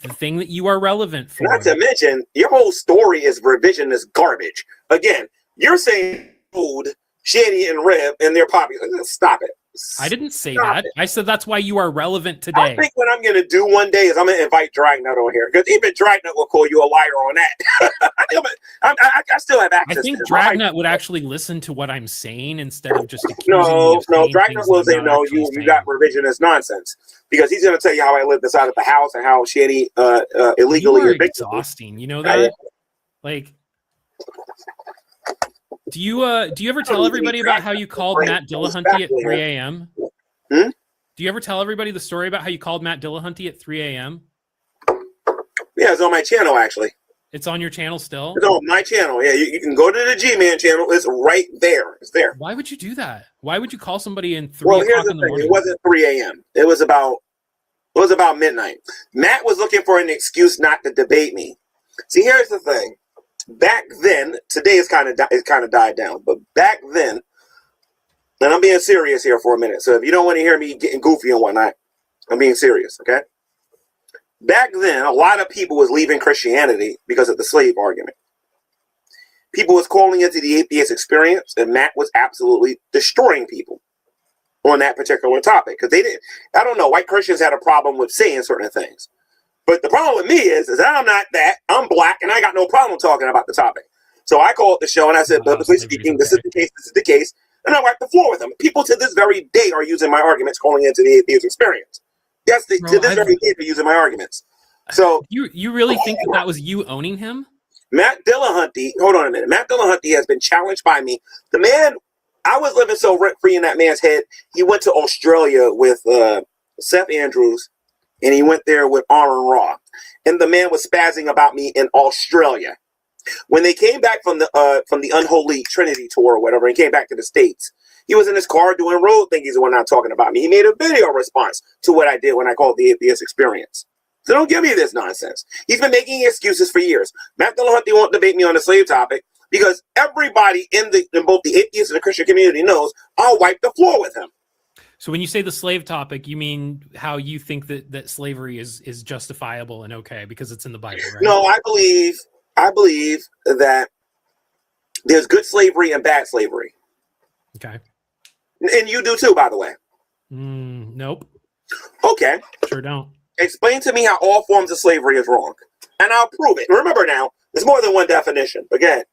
the thing that you are relevant for. Not to mention, your whole story is revisionist garbage. Again, you're saying food, Shandy and Reb, and they're popular. Stop it. I didn't say Stop that. it. I said that's why you are relevant I today. think what I'm going to do one day is I'm going to invite Dragnet on here. Because even Dragnet will call you a liar on that. I still have I access think to him. Dragnet would actually listen to what I'm saying instead of just accusing me No, of no, saying Dragnet things will that I'm say not no. actually You saying. got revisionist nonsense because he's going to tell you how I lived inside of the house and how Shandy illegally You are evicted me. exhausting. You know I- that? Like, do you ever tell everybody about how you called Matt Dillahunty at 3 a.m.? Hmm? Do you ever tell everybody the story about how you called Matt Dillahunty at 3 a.m.? Yeah, it's on my channel actually. It's on your channel still? It's on my channel. Yeah, you can go to the Gman channel. It's right there. It's there. Why would you do that? Why would you call somebody in 3 Well, here's o'clock the in the thing. morning? It wasn't 3 a.m. It was about midnight. Matt was looking for an excuse not to debate me. See, here's the thing. Back then, today it's kind of died down, but back then, and I'm being serious here for a minute. So if you don't want to hear me getting goofy and whatnot, I'm being serious, okay? Back then, a lot of people was leaving Christianity because of the slave argument. People was calling into the atheist experience, and Matt was absolutely destroying people on that particular topic. Because they didn't, I don't know, white Christians had a problem with saying certain things. But the problem with me is that I'm not that. I'm black, and I got no problem talking about the topic. So I called the show, and I said, biblically speaking, this is the case, and I wiped the floor with them. People to this very day are using my arguments calling into the atheist experience. Yes, to this very day they're using my arguments. So you really think that was you owning him? Matt Dillahunty, hold on a minute. Matt Dillahunty has been challenged by me. The man, I was living so rent-free in that man's head. He went to Australia with Seth Andrews, and he went there with Aaron Raw. And the man was spazzing about me in Australia. When they came back from the Unholy Trinity tour or whatever, and came back to the States, he was in his car doing road thingies and whatnot talking about me. He made a video response to what I did when I called the atheist experience. So don't give me this nonsense. He's been making excuses for years. Matt Dillahunty won't debate me on the slave topic because everybody in both the atheist and the Christian community knows I'll wipe the floor with him. So when you say the slave topic, you mean how you think that slavery is justifiable and okay because it's in the Bible, right? No, I believe that there's good slavery and bad slavery. Okay. And you do too, by the way. Nope. Okay. Sure don't. Explain to me how all forms of slavery is wrong, and I'll prove it. Remember now, there's more than one definition. Again,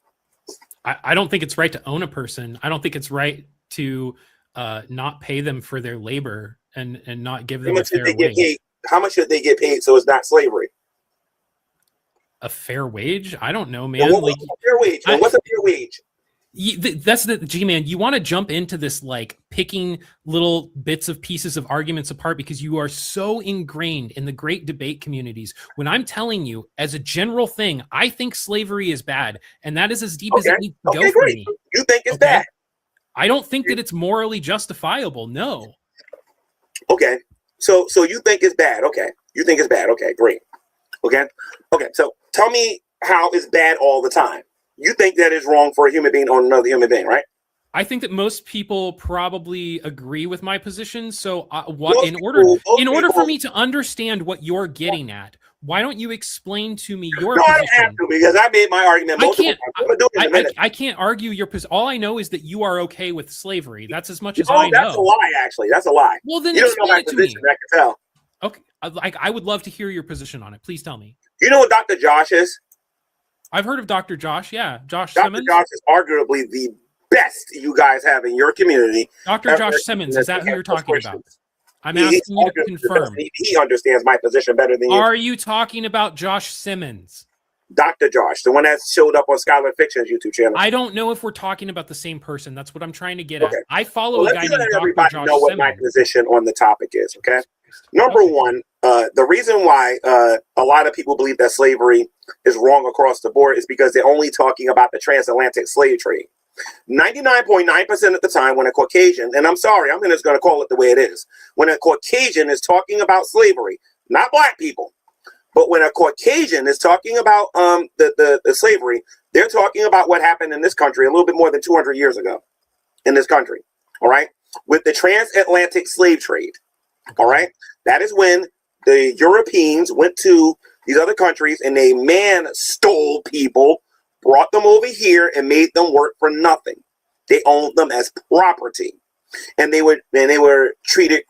I don't think it's right to own a person. I don't think it's right to not pay them for their labor and not give them a fair wage. How much should they get paid so it's not slavery? A fair wage? I don't know, man. What's a fair wage? What's a fair wage? That's the G-Man. You want to jump into this like picking little bits of pieces of arguments apart because you are so ingrained in the great debate communities. When I'm telling you, as a general thing, I think slavery is bad, and that is as deep as it needs to go for me. You think it's bad? I don't think that it's morally justifiable. No. Okay. So you think it's bad? Okay. You think it's bad? Okay. Great. Okay. So tell me how it's bad all the time. You think that is wrong for a human being on another human being, right? I think that most people probably agree with my position. So, in order for me to understand what you're getting at, why don't you explain to me your position? I don't have to because I made my argument multiple times. I'm gonna do it in a minute. I can't argue your position. All I know is that you are okay with slavery. That's as much as I know. That's a lie, actually. That's a lie. Well, then you don't know my position. I can tell. Okay, I would love to hear your position on it. Please tell me. You know what Dr. Josh is? I've heard of Dr. Josh. Yeah, Dr. Simmons. Josh is arguably the best you guys have in your community. Dr. Josh Simmons, is that who you're talking about? I'm asking you to confirm. He understands my position better than you. Are you talking about Josh Simmons? Dr. Josh, the one that showed up on Scholar Fiction's YouTube channel. I don't know if we're talking about the same person. That's what I'm trying to get at. I follow a guy named Dr. Everybody Josh know what Simmons. my position on the topic is, okay? Number one, the reason why a lot of people believe that slavery is wrong across the board is because they're only talking about the transatlantic slave trade. 99.9% of the time when a Caucasian, and I'm sorry, I'm just going to call it the way it is, when a Caucasian is talking about slavery, not black people, but when a Caucasian is talking about the slavery, they're talking about what happened in this country a little bit more than 200 years ago in this country, all right, with the transatlantic slave trade, all right? That is when the Europeans went to these other countries and they stole people, brought them over here and made them work for nothing. They owned them as property, and they were treated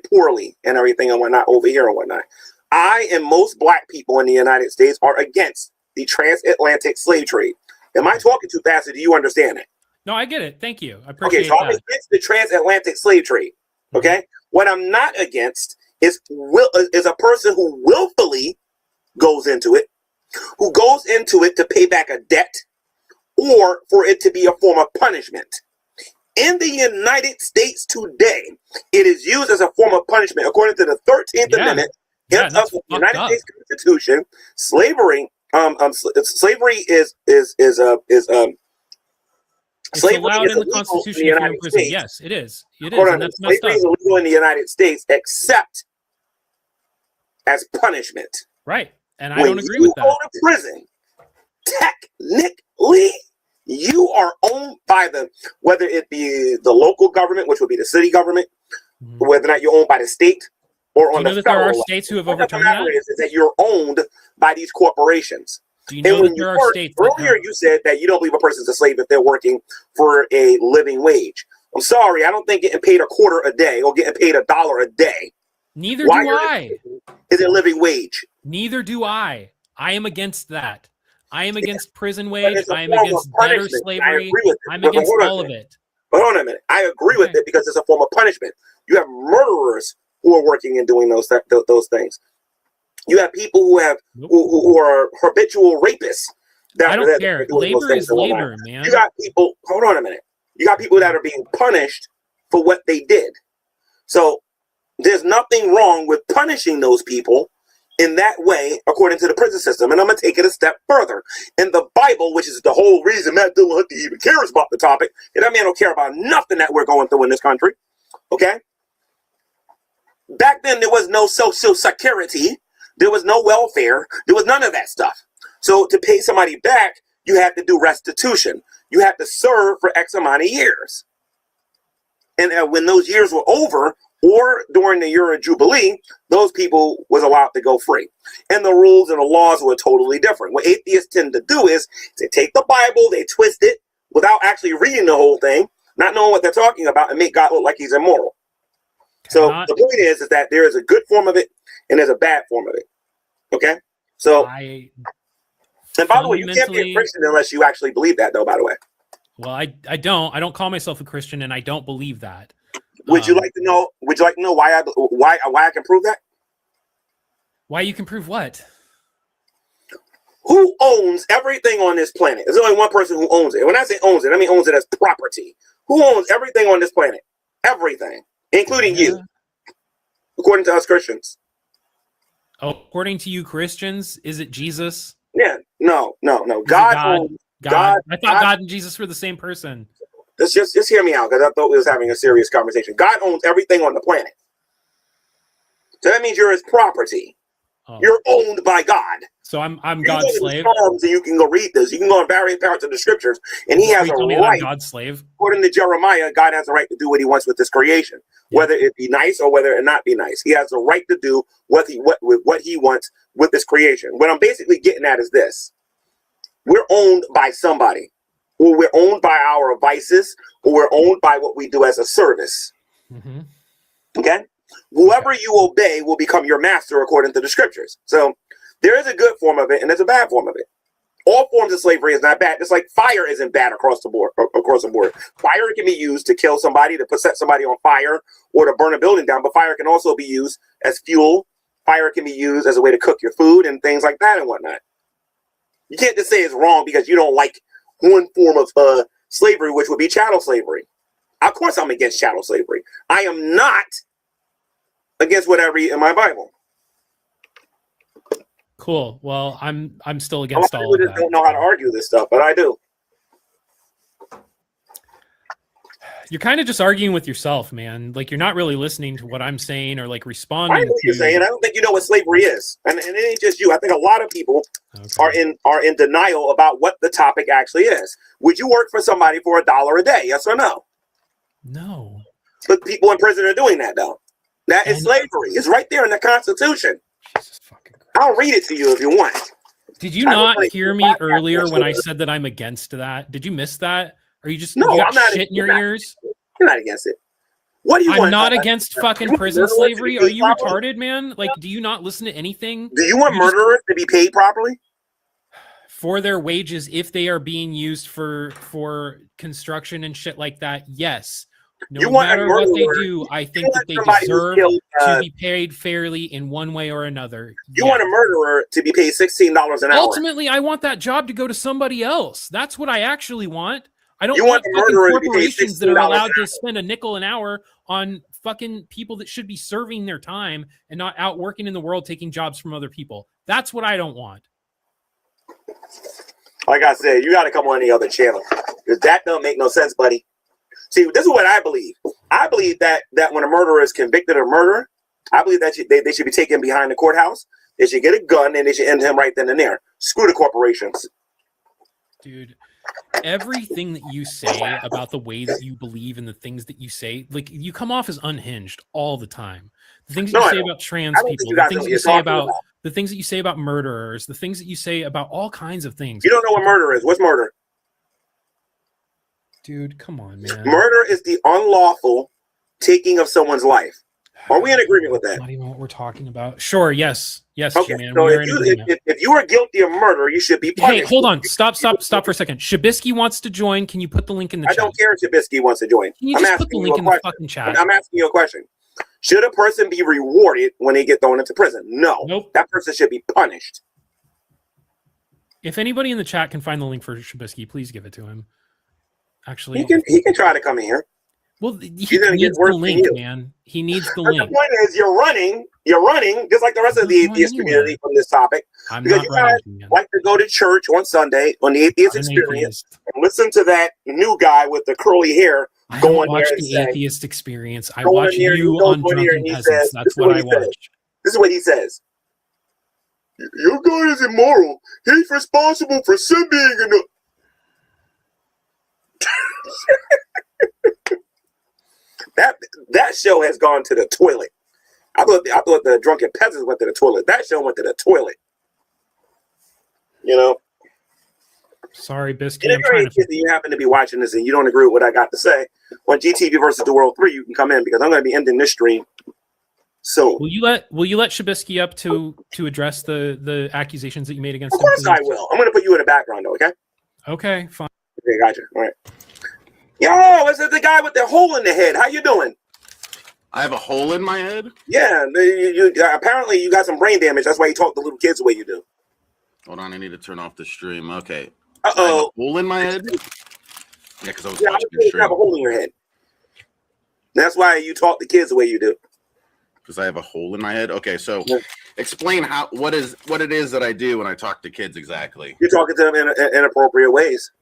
poorly and everything and whatnot over here and whatnot. I and most black people in the United States are against the transatlantic slave trade. Am I talking too fast, or do you understand it? No, I get it. Thank you. I appreciate that. Okay, so I'm against the transatlantic slave trade. Okay, what I'm not against is a person who willfully goes into it, to pay back a debt, or for it to be a form of punishment. In the United States today, it is used as a form of punishment. According to the 13th Amendment of the United States Constitution, slavery Slavery is It's slavery allowed is in the illegal Constitution in the if you're in United prison. States. Yes, it is. It is, Hold on, and that's messed slavery up. is illegal in the United States except as punishment. Right, and I When don't agree you with go that. to prison, technically, you are owned by whether it be the local government, which would be the city government, whether or not you're owned by the state or Do on you know the that there federal are level. states who have What overturned matter that? is that you're owned by these corporations. Do you And know when that there you are work, states that earlier you said that you don't believe a person's a slave if they're working for a living wage. I'm sorry, I don't think getting paid $0.25 a day or getting paid $1 a day. Neither do I. Is a living wage. Neither do I. I am against that. I am against prison But wage. it's a I am form of against debtor punishment. I slavery. agree with it. I'm But against hold on a all of minute. it. But hold on a minute. I agree with it because it's a form of punishment. You have murderers who are working and doing those things. You have people who have who are habitual rapists. I don't care. Labor is labor, man. You got people. Hold on a minute. You got people that are being punished for what they did. So there's nothing wrong with punishing those people in that way, according to the prison system. And I'm going to take it a step further. In the Bible, which is the whole reason Matt Dillahunty even cares about the topic, and that man don't care about nothing that we're going through in this country. Okay? Back then, there was no social security. There was no welfare. There was none of that stuff. So to pay somebody back, you had to do restitution. You had to serve for X amount of years. And when those years were over, or during the year of Jubilee, those people was allowed to go free. And the rules and the laws were totally different. What atheists tend to do is they take the Bible, they twist it without actually reading the whole thing, not knowing what they're talking about, and make God look like he's immoral. So the point is that there is a good form of it and there's a bad form of it. Okay? So, and by the way, you can't be a Christian unless you actually believe that, though, by the way. Well, I don't call myself a Christian, and I don't believe that. Would you like to know? Would you like to know why I can prove that? Why you can prove what? Who owns everything on this planet? There's only one person who owns it. When I say owns it, I mean owns it as property. Who owns everything on this planet? Everything, including you, according to us Christians. Oh, according to you Christians, is it Jesus? Yeah, no. God owns. God. I thought God and Jesus were the same person. Just hear me out, because I thought we was having a serious conversation. God owns everything on the planet. So that means you're his property. Oh. You're owned by God. So I'm God's slave. Psalms, and you can go read this. You can go in various parts of the scriptures, and he has a right. God's slave. According to Jeremiah, God has a right to do what he wants with this creation, whether it be nice or whether it not be nice. He has a right to do what he wants with this creation. What I'm basically getting at is this: we're owned by somebody, or we're owned by our vices, or we're owned by what we do as a service. Mm-hmm. Okay? Whoever you obey will become your master according to the scriptures. So there is a good form of it and there's a bad form of it. All forms of slavery is not bad. It's like fire isn't bad across the board. Fire can be used to kill somebody, to set somebody on fire, or to burn a building down. But fire can also be used as fuel. Fire can be used as a way to cook your food and things like that and whatnot. You can't just say it's wrong because you don't like one form of slavery, which would be chattel slavery. Of course I'm against chattel slavery. I am not against what I read in my Bible. Cool. Well, I'm still against all of that. I don't know how to argue this stuff, but I do. You're kind of just arguing with yourself, man. Like you're not really listening to what I'm saying or like responding. I know what you're saying. I don't think you know what slavery is, and it ain't just you. I think a lot of people are in denial about what the topic actually is. Would you work for somebody for $1 a day? Yes or no? No. But people in prison are doing that though. That is slavery. It's right there in the Constitution. Jesus fucking Christ. I'll read it to you if you want. Did you not hear me earlier when I said that I'm against that? Did you miss that? Are you just no? You got I'm not. Shit in your ears. You're not against it. What do you want? I'm not against fucking prison slavery. Are you retarded, man? Like, do you not listen to anything? Do you want murderers to be paid properly for their wages if they are being used for construction and shit like that? Yes. No matter what they do, I think that they deserve to be paid fairly in one way or another. You want a murderer to be paid $16 an hour. Ultimately, I want that job to go to somebody else. That's what I actually want. I don't want fucking corporations that are allowed to spend a nickel an hour on fucking people that should be serving their time and not out working in the world taking jobs from other people. That's what I don't want. Like I said, you got to come on any other channel because that don't make no sense, buddy. See, this is what I believe. I believe that when a murderer is convicted of murder, I believe that they should be taken behind the courthouse. They should get a gun and they should end him right then and there. Screw the corporations. Dude, everything that you say about the way that you believe and the things that you say, like you come off as unhinged all the time. The things that you say about trans people, the things that you say about the things that you say about murderers, the things that you say about all kinds of things. You don't know what murder is. What's murder? Dude, come on, man. Murder is the unlawful taking of someone's life. Are we in agreement with that? Not even what we're talking about. Sure, yes. Yes, okay, G-Man, so we are in agreement. if you are guilty of murder, you should be punished. Hey, hold on. Stop for a second. Shabisky wants to join. Can you put the link in the chat? I don't care if Shabisky wants to join. Can you just put the link in the fucking chat? I'm asking you a question. Should a person be rewarded when they get thrown into prison? No. Nope. That person should be punished. If anybody in the chat can find the link for Shabisky, please give it to him. Actually, he can try to come in here. Well, he needs the link, man. He needs the link. The point is, you're running, just like the rest of the atheist community from this topic. Because you guys like to go to church on Sunday on the Atheist Experience and listen to that new guy with the curly hair going there and the Atheist Experience. I watch you on Drunken Peasants. That's what I watch. This is what he says. Your God is immoral. He's responsible for sin being in the... That show has gone to the toilet. I thought the Drunken Peasants went to the toilet. That show went to the toilet. You know. Sorry, Biscuit. And if you happen to be watching this and you don't agree with what I got to say on GTV versus the World 3, you can come in because I'm going to be ending this stream soon. Will you let Shabisky up to address the accusations that you made against him? Of course I will. I'm going to put you in the background though. Okay. Okay. Fine. Okay, gotcha. All right. Yo, this is the guy with the hole in the head. How you doing? I have a hole in my head? Yeah, apparently you got some brain damage. That's why you talk to little kids the way you do. Hold on, I need to turn off the stream. Okay. Uh-oh. Hole in my head? Yeah, because I was watching the stream. You have a hole in your head. That's why you talk to kids the way you do. Because I have a hole in my head? Okay, so explain what it is that I do when I talk to kids exactly. You're talking to them in inappropriate ways.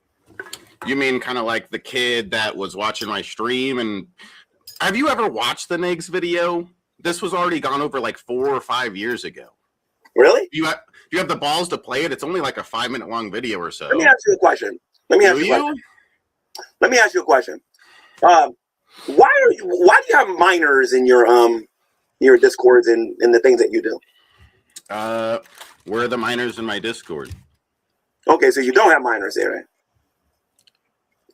You mean kind of like the kid that was watching my stream? And have you ever watched the Nigs video? This was already gone over like 4 or 5 years ago. Really? You have the balls to play it? It's only like a 5-minute long video or so. Let me ask you a question. Let me ask you a question. Why do you have minors in your Discords and the things that you do? Where are the minors in my Discord? Okay, so you don't have minors there, right?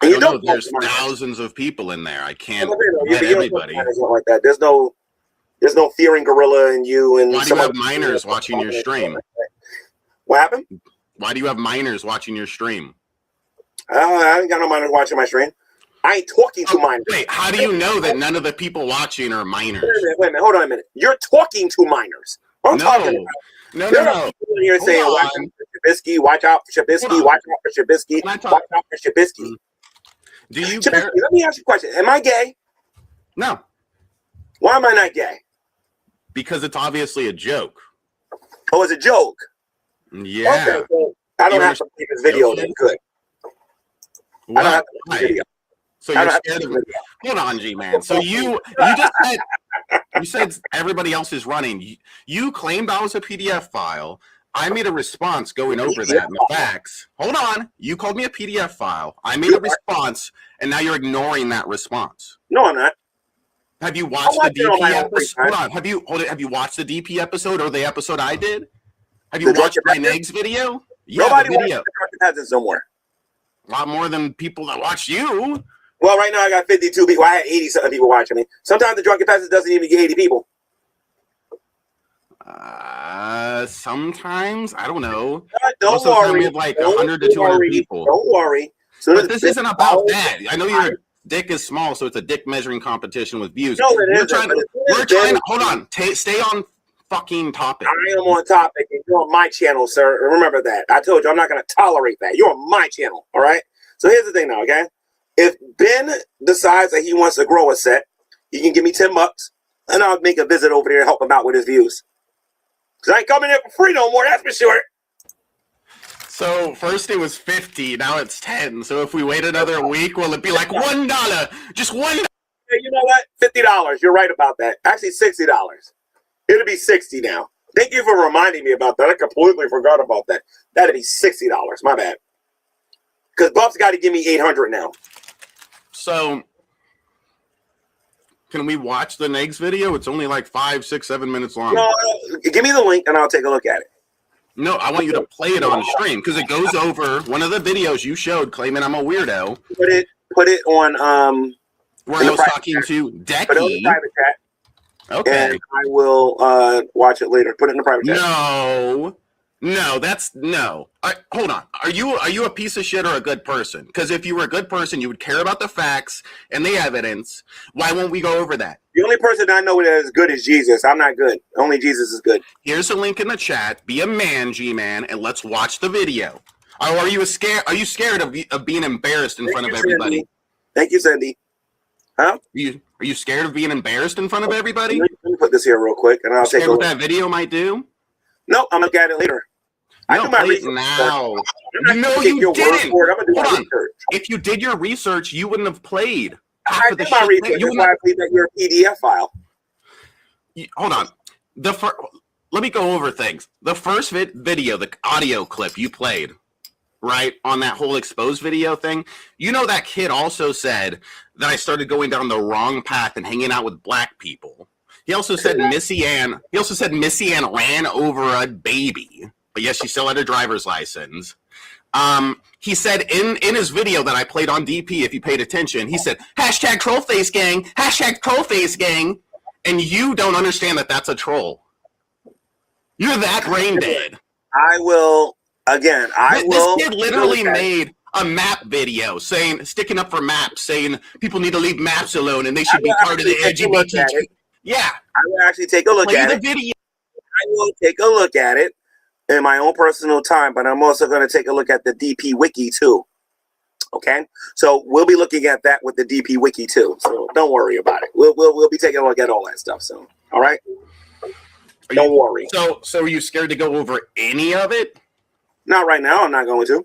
And you don't know, there's thousands of people in there. I can't get everybody. Like that. There's no fearing gorilla in you. And why do you have minors watching your stream? What happened? Why do you have minors watching your stream? I ain't got no minors watching my stream. I ain't talking to minors. Wait, how do you know that none of the people watching are minors? Wait a minute. Hold on a minute. You're talking to minors. I'm talking about. No. People here saying, watch out for Shabisky, watch out for Shabisky, watch out for Shabisky, watch out for Shabisky. Do you Shabisky, care? let me ask you a question. Am I gay? No. Why am I not gay? Because it's obviously a joke. Oh, it's a joke? Yeah. Okay, well, I don't have to play this video then. Good. Why? I don't have to play this video. So you're scared of it. Hold on, G-Man. So you just said everybody else is running. You claimed I was a PDF file. I made a response going over that and the facts. Hold on. You called me a PDF file. I made a response, and now you're ignoring that response. No, I'm not. Have you watched the DP episode? Hold on. Have you watched the DP episode or the episode I did? Have you watched my Negs video? Yeah, nobody the video. watches the Drunken Peasants no more. A lot more than people that watch you. Well, right now I got 52 people. I had 80-something people watching me. Sometimes the Drunken Peasants doesn't even get 80 people. Sometimes I don't know. Don't worry. We have like 100 to 200 people. Don't worry. But this isn't about that. I know your dick is small, so it's a dick measuring competition with views. No, it isn't. We're trying to hold on. Stay on fucking topic. I am on topic, and you're on my channel, sir. Remember that. I told you I'm not going to tolerate that. You're on my channel, all right? So here's the thing now, okay? If Ben decides that he wants to grow a set, he can give me $10, and I'll make a visit over there and help him out with his views. Because I ain't coming here for free no more, that's for sure. So first it was 50, now it's 10. So if we wait another week, will it be like $1? Just $1. Hey, you know what? $50. You're right about that. Actually, $60. It'll be 60 now. Thank you for reminding me about that. I completely forgot about that. That'd be $60. My bad. Because Buff's got to give me 800 now. So can we watch the Negs video? It's only like 5, 6, 7 minutes long. No, give me the link and I'll take a look at it. No, I want you to play it on stream because it goes over one of the videos you showed claiming I'm a weirdo. Put it on where I was talking to Decky. Put it in the private chat. Okay. And I will watch it later. Put it in the private chat. No. Hold on. Are you a piece of shit or a good person? Because if you were a good person, you would care about the facts and the evidence. Why won't we go over that? The only person I know that is good is Jesus. I'm not good. Only Jesus is good. Here's a link in the chat. Be a man, G-Man, and let's watch the video. Or are you scared? Are you scared of being embarrassed in front of everybody? Cindy. Thank you, Cindy. Huh? Are you scared of being embarrassed in front of everybody? Let me put this here real quick, and I'll take a look. What that video might do? No, I'm gonna look at it later. No, I do my research now. No, you didn't. Hold on. If you did your research, you wouldn't have played. I did my research. That's why I played that your PDF file. Hold on. Let me go over things. The first video, the audio clip you played, right, on that whole exposed video thing, you know that kid also said that I started going down the wrong path and hanging out with black people. He also said Missy Ann ran over a baby, but yes, she still had a driver's license. He said in his video that I played on DP, if you paid attention, he said, #trollface gang, #trollface gang, and you don't understand that that's a troll. You're that brain dead. This kid literally made a map video sticking up for maps, saying people need to leave maps alone and they should be part of the LGBT. Yeah. I will actually take a look at it. Video. I will take a look at it in my own personal time, but I'm also going to take a look at the DP Wiki too. Okay? So we'll be looking at that with the DP Wiki too. So don't worry about it. We'll be taking a look at all that stuff. So, all right? Don't worry. So are you scared to go over any of it? Not right now. I'm not going to.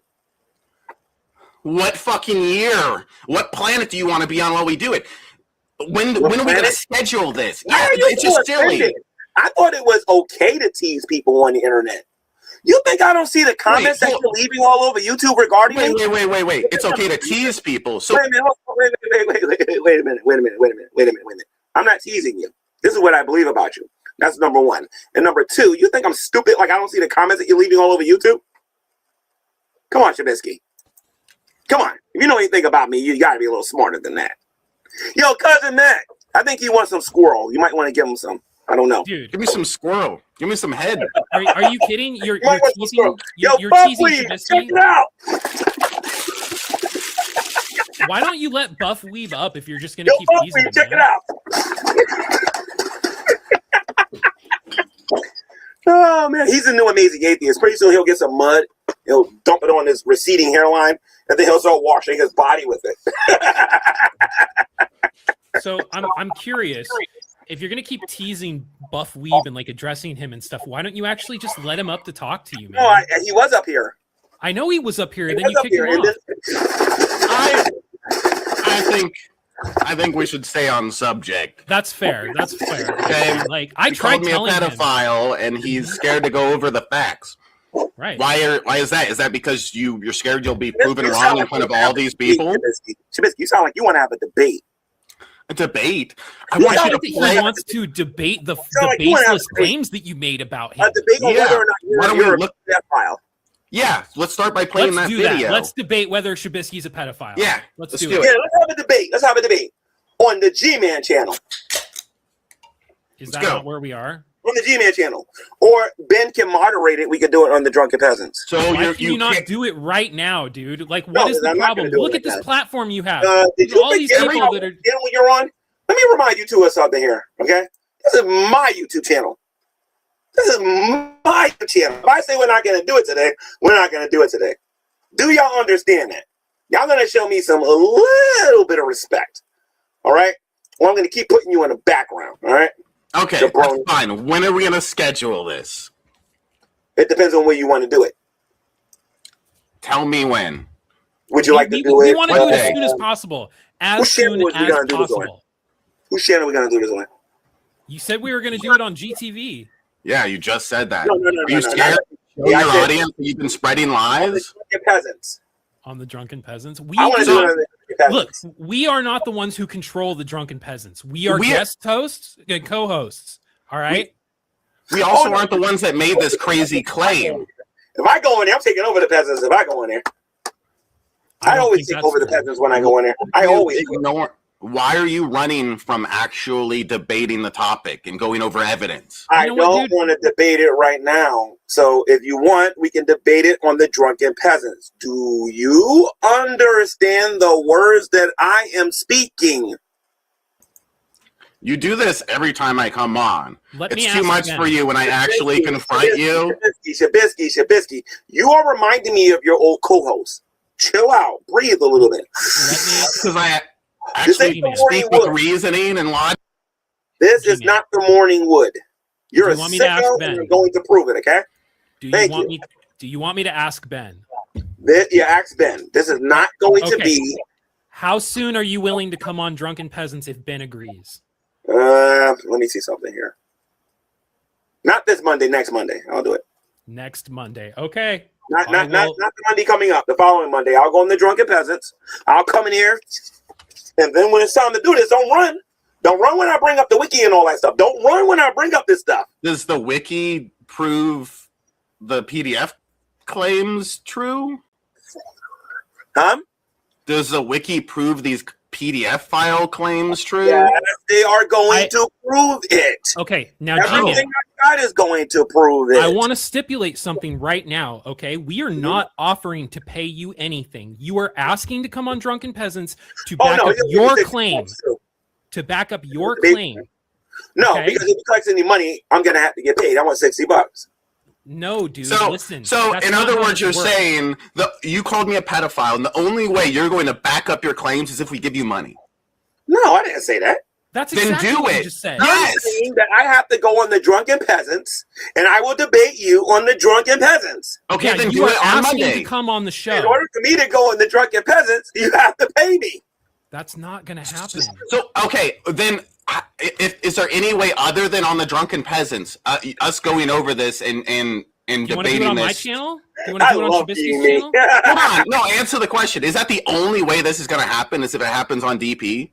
What fucking year? What planet do you want to be on while we do it? When are we going to schedule this? Yeah, it's just silly. I thought it was okay to tease people on the internet. You think I don't see the comments that you're leaving all over YouTube regarding me? Wait. It's okay to tease people. So wait a minute. I'm not teasing you. This is what I believe about you. That's number one. And number two, you think I'm stupid like I don't see the comments that you're leaving all over YouTube? Come on, Trubisky. Come on. If you know anything about me, you got to be a little smarter than that. Yo, Cousin Matt, I think he wants some squirrel. You might want to give him some. I don't know. Dude, give me some squirrel. Give me some head. Are you kidding? You're teasing. You're teasing Trubisky. Check it out. Why don't you let Buff Weeb up if you're just going to keep teasing him? Check it out. Oh, man. He's a new amazing atheist. Pretty soon he'll get some mud. He'll dump it on his receding hairline, and then he'll start washing his body with it. So I'm curious. If you're gonna keep teasing Buff Weeb and like addressing him and stuff, why don't you actually just let him up to talk to you, man? No, he was up here. I know he was up here. Then you kicked him off. I think we should stay on subject. That's fair. Okay. Like I tried telling him. He called me a pedophile, and he's scared to go over the facts. Right. Why is that? Is that because you're scared you'll be proven wrong in front of all these people? Trubisky, you sound like you want to have a debate. A debate? I want you to play. He wants to debate the baseless claims that you made about him. A debate on whether or not you're a pedophile. Yeah, let's start by playing that video. Let's debate whether Trubisky's a pedophile. Yeah, let's do it. Yeah, let's have a debate on the Gman channel. Is that not where we are? On the Gman channel. Or Ben can moderate it. We can do it on the Drunken Peasants. So why can you not do it right now, dude? Like, what is the problem? Look at this platform you have. Did you all these people that are... when you're on? Let me remind you two of something here, okay? This is my YouTube channel. This is my channel. If I say we're not going to do it today, we're not going to do it today. Do y'all understand that? Y'all going to show me a little bit of respect, all right? Or I'm going to keep putting you in the background, all right? Okay, that's fine. When are we going to schedule this? It depends on where you want to do it. Tell me when. Would you like to do we it? We want to do it as Okay. soon as possible. As Whose channel soon was we gonna as do this on? possible. Whose channel are we gonna do this on? You said we were going to do it on GTV. Yeah, you just said that. No, Are you scared? Yeah, Your I said- audience, you've been spreading lies. Peasants. On the Drunken Peasants. I want to do it on the peasants. Look, we are not the ones who control the Drunken Peasants. We are guest hosts and co-hosts. All right? We also aren't the ones that made this crazy claim. If I go in there, I'm taking over the peasants. If I go in there, I always take over the peasants when I go in there. I always ignore. Why are you running from actually debating the topic and going over evidence? I don't want to debate it right now. So if you want, we can debate it on the Drunken Peasants. Do you understand the words that I am speaking? You do this every time I come on. Let me it's too ask much again. for you when I actually confront you. Shabisky. You are reminding me of your old co-host. Chill out. Breathe a little bit. Because I actually speak with reasoning and logic. This is not the morning wood. You're a sicko and you're going to prove it, okay? Do you want me to ask Ben? Yeah, ask Ben. This is not going to be... How soon are you willing to come on Drunken Peasants if Ben agrees? Let me see something here. Not this Monday, next Monday. I'll do it. Next Monday. Okay. Not the Monday coming up. The following Monday. I'll go on the Drunken Peasants. I'll come in here. And then when it's time to do this, don't run. Don't run when I bring up the wiki and all that stuff. Don't run when I bring up this stuff. Does the wiki prove the PDF claims true? Huh? Does the wiki prove these PDF file claims true? Yes, they are going to prove it. Okay, now everything I got is going to prove it. I want to stipulate something right now, okay? We are not offering to pay you anything. You are asking to come on Drunken Peasants to back up your claim. To back up your claim. No, because if you collect any money, I'm going to have to get paid. I want $60. No, dude. So, listen. So in other words, you're saying you called me a pedophile, and the only way you're going to back up your claims is if we give you money. No, I didn't say that. That's then exactly do what it. you just said. I'm saying that I have to go on the Drunken Peasants, and I will debate you on the Drunken Peasants. Okay, Yeah, then you do are it on asking Monday. to come on the show. In order for me to go on the Drunken Peasants, you have to pay me. That's not going to happen. So okay, then is there any way other than on the Drunken Peasants, us going over this and you debating want to do it on this? my channel? Do you want to do it on Shabisky's channel? Hold on, no. Answer the question. Is that the only way this is going to happen? Is if it happens on DP?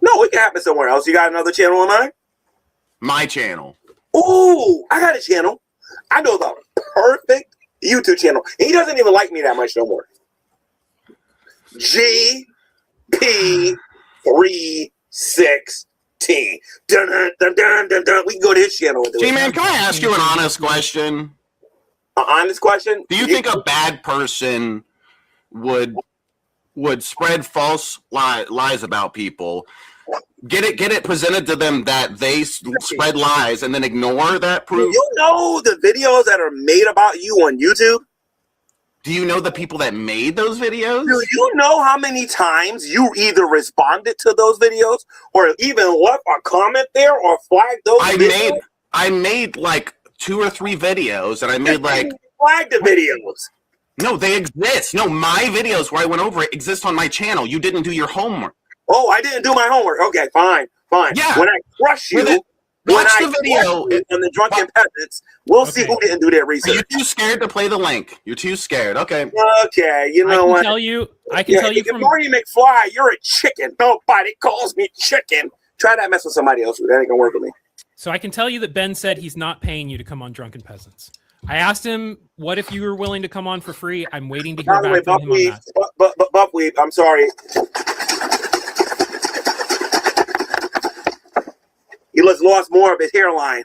No, it can happen somewhere else. You got another channel on mine? My channel. Ooh, I got a channel. I know the perfect YouTube channel. He doesn't even like me that much no more. GP316. Dun, dun, dun, dun, dun, dun. We can go to his channel. Gman, can I ask you an honest question? An honest question? Do you think a bad person would spread false lies about people, get it presented to them that they spread lies, and then ignore that proof? Do you know the videos that are made about you on YouTube? Do you know the people that made those videos? Do you know how many times you either responded to those videos or even left a comment there or flagged those videos? I made like 2 or 3 videos, and I made like flagged the videos. No, they exist. No, my videos where I went over it exist on my channel. You didn't do your homework. Oh, I didn't do my homework. Okay, fine. Yeah. When I crush you, watch the video on the Drunken Peasants, we'll see who didn't do their research. You're too scared to play the link. You're too scared. Okay. Okay, you know what? I can tell you from Marty McFly, you're a chicken. Nobody calls me chicken. Try that mess with somebody else. That ain't gonna work with me. So I can tell you that Ben said he's not paying you to come on Drunken Peasants. I asked him, what if you were willing to come on for free? I'm waiting to hear back from him on that. Buffweed, I'm sorry. He lost more of his hairline.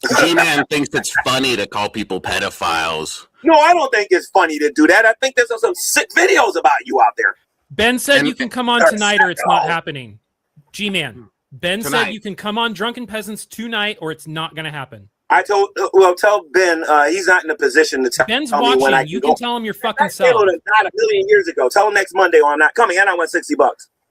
Gman thinks it's funny to call people pedophiles. No, I don't think it's funny to do that. I think there's some sick videos about you out there. Ben said you can come on tonight or it's not happening. G-Man, Ben said you can come on Drunken Peasants tonight or it's not going to happen. Tell Ben he's not in a position to tell Ben's me watching. when I You can can tell him you're fucking self. self. Not a million years ago. Tell him next Monday or I'm not coming and I want $60.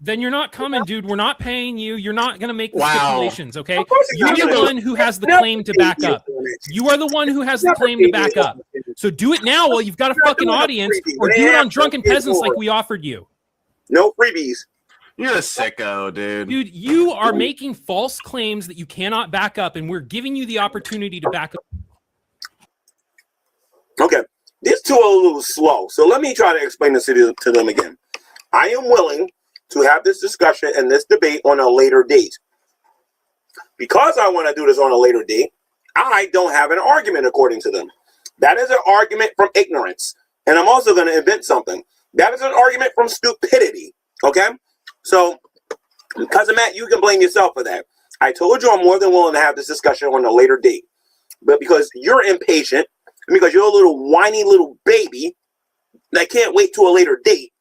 Then you're not coming, dude. We're not paying you. You're not going to make the Wow. stipulations, okay? Of course You're not. the one who has the claim to back up. You are the one who has the claim to back up. So do it now while you've got a You're not fucking doing a audience, freebie. or They do it have on Drunken to get Peasants like forward. we offered you. No freebies. You're a sicko, dude. Dude, you are making false claims that you cannot back up, and we're giving you the opportunity to back up. Okay. These two are a little slow, so let me try to explain this to them again. I am willing to have this discussion and this debate on a later date. Because I want to do this on a later date, I don't have an argument according to them. That is an argument from ignorance. And I'm also going to invent something. That is an argument from stupidity. Okay? So, Cousin Matt, you can blame yourself for that. I told you I'm more than willing to have this discussion on a later date. But because you're impatient, and because you're a little whiny little baby that can't wait to a later date,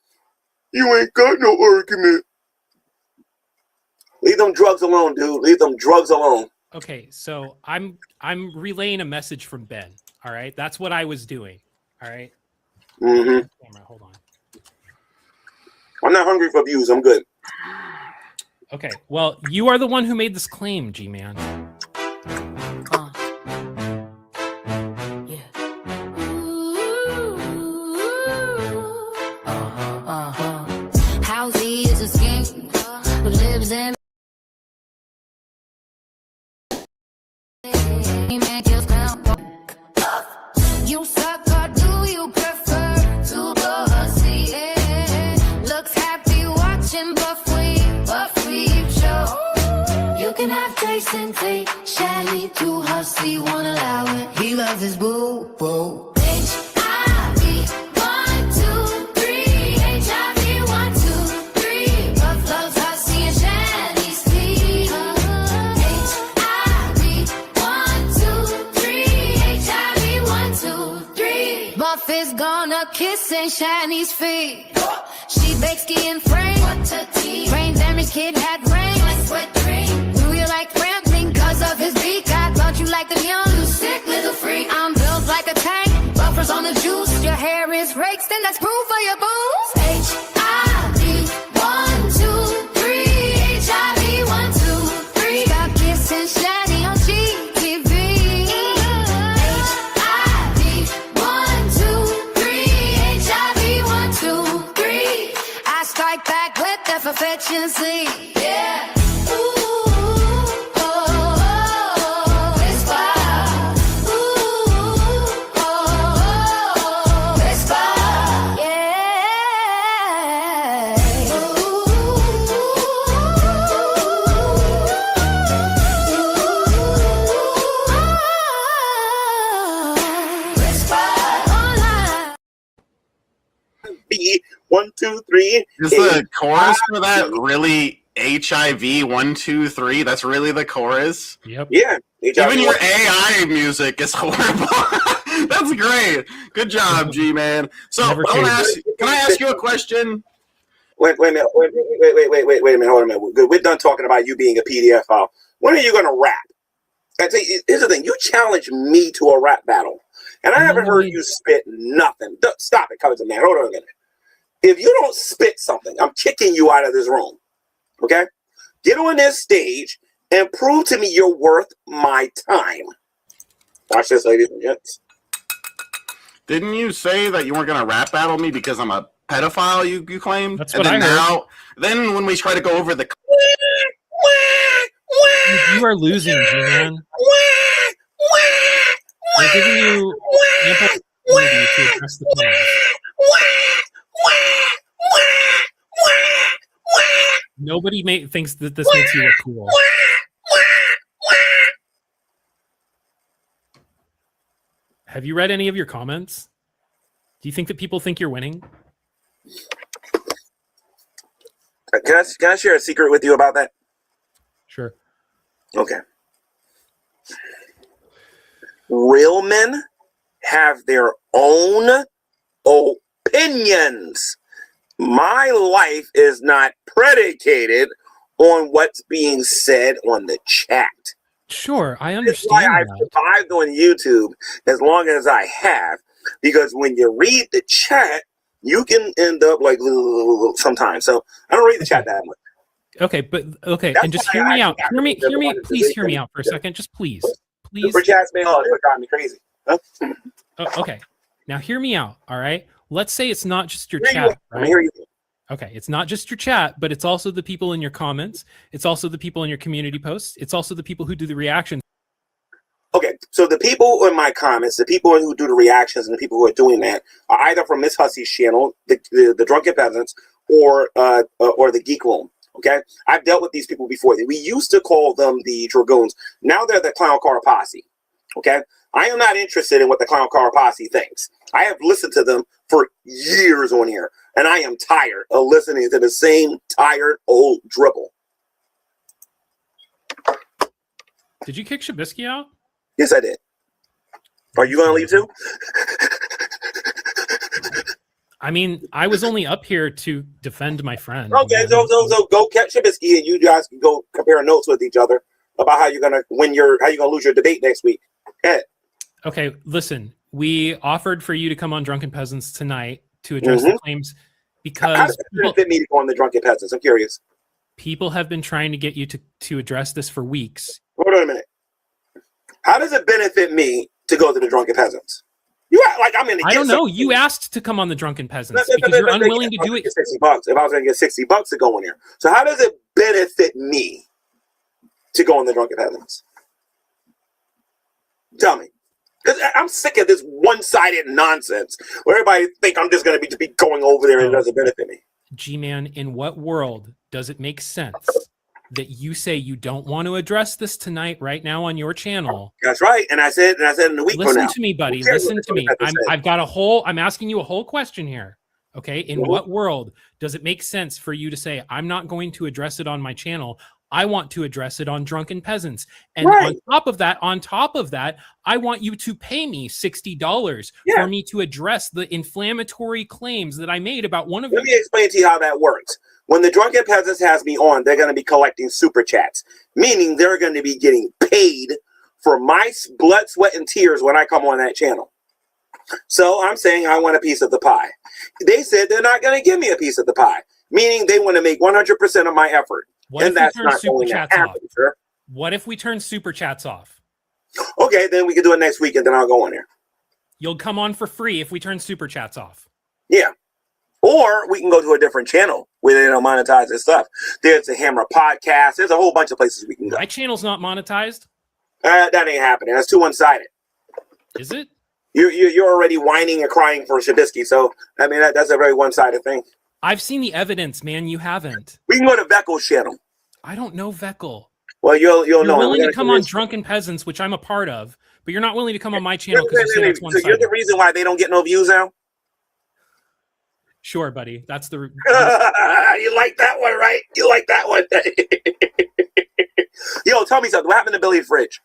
you ain't got no argument. Leave them drugs alone, dude. Leave them drugs alone. Okay, so I'm relaying a message from Ben. All right, that's what I was doing. All right. Mm-hmm. Camera, hold on. I'm not hungry for views. I'm good. Okay, well, you are the one who made this claim, Gman. Housey is a skin who lives in. Man kills clown. You suck or do you prefer to go see it? Looks happy watching Buff Weep show. You can have taste and take Shelly to Hussey, won't allow it. He loves his boo boo. HIV 1, 2, 3. HIV 1, 2, 3. Buff loves Hussey and Shelly's tea. HIV 1, 2, 3. HIV 1, 2, 3. Buff is gonna kiss and Shani's feet. She bakes ski and frame. Brain damage kid had rain. Do you like rambling cause of his beak? I thought you liked the young, you sick little freak. I'm built like a tank, buffers on the juice. Your hair is raked, then that's proof for your booze. HIV 1, 2, 3. HIV 1, 2, 3. Got kiss and Shani on GTV. HIV 1, 2, 3. HIV 1, 2, 3. I strike back with efficiency. Yeah. B 1, 2, 3. Is the chorus for that really HIV 1, 2, 3? That's really the chorus? Yep. Yeah. Even your AI music is horrible. That's great. Good job, G-Man. So Never can changed. I ask you a question? Wait a minute. Wait a minute. Hold on a minute. We're done talking about you being a PDF file. When are you going to rap? Here's the thing. You challenged me to a rap battle, and I haven't heard you spit nothing. Stop it, Cousin Man. Hold on a minute. If you don't spit something, I'm kicking you out of this room. Okay? Get on this stage and prove to me you're worth my time. Watch this, ladies and gents. Didn't you say that you weren't going to rap battle me because I'm a pedophile, you claimed? That's and what then I heard. Then when we try to go over the... You are losing, G-Man. We're giving you ample opportunity to address the claims. Nobody thinks that this makes you look cool. Have you read any of your comments? Do you think that people think you're winning? Can I share a secret with you about that? Sure. Okay. Real men have their own opinions. My life is not predicated on what's being said on the chat. Sure, I That's why understand I've that. survived on YouTube as long as I have. Because when you read the chat, you can end up like sometimes. So I don't read the chat that much. Okay, That's and just why hear me I out. Please hear me out for a second. Just please. Super chats, man. Oh, they're driving me crazy. Huh? Okay. Now, hear me out. All right. Let's say it's not just your Hear you. chat. I Right? hear you. Okay. It's not just your chat, but it's also the people in your comments. It's also the people in your community posts. It's also the people who do the reactions. Okay, so the people in my comments, the people who do the reactions, and the people who are doing that are either from Miss Hussey's channel, the Drunken Peasants, or the Geek Room. Okay, I've dealt with these people before. We used to call them the Dragoons. Now they're the Clown Car Posse. Okay, I am not interested in what the Clown Car Posse thinks. I have listened to them for years on here, and I am tired of listening to the same tired old dribble. Did you kick Shabisky out? Yes, I did. Are you going to leave too? I mean, I was only up here to defend my friend. Okay, so go catch Shabisky, and you guys can go compare notes with each other about how you're gonna lose your debate next week. Okay, listen. We offered for you to come on Drunken Peasants tonight to address the claims How because does it benefit me to go on the Drunken Peasants? I'm curious. people have been trying to get you to address this for weeks. Hold on a minute. How does it benefit me to go to the Drunken Peasants? You act like I'm in. I don't know. You asked to come on the Drunken Peasants because you're unwilling to do it. $60 if I was going to get $60 to go in there. So how does it benefit me to go on the Drunken Peasants? Tell me, because I'm sick of this one-sided nonsense where everybody think I'm just going to be going over there and it doesn't benefit me. G-Man, in what world does it make sense that you say you don't want to address this tonight, right now on your channel? That's right, and I said in a week from now. Listen to me, buddy. Listen to me. I'm asking you a whole question here. Okay, in what world does it make sense for you to say I'm not going to address it on my channel? I want to address it on Drunken Peasants. And on top of that, I want you to pay me $60 for me to address the inflammatory claims that I made about one of you. Let me explain to you how that works. When the Drunken Peasants has me on, they're going to be collecting super chats, meaning they're going to be getting paid for my blood, sweat, and tears when I come on that channel. So I'm saying I want a piece of the pie. They said they're not going to give me a piece of the pie, meaning they want to make 100% of my effort. What and if that's we turn not super going chats to happen, off? sir. What if we turn super chats off? Okay, then we can do it next week, and then I'll go on there. You'll come on for free if we turn super chats off. Yeah. Or we can go to a different channel where they don't monetize this stuff. There's a Hammer podcast. There's a whole bunch of places we can go. My channel's not monetized. That ain't happening. That's too one-sided. Is it? You're already whining and crying for Shabisky, so I mean that's a very one-sided thing. I've seen the evidence, man. You haven't. We can go to Veckel's channel. I don't know Veckel. Well, you'll know. You're willing to come on Drunken Peasants, which I'm a part of, but you're not willing to come on my channel because you say it's So one-sided. you're the reason why they don't get no views now? Sure, buddy. That's the. You like that one, right? You like that one. Yo, tell me something. What happened to Billy Fridge?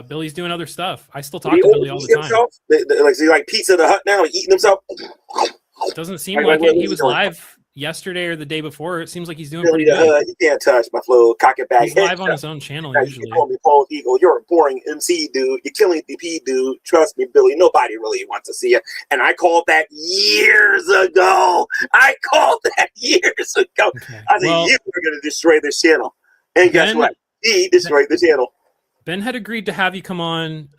Billy's doing other stuff. I still talk to Billy all the time. Like, is he like Pizza the Hut now? He eating himself? Doesn't seem like it. He was live yesterday or the day before. It seems like he's doing pretty good. You can't touch my little cock it back. He's live on his own channel usually. You call me Paul Eagle. You're a boring MC, dude. You're killing the P, dude. Trust me, Billy. Nobody really wants to see you. And I called that years ago. Okay. I said, you were going to destroy this channel. And guess what? He destroyed the channel. Ben had agreed to have you come on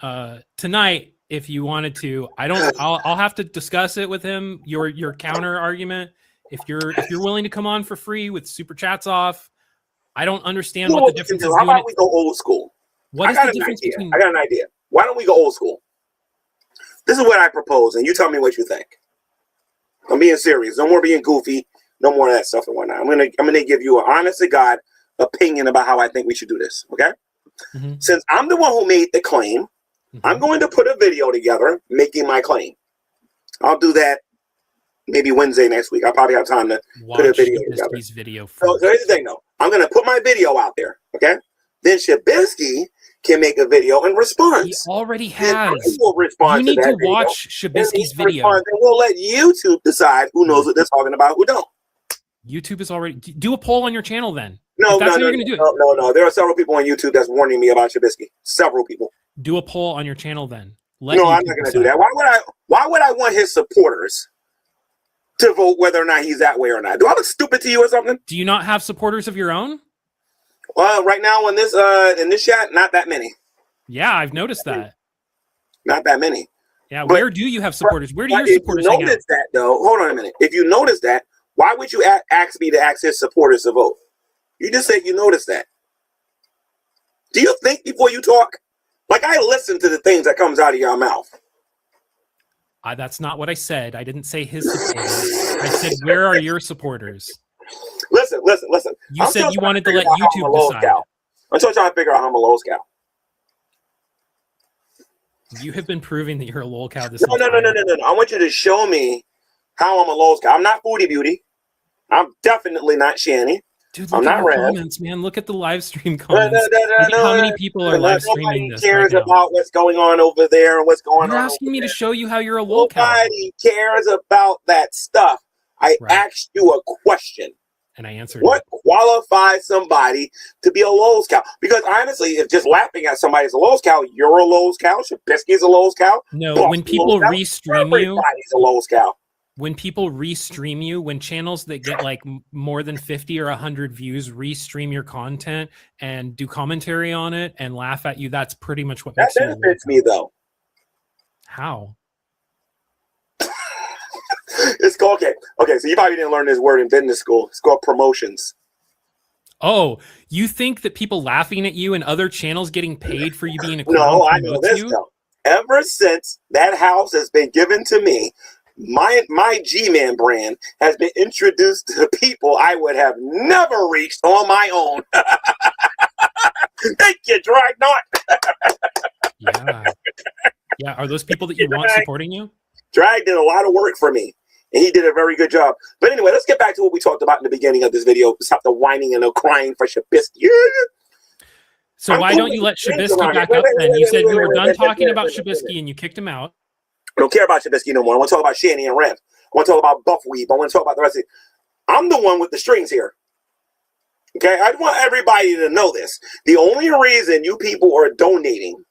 tonight if you wanted to. I'll have to discuss it with him. Your counter argument. If you're willing to come on for free with super chats off, I don't understand what the difference is. How about we go old school? I got an idea. Why don't we go old school? This is what I propose, and you tell me what you think. I'm being serious. No more being goofy. No more of that stuff and whatnot. I'm gonna give you an honest to God opinion about how I think we should do this. Okay. Mm-hmm. Since I'm the one who made the claim, I'm going to put a video together making my claim. I'll do that maybe Wednesday next week. I'll probably have time to put a video together. So here's the thing, though. I'm going to put my video out there, okay? Then Shabisky can make a video in response. He already has. Will respond you need to video, watch Shabisky's video. And we'll let YouTube decide who knows what they're talking about, who don't. YouTube is already... Do a poll on your channel, then. No. There are several people on YouTube that's warning me about Shabisky. Several people. Do a poll on your channel, then. I'm not going to do that. Why would I want his supporters to vote whether or not he's that way or not? Do I look stupid to you or something? Do you not have supporters of your own? Well, right now in this chat, not that many. Yeah, I've noticed that. Not that many. Yeah, But- where do you have supporters? Where do But your if you supporters hang out? notice that, though, hold on a minute. If you notice that, why would you ask me to ask his supporters to vote? You just said you noticed that. Do you think before you talk? Like, I listen to the things that comes out of your mouth. That's not what I said. I didn't say his supporters. I said, where are your supporters? Listen. You said you wanted to let I'm YouTube decide. I'm still trying to figure out how I'm a lolscow. You have been proving that you're a lolcow this No. I want you to show me how I'm a lolscow. I'm not Foodie Beauty. I'm definitely not Shanny. Dude, I'm look at not your Rev. comments, man. Look at the live stream comments. Look at how many people are live streaming this cares right now. about what's going on over there and what's going You're on asking over me there. to show you how you're a lolcow. Nobody cares about that stuff. I Right. asked you a question. And I answered What it. qualifies somebody to be a lolscow? Because honestly, if just laughing at somebody is a lolscow, you're a lolscow. Shabisky's a lolscow. No, when people restream you, everybody's a lolscow. when people restream you, when channels that get like more than 50 or 100 views restream your content and do commentary on it and laugh at you, that's pretty much what That makes you a benefits lolcow. me though. How? It's called okay. So you probably didn't learn this word in business school. It's called promotions. Oh, you think that people laughing at you and other channels getting paid for you being a No, clown I know promotes this you? though. Ever since that house has been given to me, my Gman brand has been introduced to people I would have never reached on my own. Thank you, Dragnaut. Yeah. Yeah. Are those people that you want supporting you? Drag did a lot of work for me, and he did a very good job. But anyway, let's get back to what we talked about in the beginning of this video. Stop the whining and the crying for Shabisky. So why don't you let Shabisky back up then? You said you were done talking about Shabisky and you kicked him out. I don't care about Shabisky no more. I want to talk about Shanny and Rev. I want to talk about Buff Weeb. I want to talk about the rest of it. I'm the one with the strings here. Okay? I want everybody to know this. The only reason you people are donating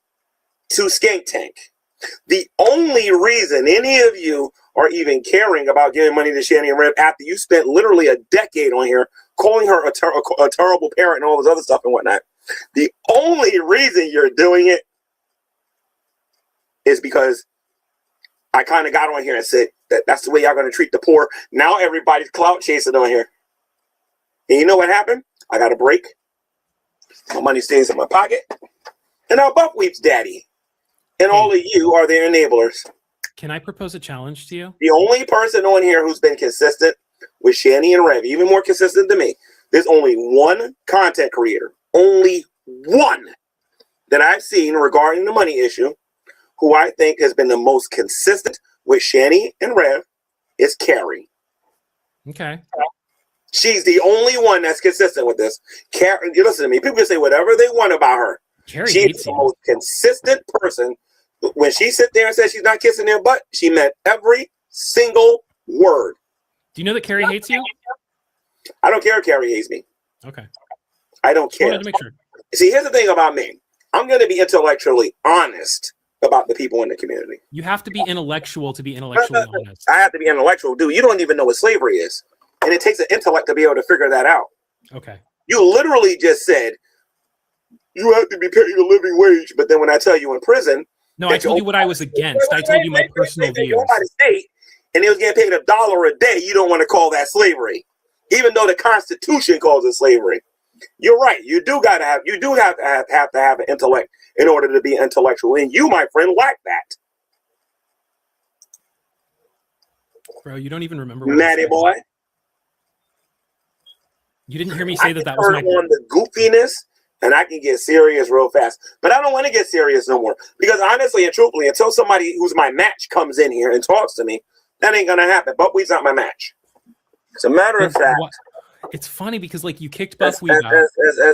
to Skank Tank, the only reason any of you are even caring about giving money to Shanny and Rev after you spent literally a decade on here calling her a terrible parent and all this other stuff and whatnot, the only reason you're doing it is because I kind of got on here and said that's the way y'all going to treat the poor. Now everybody's clout chasing on here. And you know what happened? I got a break. My money stays in my pocket. And now Buff Weep's daddy. And all of you are their enablers. Can I propose a challenge to you? The only person on here who's been consistent with Shanny and Rev, even more consistent than me, there's only one content creator, only one that I've seen regarding the money issue, who I think has been the most consistent with Shanny and Rev, is Carrie. Okay. She's the only one that's consistent with this. Carrie, you listen to me. People can say whatever they want about her. Carrie She's hates the you. most consistent person. When she sit there and says she's not kissing their butt, she meant every single word. Do you know that Carrie hates you? I don't care if Carrie hates me. Okay. I don't Just care. wanted to make sure. See, here's the thing about me. I'm going to be intellectually honest about the people in the community. You have to be intellectual to be intellectually honest. I have to be intellectual. Dude, you don't even know what slavery is. And it takes an intellect to be able to figure that out. Okay. You literally just said, you have to be paid a living wage. But then when I tell you in prison, No, I told you what I was against. I told you my personal views. By the state, and they was getting paid $1 a day. You don't want to call that slavery, even though the Constitution calls it slavery. You're right. You do have to have an intellect in order to be intellectual, and you, my friend, lack that. Bro, you don't even remember what I Matty said. boy. You didn't hear me say that was turn my on the goofiness, and I can get serious real fast. But I don't want to get serious no more, because honestly and truthfully, until somebody who's my match comes in here and talks to me, that ain't gonna happen. Buckwheat's not my match. As a matter of fact, it's funny because like you kicked Buckwheat out.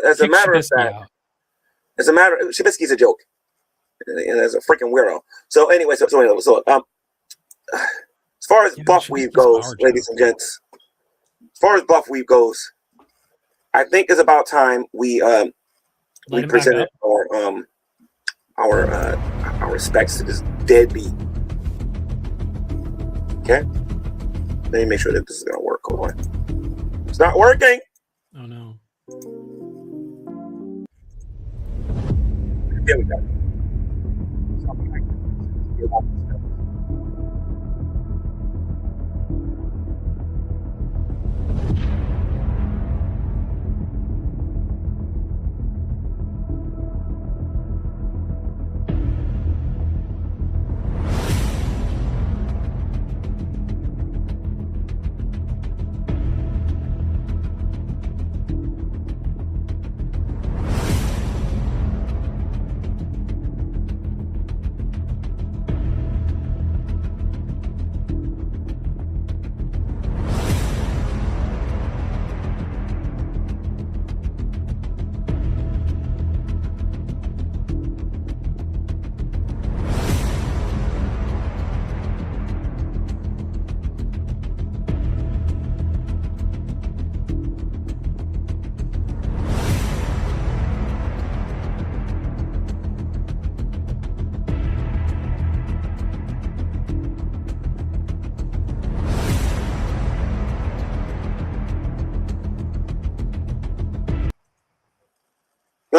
As a matter of fact, Shabisky's a joke. And as a freaking weirdo. So anyway, as far as Buckwheat goes, ladies and gents, as far as Buckwheat goes, I think it's about time we presented our respects to this deadbeat. Okay, let me make sure that this is gonna work. Hold on, it's not working. Oh no. Here we go.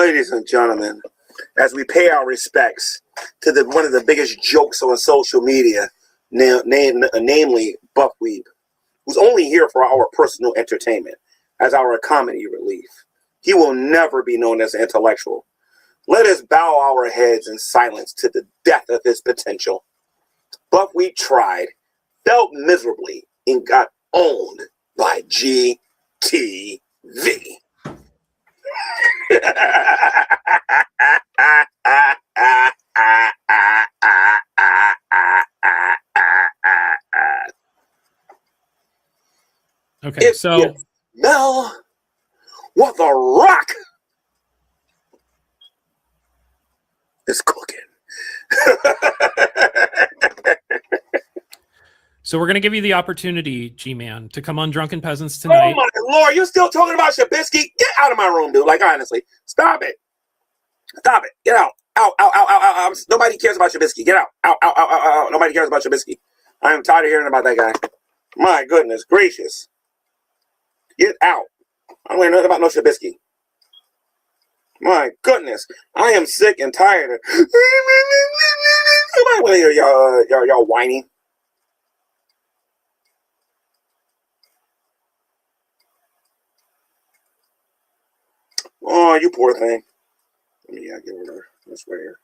ladies and gentlemen, as we pay our respects to one of the biggest jokes on social media, namely Buckweeb, who's only here for our personal entertainment as our comedy relief. He will never be known as an intellectual. Let us bow our heads in silence to the death of his potential. Buckwheat tried, failed miserably, and got owned by GTV. Okay, If so you smell what the Rock is cooking. so we're gonna give you the opportunity, G-Man, to come on Drunken Peasants tonight. Oh my Lord, you're still talking about Shabisky? Get out of my room, dude. Like, honestly, stop it. Stop it. Get out. Out, out, out, out, out, out. Nobody cares about Shabisky. Get out. Out, out, out, out, out. Nobody cares about Shabisky. I am tired of hearing about that guy. My goodness gracious. Get out. I don't hear nothing about no Shabisky. My goodness. I am sick and tired of nobody want to hear y'all whining. Oh, you poor thing. Let me get rid of her. This right here.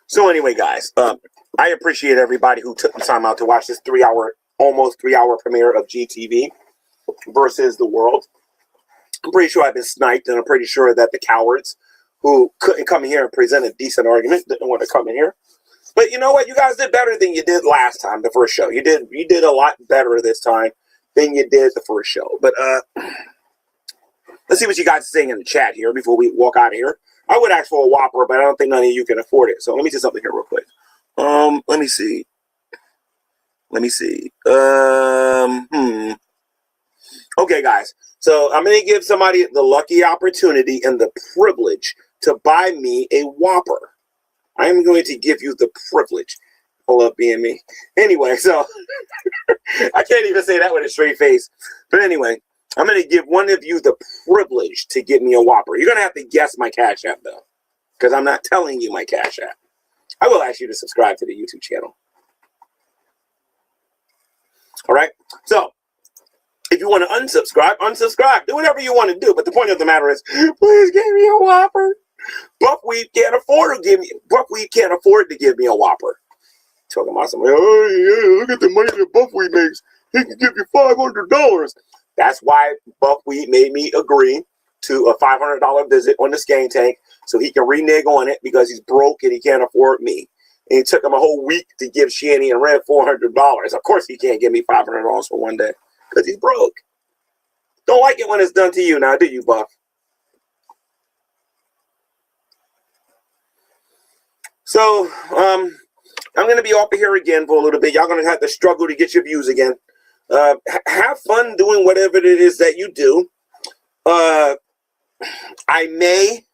So anyway, guys, I appreciate everybody who took the time out to watch this almost 3 hour premiere of GTV versus the world. I'm pretty sure I've been sniped, and I'm pretty sure that the cowards who couldn't come here and present a decent argument didn't want to come in here. But you know what? You guys did better than you did last time, the first show. You did a lot better this time than you did the first show. But let's see what you guys are saying in the chat here before we walk out of here. I would ask for a Whopper, but I don't think none of you can afford it. So let me see something here real quick. Let me see. Okay, guys. So I'm going to give somebody the lucky opportunity and the privilege to buy me a Whopper. I am going to give you the privilege. Hold up, being me. Anyway, so I can't even say that with a straight face. But anyway, I'm going to give one of you the privilege to get me a Whopper. You're going to have to guess my Cash App, though, because I'm not telling you my Cash App. I will ask you to subscribe to the YouTube channel. All right? So, if you want to unsubscribe, unsubscribe. Do whatever you want to do. But the point of the matter is, please give me a Whopper. Buckwheat can't afford to give me a Whopper. Talking about somebody, oh yeah, look at the money that Buckwheat makes. He can give you $500. That's why Buckwheat made me agree to a $500 visit on the skank tank so he can renege on it because he's broke and he can't afford me. And it took him a whole week to give Shanny and Red $400. Of course he can't give me $500 for one day because he's broke. Don't like it when it's done to you now, do you, Buff? So, I'm going to be off of here again for a little bit. Y'all going to have to struggle to get your views again. Have fun doing whatever it is that you do. I may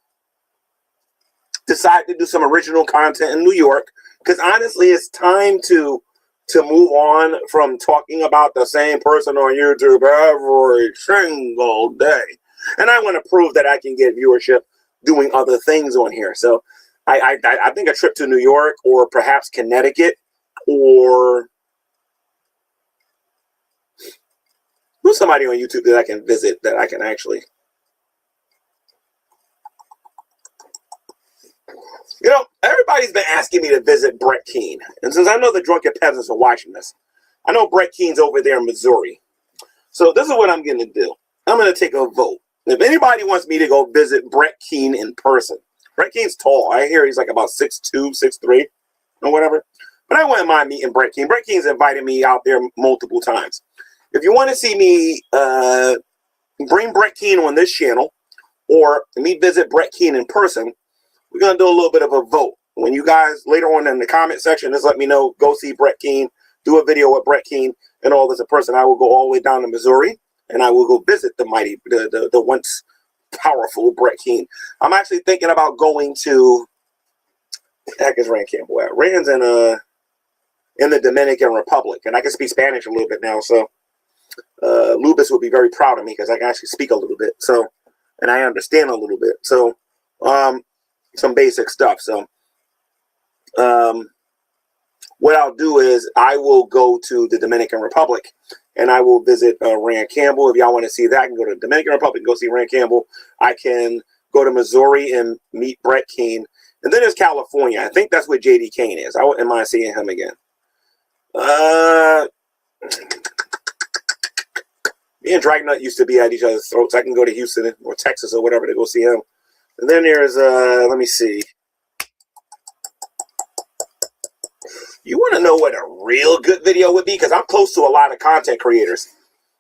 decide to do some original content in New York because honestly, it's time to move on from talking about the same person on YouTube every single day. And I want to prove that I can get viewership doing other things on here. So I think a trip to New York or perhaps Connecticut or who's somebody on YouTube that I can visit that I can actually, you know, everybody's been asking me to visit Brett Keane. And since I know the Drunken Peasants are watching this, I know Brett Keane's over there in Missouri. So this is what I'm going to do. I'm going to take a vote. If anybody wants me to go visit Brett Keane in person, Brett Keane's tall. I hear he's like about 6'2", 6'3", or whatever. But I wouldn't mind meeting Brett Keane. Brett Keane's invited me out there multiple times. If you want to see me bring Brett Keane on this channel or me visit Brett Keane in person, we're going to do a little bit of a vote. When you guys later on in the comment section, just let me know, go see Brett Keane, do a video with Brett Keane and all this in person. I will go all the way down to Missouri and I will go visit the once powerful Brett Keane. I'm actually thinking about going to, what the heck is Rand Campbell at? Rand's in the Dominican Republic, and I can speak Spanish a little bit now, so Lubis would be very proud of me because I can actually speak a little bit. So, and I understand a little bit. So, some basic stuff. So, what I'll do is I will go to the Dominican Republic and I will visit Rand Campbell. If y'all want to see that, I can go to the Dominican Republic and go see Rand Campbell. I can go to Missouri and meet Brett Keane. And then there's California. I think that's where J.D. Kane is. I wouldn't mind seeing him again. Me and Dragnut used to be at each other's throats. I can go to Houston or Texas or whatever to go see him. And then there's, let me see. You want to know what a real good video would be? Because I'm close to a lot of content creators.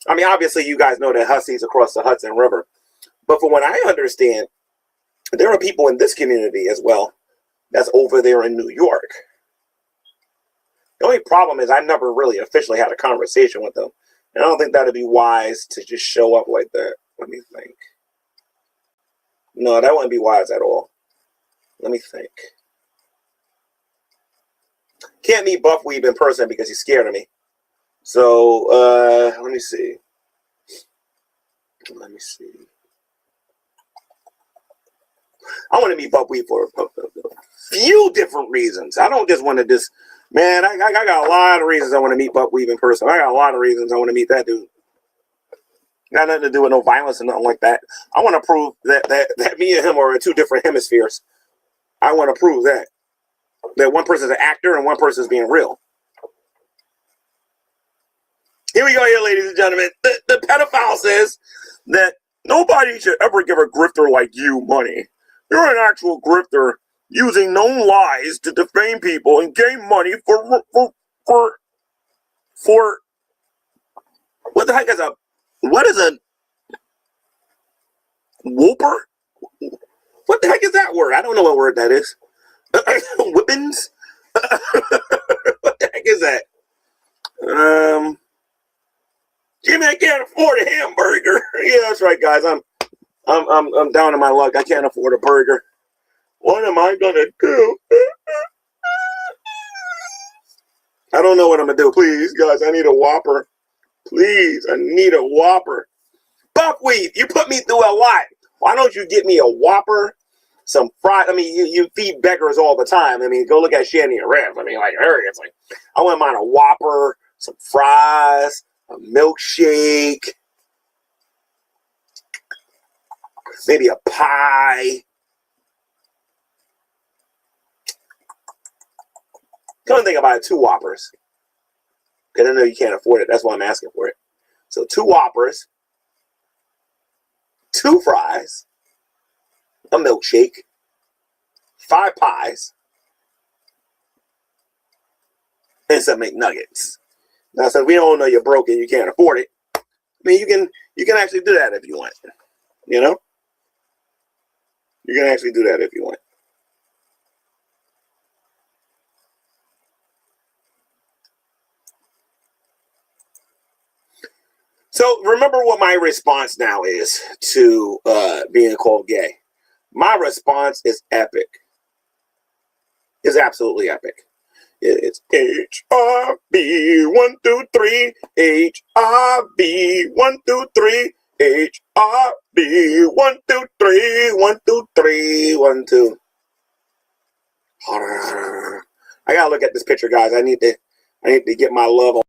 I mean, obviously, you guys know that Hussies across the Hudson River. But from what I understand, there are people in this community as well that's over there in New York. The only problem is I never really officially had a conversation with them. And I don't think that would be wise to just show up like that. Let me think. No, that wouldn't be wise at all. Let me think. Can't meet Buff Weeb in person because he's scared of me. So, let me see. Let me see. I want to meet Buff Weeb for a few different reasons. I don't just want to just, man, I got a lot of reasons I want to meet Buff Weeb in person. I got a lot of reasons I want to meet that dude. Got nothing to do with no violence or nothing like that. I want to prove that me and him are in two different hemispheres. I want to prove that one person's an actor and one person's being real. Here we go here, ladies and gentlemen. The pedophile says that nobody should ever give a grifter like you money. You're an actual grifter using known lies to defame people and gain money for what the heck is a whooper? What the heck is that word? I don't know what word that is. Whippings? What the heck is that? Jimmy, I can't afford a hamburger. Yeah, that's right, guys. I'm down on my luck. I can't afford a burger. What am I gonna do? I don't know what I'm gonna do. Please, guys, I need a Whopper. Please, I need a Whopper. Buckwheat, you put me through a lot. Why don't you get me a Whopper? Some fried, I mean, you feed beggars all the time. I mean, go look at Shanny and Rev. I mean, like, it's like, I wouldn't mind a Whopper, some fries, a milkshake, maybe a pie. Come and think about it, 2 Whoppers. Because I know you can't afford it. That's why I'm asking for it. So 2 Whoppers, 2 fries, a milkshake, 5 pies, and some McNuggets. Now, since we don't know you're broke and you can't afford it, I mean, you can actually do that if you want. You know? You can actually do that if you want. So remember what my response now is to being called gay. My response is epic. It's absolutely epic. It's HRB 1 2 3, HRB 1 2 3, HRB 1 2 3, 1 2 3, 1 2. I gotta look at this picture, guys. I need to get my love on.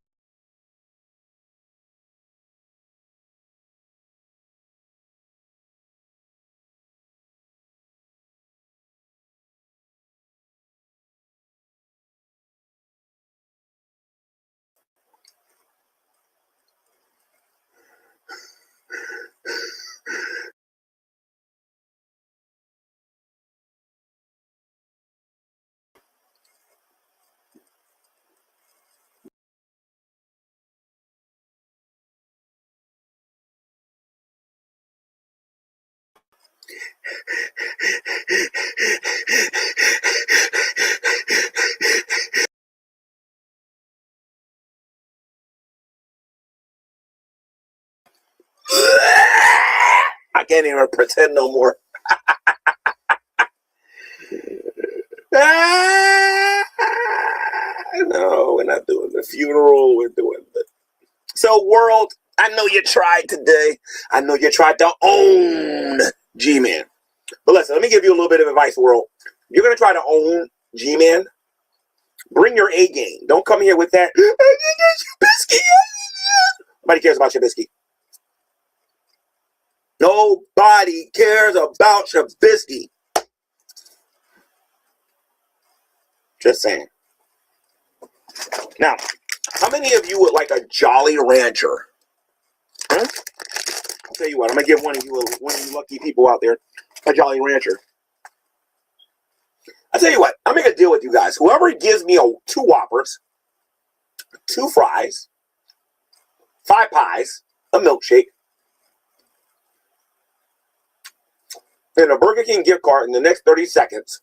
I can't even pretend no more. No, we're not doing the funeral. We're doing the... So, world, I know you tried today. I know you tried to own G-Man. But listen, let me give you a little bit of advice, world. You're going to try to own G-Man. Bring your A game. Don't come here with that. Shabisky. Nobody cares about Shabisky. Nobody cares about Shabisky. Just saying. Now, how many of you would like a Jolly Rancher? Huh? I'll tell you what. I'm gonna give one of you lucky people out there a Jolly Rancher. I'll tell you what. I'll make a deal with you guys. Whoever gives me 2 Whoppers, 2 fries, 5 pies, a milkshake, and a Burger King gift card in the next 30 seconds.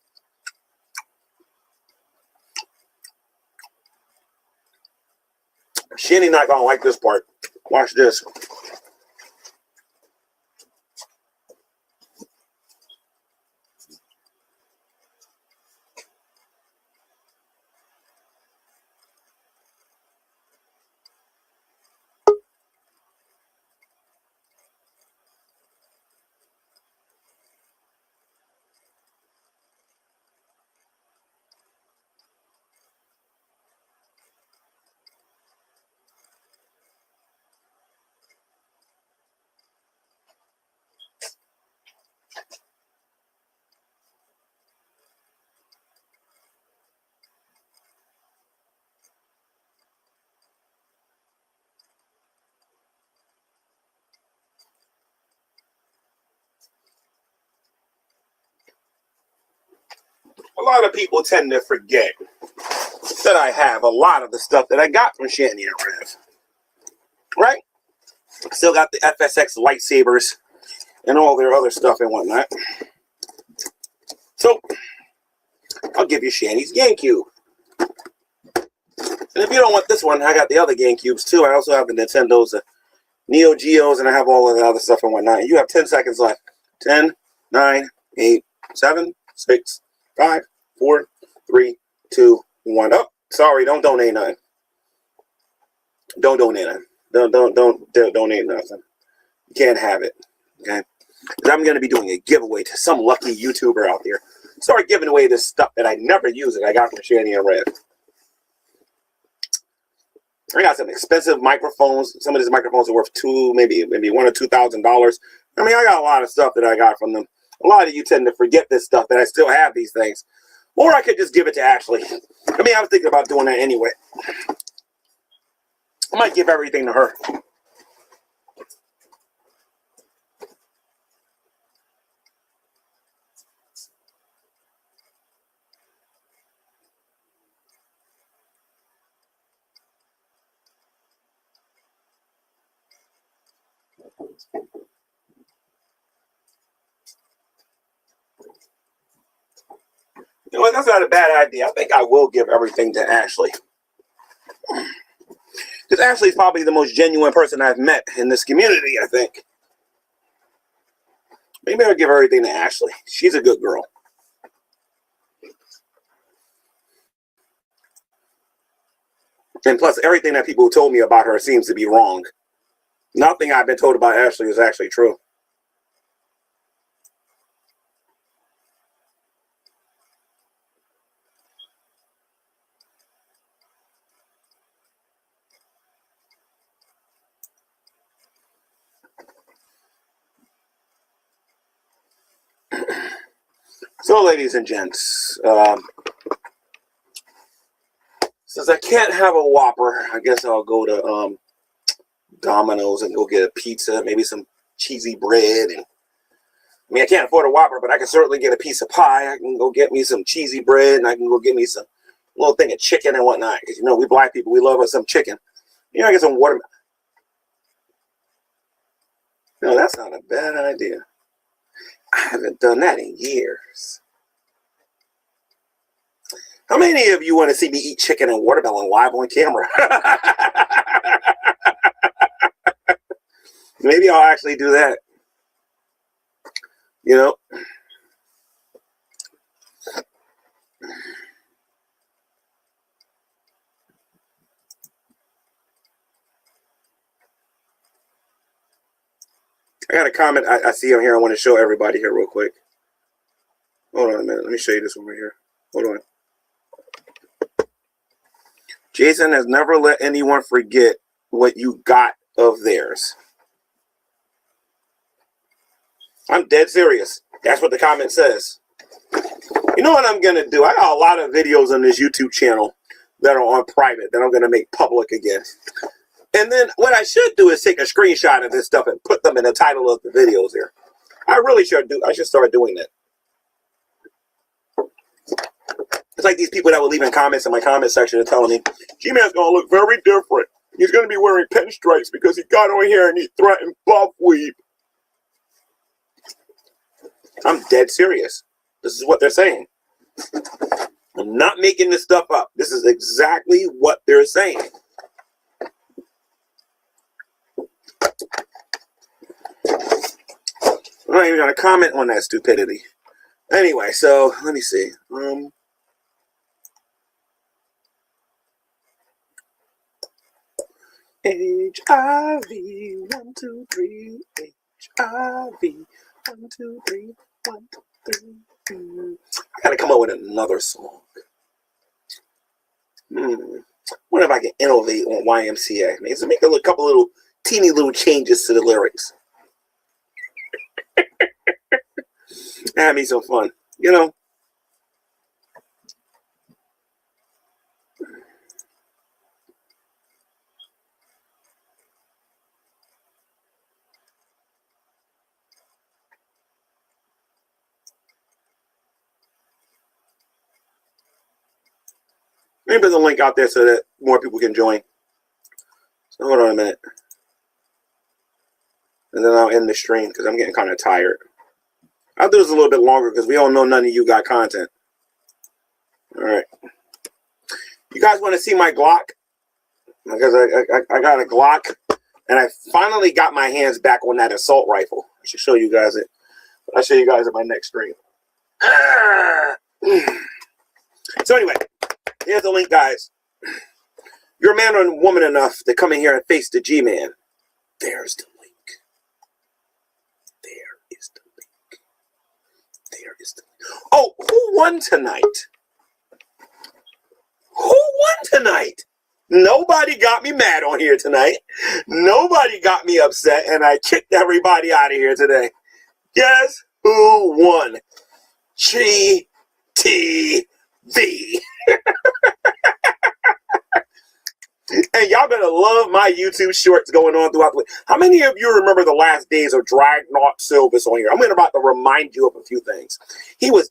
Shanny not gonna like this part. Watch this. A lot of people tend to forget that I have a lot of the stuff that I got from Shanny and Rev. Right? Still got the FSX lightsabers and all their other stuff and whatnot. So, I'll give you Shanny's GameCube. And if you don't want this one, I got the other GameCubes too. I also have the Nintendos, the Neo Geos, and I have all of the other stuff and whatnot. You have 10 seconds left. 10, 9, 8, 7, 6, 5, 4, 3, 2, 1. Oh, sorry, don't donate nothing. Don't donate nothing. Don't donate nothing. You can't have it. Okay? Because I'm going to be doing a giveaway to some lucky YouTuber out there. Start giving away this stuff that I never use that I got from Shanny and Rev. I got some expensive microphones. Some of these microphones are worth maybe $1,000 or $2,000. I mean, I got a lot of stuff that I got from them. A lot of you tend to forget this stuff, that I still have these things. Or I could just give it to Ashley. I mean, I was thinking about doing that anyway. I might give everything to her. You know what? That's not a bad idea. I think I will give everything to Ashley. Because Ashley's probably the most genuine person I've met in this community, I think. Maybe I'll give everything to Ashley. She's a good girl. And plus, everything that people told me about her seems to be wrong. Nothing I've been told about Ashley is actually true. So, ladies and gents, since I can't have a Whopper, I guess I'll go to Domino's and go get a pizza, maybe some cheesy bread. And I mean, I can't afford a Whopper, but I can certainly get a piece of pie. I can go get me some cheesy bread, and I can go get me some little thing of chicken and whatnot. Because, you know, we black people, we love us some chicken. You know, I get some watermelon. No, that's not a bad idea. I haven't done that in years. How many of you want to see me eat chicken and watermelon live on camera? Maybe I'll actually do that. You know? I got a comment I see on here. I want to show everybody here real quick. Hold on a minute. Let me show you this over here. Hold on. Jason has never let anyone forget what you got of theirs. I'm dead serious. That's what the comment says. You know what I'm going to do? I got a lot of videos on this YouTube channel that are on private that I'm going to make public again. And then what I should do is take a screenshot of this stuff and put them in the title of the videos here. I really should do. I should start doing that. It's like these people that were leaving comments in my comment section and telling me, Gman's going to look very different. He's going to be wearing pinstripes because he got on here and he threatened Buffweed. I'm dead serious. This is what they're saying. I'm not making this stuff up. This is exactly what they're saying. I'm not even going to comment on that stupidity. Anyway, so let me see. HIV, 1, 2, 3. HIV, 1, 2, 3, 1, 2, 3. I gotta come up with another song. What if I can innovate on YMCA? Maybe to make a couple little teeny little changes to the lyrics. Have me some fun, you know. Maybe put the link out there so that more people can join. So hold on a minute. And then I'll end the stream because I'm getting kind of tired. I'll do this a little bit longer because we all know none of you got content. All right. You guys want to see my Glock? Because I got a Glock and I finally got my hands back on that assault rifle. I should show you guys it. I'll show you guys at my next stream. So anyway. Here's the link, guys. You're a man or woman enough to come in here and face the G-Man. There's the link. There is the link. There is the link. Oh, who won tonight? Who won tonight? Nobody got me mad on here tonight. Nobody got me upset, and I kicked everybody out of here today. Guess who won? GTV. And y'all better love my YouTube shorts going on throughout the week. How many of you remember the last days of Dragnaught Silvis on here? I'm about to remind you of a few things. He was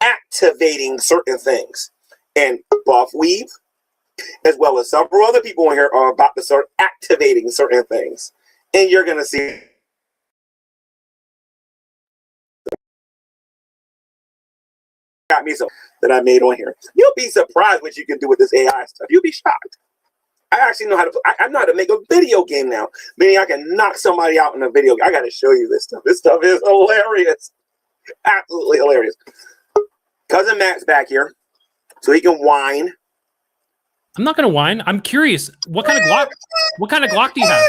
activating certain things. And Buffweed, as well as several other people on here, are about to start activating certain things. And you're going to see got me some that I made on here. You'll be surprised what you can do with this AI stuff. You'll be shocked. I actually know how to. I know how to make a video game now. Meaning I can knock somebody out in a video game. I got to show you this stuff. This stuff is hilarious, absolutely hilarious. Cousin Matt's back here, so he can whine. I'm not gonna whine. I'm curious. What kind of Glock? What kind of Glock do you have?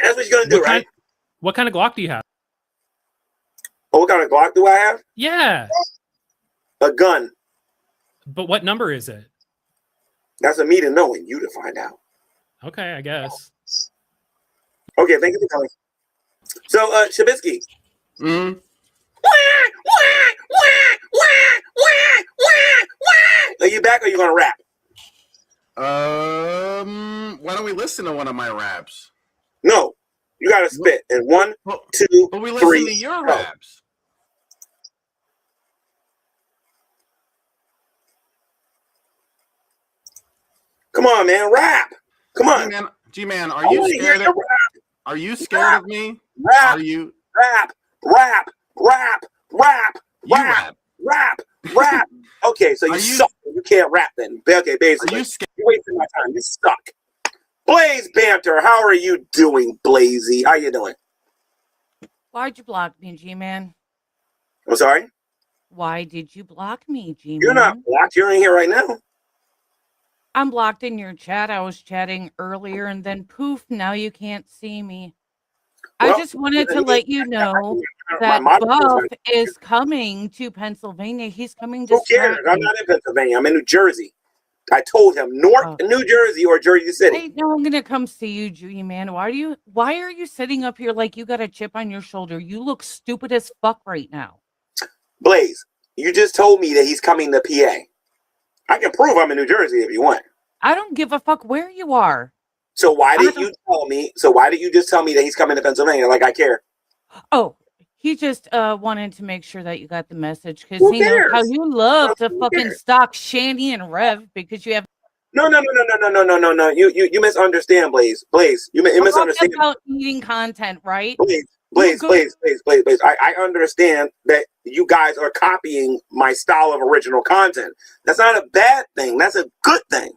That's what you're gonna do, right? What kind of Glock do you have? Oh, what kind of Glock do I have? Yeah. A gun. But what number is it? That's for me to know and you to find out. Okay, I guess. Okay, thank you for coming. So, Shabisky. Are you back or are you going to rap? Why don't we listen to one of my raps? No, you got to spit. And 1, 2, but we listen 3, to your go. raps. Come on, man, rap. Come on. G-Man, are you scared of Are you scared of me? Rap. Are you rap? Okay, so you suck. You can't rap then. Okay, basically. Are you scared? You're wasting my time. You suck. Blaze Banter, how are you doing, Blazy? How you doing? Why'd you block me, G-Man? I'm sorry? Why did you block me, G-Man? You're not blocked. You're in here right now. I'm blocked in your chat. I was chatting earlier and then poof, now you can't see me. I Well, just wanted to let you know my that moderator's Buff not. is coming to Pennsylvania. He's coming to Who cares? I'm Stratton. not in Pennsylvania. I'm in New Jersey. I told him North Oh. New Jersey or Jersey City. I know I'm gonna come see you, G-Man. Why are you sitting up here like you got a chip on your shoulder? You look stupid as fuck right now. Blaze, you just told me that he's coming to PA. I can prove I'm in New Jersey if you want. I don't give a fuck where you are. So why did you tell me? So why did you just tell me that he's coming to Pennsylvania? Like I care. Oh, he just wanted to make sure that you got the message because Who he knows how cares? you love to Who fucking cares? stalk Shandy and Rev because you have No. You misunderstand, Blaze. Blaze, you talked misunderstand. about eating content, right? Blaze. I understand that you guys are copying my style of original content. That's not a bad thing. That's a good thing.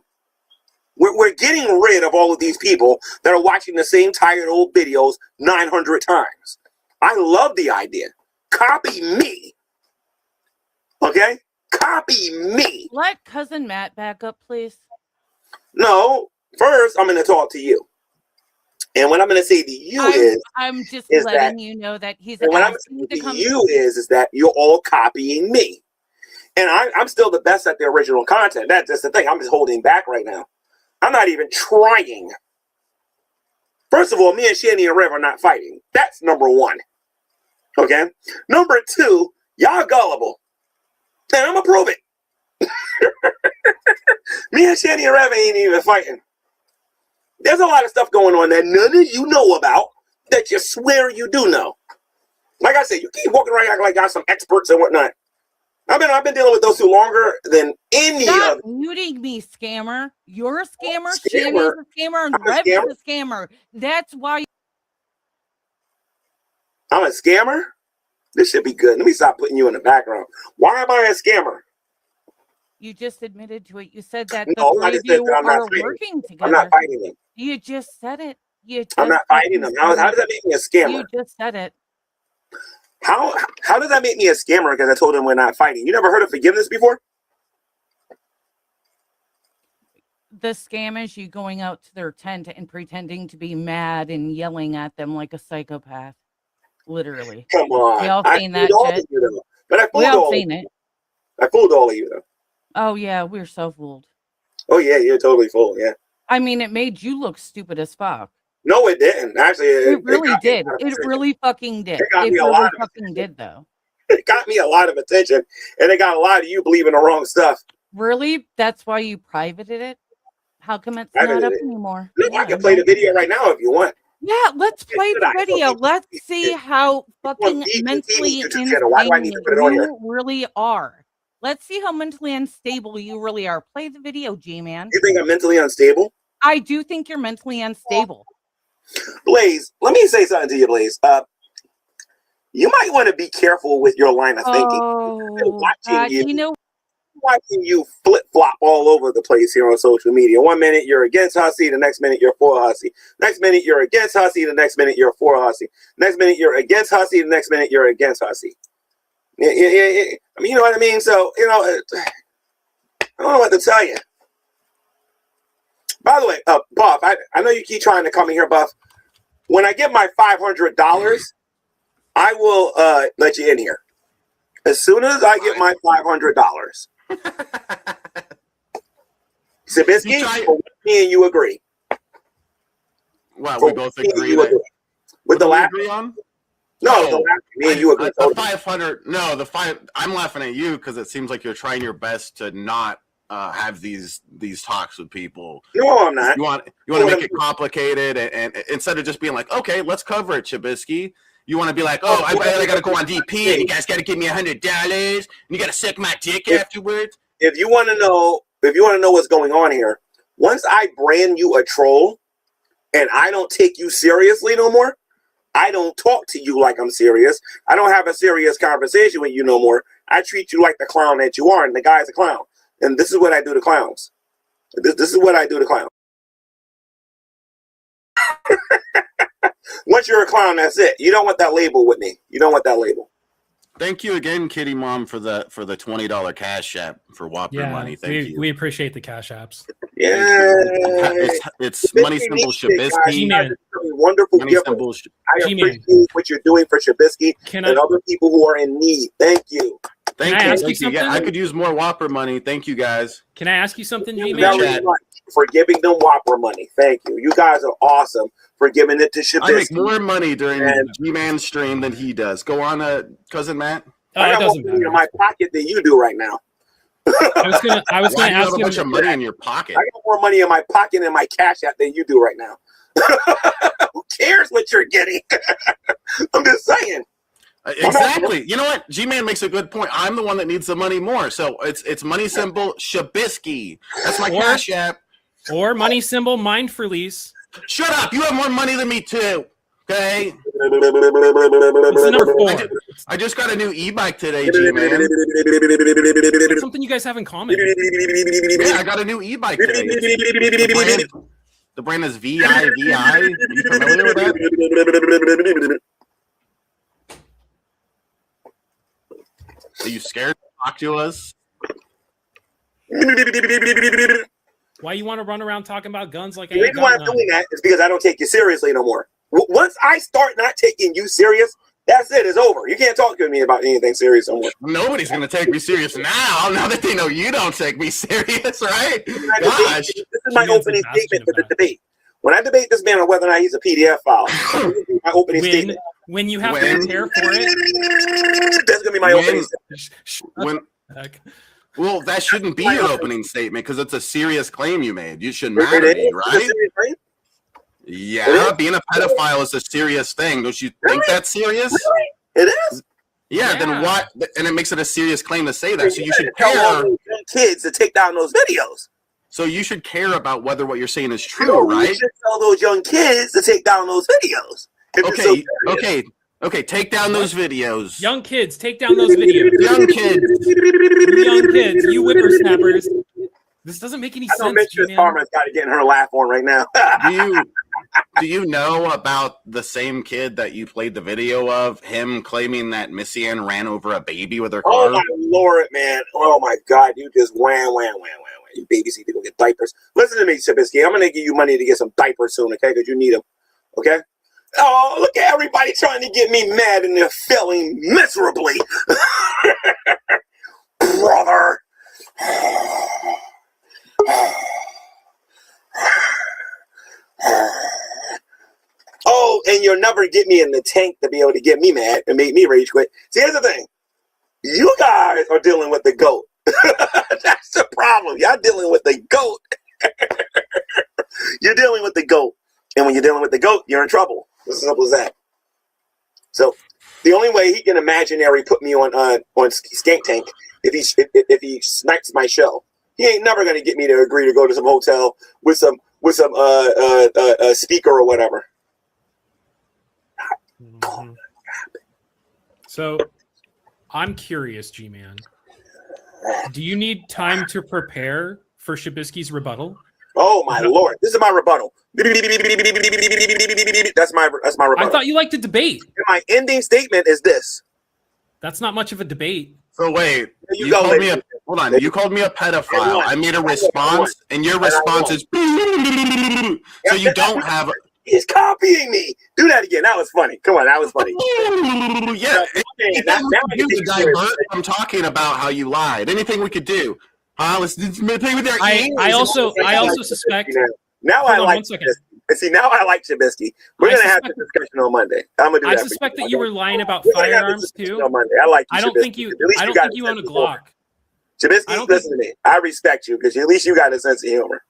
We're getting rid of all of these people that are watching the same tired old videos 900 times. I love the idea. Copy me. Okay? Copy me. Let cousin Matt back up, please. No, first I'm going to talk to you. And what I'm going to say to you I'm just is letting that, you know that he's and what I'm asking going to to come. you is that you're all copying me. And I'm still the best at the original content. That's just the thing. I'm just holding back right now. I'm not even trying. First of all, me and Shanny and Rev are not fighting. That's number one. Okay? Number two, y'all gullible. And I'm going to prove it. Me and Shanny and Rev ain't even fighting. There's a lot of stuff going on that none of you know about that you swear you do know. Like I said, you keep walking around acting like y'all some experts and whatnot. I've been dealing with those two longer than any Stop of muting me, scammer. You're a scammer, Scammer? Shanny's a scammer, and I'm a Rev is scammer? a scammer. That's why I'm a scammer? This should be good. Let me stop putting you in the background. Why am I a scammer? you just admitted to it. You said that the No, three I of just said that you I'm not are fighting. working together. I'm not fighting them. You just said it. You just I'm not fighting them. How does that make me a scammer? You just said it. How does that make me a scammer because I told them we're not fighting? You never heard of forgiveness before? The scam is you going out to their tent and pretending to be mad and yelling at them like a psychopath. Literally. Come on. We all I seen fooled that all shit. of you though. But I We fooled all all of seen you. it. I fooled all of you though. Oh yeah, we're so fooled. Oh yeah, you're totally fooled, yeah. I mean, it made you look stupid as fuck. No, it didn't. Actually, It really got me a did. lot of It attention. really fucking did. It got It me a really lot of fucking did, though. It got me a lot of attention, and it got a lot of you believing the wrong stuff. Really? That's why you privated it? How come it's I not did up it. anymore? Look, I Yeah, can play the video right now if you want. Yeah, let's play Should the I? video. Let's see how fucking It's on mentally TV's YouTube channel. Why do I need insane to put it on here? you really are. Let's see how mentally unstable you really are. Play the video, G-Man. You think I'm mentally unstable? I do think you're mentally unstable. Blaze, let me say something to you, Blaze. You might want to be careful with your line of thinking. I've been watching you flip-flop all over the place here on social media. 1 minute you're against Hussey, the next minute you're for Hussey. Next minute you're against Hussey, the next minute you're for Hussey. Next minute you're against Hussey, the next minute you're against Hussey. Yeah. I mean, you know what I mean? So, I don't know what to tell you. By the way, Buff, I know you keep trying to come in here, Buff. When I get my $500, I will let you in here. As soon as I get my $500. Sabisky, me and you agree. Well, we both agree that. With the laugh? On? No, the laugh. Me and you agree. The 500. No, the five. I'm laughing at you because it seems like you're trying your best to not have these talks with people. No, I'm not. You want to make it complicated, and instead of just being like, okay, let's cover it, Chabisky. You want to be like, oh, I got to go on DP, and you guys got to give me $100, and you got to suck my dick afterwards. If you want to know what's going on here, once I brand you a troll, and I don't take you seriously no more, I don't talk to you like I'm serious. I don't have a serious conversation with you no more. I treat you like the clown that you are, and the guy's a clown. And this is what I do to clowns. This is what I do to clowns. Once you're a clown, that's it. You don't want that label with me. You don't want that label. Thank you again, Kitty Mom, for the $20 cash app for Whopper money. Thank you. We appreciate the cash apps. Yeah. It's Money Symbol Shabisky. G-Man. Wonderful Money gift. Symbol. I G-Man. appreciate what you're doing for Shabisky Can and I- other people who are in need. Thank you. Thank I you. ask you Thank you. Yeah, I something? could use more Whopper money. Thank you, guys. Can I ask you something, Thank you G-Man? very much for giving them Whopper money. Thank you. You guys are awesome for giving it to I make Shabisky. more money during And- G-Man stream than he does. Go on, Cousin Matt. I It got more doesn't money matter. in my pocket than you do right now. I was gonna Why do you have ask a bunch him. of money in your pocket? I got more money in my pocket and my cash app than you do right now. Who cares what you're getting? I'm just saying. Exactly. You know what? G-Man makes a good point. I'm the one that needs the money more. So it's Money Symbol Shabisky. That's my Or- cash app. Or money symbol mind for lease. Shut up. You have more money than me too. Okay. It's the number 4. I just got a new e-bike today, G-Man. It's something you guys have in common. Yeah, I got a new e-bike today. The brand is VI. Are you familiar with that? Are you scared to talk to us? Why you want to run around talking about guns like I The ain't reason why got I'm none? doing that is because I don't take you seriously no more. Once I start not taking you serious, that's it. It's over. You can't talk to me about anything serious no more. Nobody's going to take me serious now that they know you don't take me serious, right? Gosh. This is my She opening answered statement Bastion for the about debate. When I debate this man on whether or not he's a PDF file, my opening statement. When you have to When- prepare for it. That's gonna be my opening When, Heck. well, that shouldn't be your opening statement because it's a serious claim you made. You should matter to you, right? Yeah, being a pedophile is a serious thing. Don't you think that's serious? It is. Yeah, then what? And it makes it a serious claim to say that. So you should tell all care. those young kids to take down those videos. So you should care about whether what you're saying is No, true, you right? should tell those young kids to take down those videos. If you're so serious. Okay. Take down those videos. Young kids, take down those videos. Young kids. Young kids, you whippersnappers. This doesn't make any I know sense. Mistress G-Man. Karma's got to get her laugh on right now. Do you know about the same kid that you played the video of, him claiming that Missy Ann ran over a baby with her car? Oh my Lord, man! Oh my God, you just wham. You babies need to go get diapers. Listen to me, Shabisky. I'm gonna give you money to get some diapers soon, okay? Because you need them, okay? Oh, look at everybody trying to get me mad and they're failing miserably, brother. Oh, and you'll never get me in the tank to be able to get me mad and make me rage quit. See, here's the thing. You guys are dealing with the GOAT. That's the problem. Y'all dealing with the GOAT. You're dealing with the GOAT. And when you're dealing with the GOAT, you're in trouble. It's as simple as that. So the only way he can imaginary put me on Skank Tank if he snipes my show. He ain't never gonna get me to agree to go to some hotel with some speaker or whatever. Mhm. So, I'm curious, G-Man. Do you need time to prepare for Shabisky's rebuttal? Oh my Lord! This is my rebuttal. That's my rebuttal. I thought you liked to debate. And my ending statement is this. That's not much of a debate. So wait, You you go, called me lady. hold on. You called me a pedophile. I made a response, and your response is so you don't have. He's copying me. Do that again. That was funny. Come on, that was funny. Yeah, Now I can you take could you serious. divert from talking about how you lied. Anything we could do. Let's play with their I ears. also suspect. Now Hold I on like one second. Shabisky. See, now I like Shabisky. We're I gonna have suspect- this discussion on Monday. I'm gonna do I that. for suspect you. that you were lying about We're gonna have this firearms discussion too. on Monday. I like you. I don't Shabisky. think you. At least I don't got think a you own a sense of humor. Glock. I Shabisky, don't listen to me. I respect you because at least you got a sense of humor.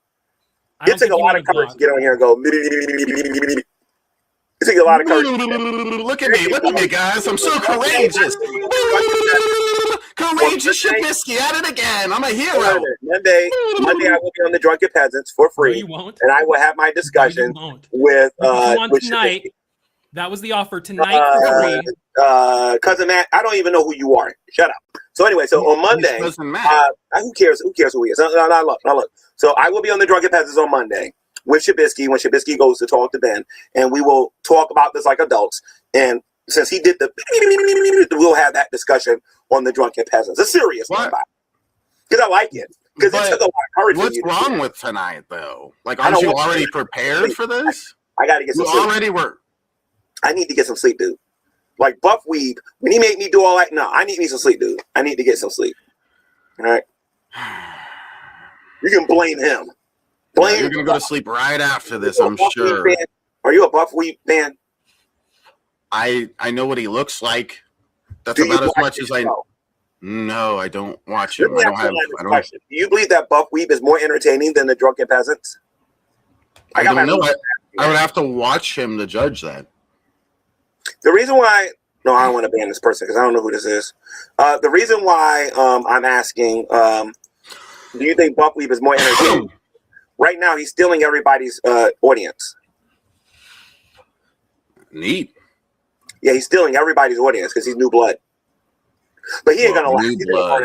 I It don't took think a you lot own of courage Glock. to get on here and go. It took a lot of courage. Look at me, guys. I'm so courageous. Courageous Shabisky at it again. I'm a hero. Monday, I will be on the Drunken Peasants for No, free, you won't. and I will have my No, you discussion won't. with You can come on with tonight. Shabisky. That was the offer tonight for free. Cousin Matt. I don't even know who you are. Shut up. So anyway, so on Monday, Cousin Matt. who cares? Who cares who he is? No, look. So I will be on the Drunken Peasants on Monday with Shabisky when Shabisky goes to talk to Ben, and we will talk about this like adults. And since he did the, we'll have that discussion on the drunken peasants. A serious one, because I like it. Because it took a lot of courage. What's wrong with tonight, though? Like, I aren't don't you want already to- prepared for this? I got to get some You sleep. already were. I need to get some sleep, dude. Like Buff Weeb, when he made me do all that, no, I need me some sleep, dude. I need to get some sleep. All right. You can blame him. Blame. You're gonna go to sleep right after this, I'm Buff Weeb sure. fan? Are you a Buff Weeb fan? I know what he looks like. That's Do you about as watch much his as I. show? No, I don't watch Let him. me I don't ask have. you I don't. question. Do you believe that Buff Weeb is more entertaining than the drunken peasants? I got don't know. my- I would have to watch him to judge that. The reason why, no, I don't want to ban this person because I don't know who this is. The reason why I'm asking, do you think Buff Weeb is more entertaining? Right now, he's stealing everybody's audience. Neat. Yeah, he's stealing everybody's audience because he's new blood. But he ain't gonna last. New blood.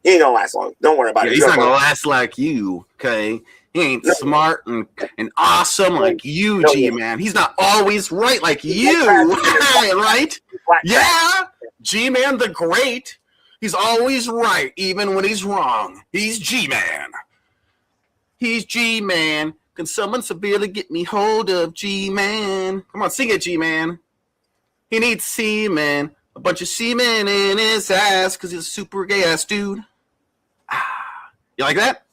He ain't gonna last long. Don't worry about Yeah, it. he's not gonna last like you, okay? He ain't smart and awesome like you, No, G-Man. He's not always right like you, right? Yeah, G-Man the Great. He's always right, even when he's wrong. He's G-Man. He's G-Man. Can someone severely get me hold of G-Man? Come on, sing it, G-Man. He needs semen. A bunch of semen in his ass because he's a super gay ass dude. You like that?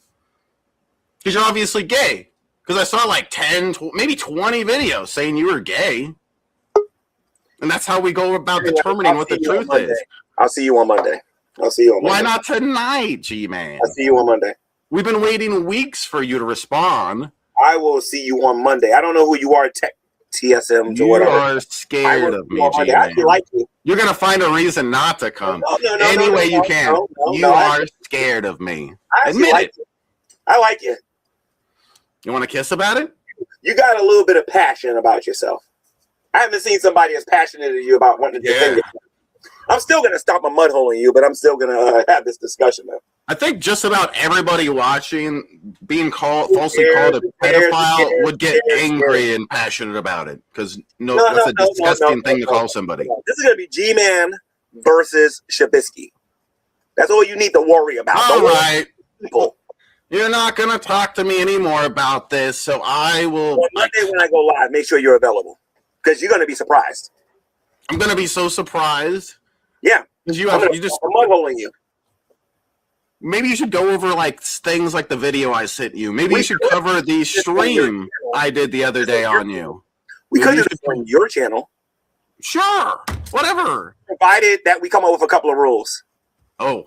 Because you're obviously gay. Because I saw like 10, maybe 20 videos saying you were gay. And that's how we go about determining what the truth is. I'll see you on Monday. I'll see you on Monday. Why not tonight, G-Man? I'll see you on Monday. We've been waiting weeks for you to respond. I will see you on Monday. I don't know who you are, TSMs or You whatever. are scared of me, I G-Man. actually like you. You're going to find a reason not to come. No, Any way you can. You I are scared of me. actually Admit like it. you. I like you. You want to kiss about it? You got a little bit of passion about yourself. I haven't seen somebody as passionate as you about wanting to defend yourself. I'm still going to stop a mud hole in you, but I'm still going to have this discussion, man. I think just about everybody watching being falsely called a pedophile would get angry and passionate about it because that's a disgusting thing to call somebody. This is going to be G-Man versus Shabisky. That's all you need to worry about. All Don't right. people. You're not going to talk to me anymore about this, so I will. On Monday when I go live, make sure you're available because you're going to be surprised. I'm going to be so surprised. Yeah. Because you just a mud hole in you. Maybe you should go over like things like the video I sent you. Maybe you should cover the stream I did the other day on you. We could do this on your channel. Sure. Whatever. Provided that we come up with a couple of rules. Oh.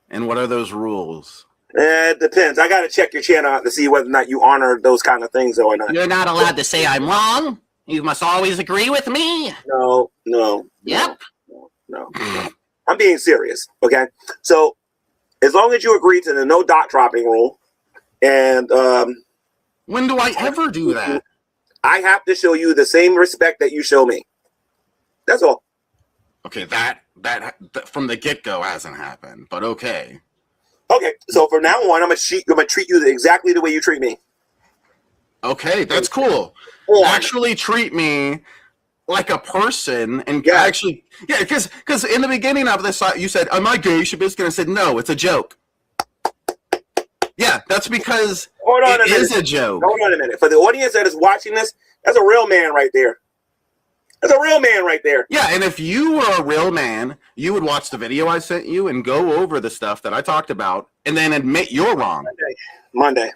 And what are those rules? It depends. I got to check your channel out to see whether or not you honor those kind of things or not. You're not allowed to say I'm wrong. You must always agree with me. No. Yep. No. I'm being serious. Okay. So as long as you agree to the no dot dropping rule, and when do I ever do that? I have to show you the same respect that you show me. That's all. Okay, that from the get-go hasn't happened, but okay. Okay, so from now on, I'm gonna treat you exactly the way you treat me. Okay, that's cool. Actually treat me like a person, and actually, because in the beginning of this, you said, "Am I gay, Shabisky?" And I said, "No, it's a joke." Yeah, that's because it is a joke. Hold on a minute. For the audience that is watching this, that's a real man right there. That's a real man right there. Yeah, and if you were a real man, you would watch the video I sent you and go over the stuff that I talked about and then admit you're wrong. Monday.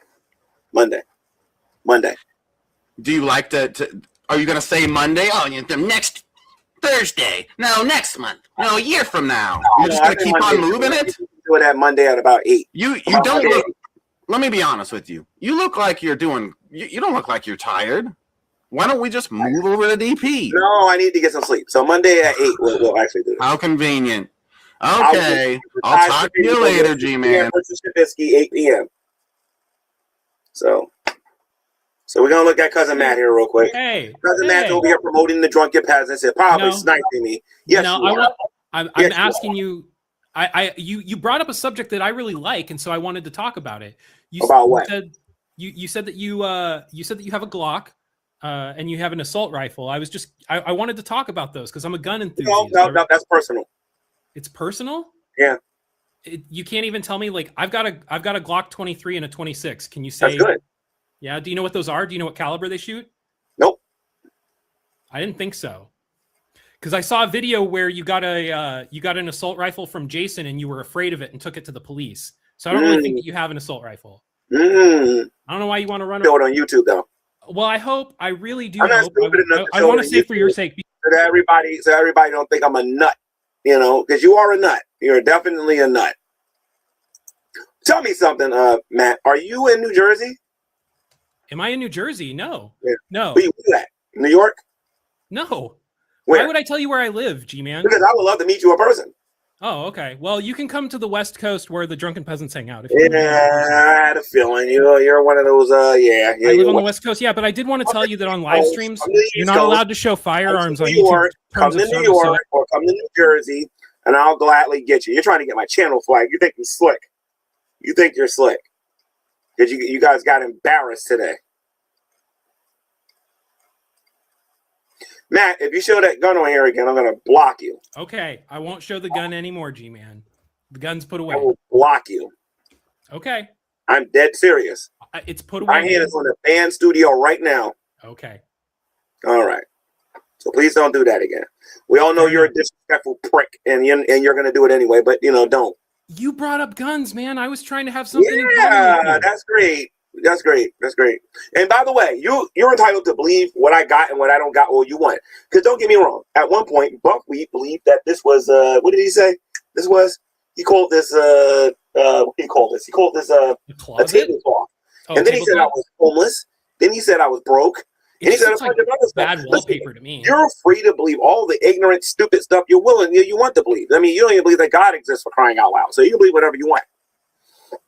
Do you like to are you going to say Monday? Oh, next Thursday. No, next month. No, a year from now. You're just going to keep on moving it? Do it at Monday at about 8. You don't look, let me be honest with you. You look like you're doing, you don't look like you're tired. Why don't we just move over to DP? No, I need to get some sleep. So Monday at 8, we'll actually do this. How convenient. Okay. I'll talk to you later, G-Man. Shabisky, 8 p.m. So we're going to look at Cousin Matt here real quick. Hey. Cousin Matt's over here promoting the drunken peasants and probably sniping me. Yes, I'm asking you. You brought up a subject that I really like, and so I wanted to talk about it. About what? You said that you have a Glock. and you have an assault rifle. I wanted to talk about those because I'm a gun enthusiast. No, that's personal. It's personal? Yeah. You can't even tell me, like, I've got a Glock 23 and a 26. Can you say That's good. Yeah, do you know what those are? Do you know what caliber they shoot? Nope. I didn't think so. Because I saw a video where you got an assault rifle from Jason and you were afraid of it and took it to the police. So I don't really think that you have an assault rifle. I don't know why you want to run Show it on YouTube though. Well, I really do I'm not hope. stupid enough to I show want it to on say for your YouTube. sake. So everybody don't think I'm a nut, you know, because you are a nut. You're definitely a nut. Tell me something, Matt. Are you in New Jersey? Am I in New Jersey? No. Yeah. No. Where you at? New York? No. Where? Why would I tell you where I live, G-Man? Because I would love to meet you in person. Oh, okay. Well, you can come to the West Coast where the drunken peasants hang out. I had a feeling you're one of those. Yeah. I live on the West Coast. Yeah, but I did want to tell you that on live streams, you're not allowed to show firearms on YouTube. Come to New York or come to New Jersey, and I'll gladly get you. You're trying to get my channel flag. You think you're slick. You think you're slick. Because you guys got embarrassed today. Matt, if you show that gun on here again, I'm going to block you. Okay, I won't show the gun anymore, G-Man. The gun's put away. I will block you. Okay. I'm dead serious. It's put away. My hand is on the band studio right now. Okay. All right. So please don't do that again. We all know you're a disrespectful prick, and you're going to do it anyway, but, don't. You brought up guns, man. I was trying to have something in common with you. That's great. That's great. That's great. And by the way, you're entitled to believe what I got and what I don't got or you want. Because don't get me wrong. At one point, Buckwheat believed that this was what did he say? He called this what did he call this? He called this a tablecloth. And then he said I was homeless. Then he said I was broke. And he said a bunch of other stuff. Bad wallpaper to me. You're free to believe all the ignorant, stupid stuff you want to believe. I mean, you don't even believe that God exists, for crying out loud. So you can believe whatever you want.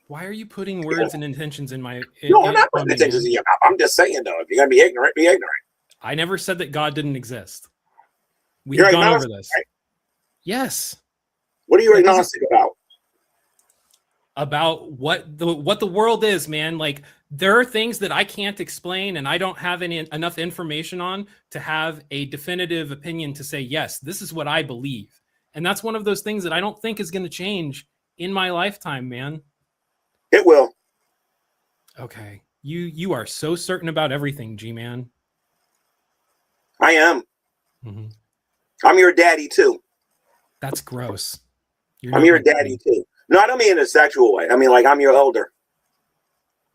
Why are you putting words and intentions in my? No, I'm not putting intentions in your mouth. I'm just saying, though, if you're gonna be ignorant, be ignorant. I never said that God didn't exist. You're We've gone over agnostic, this. right? Yes. What are you agnostic about? About what the world is, man. Like, there are things that I can't explain and I don't have enough information on to have a definitive opinion to say, yes, this is what I believe. And that's one of those things that I don't think is going to change in my lifetime, man. It will. Okay. You are so certain about everything, G-Man. I am. Mm-hmm. I'm your daddy, too. That's gross. I'm your daddy, too. No, I don't mean in a sexual way. I mean, like, I'm your elder.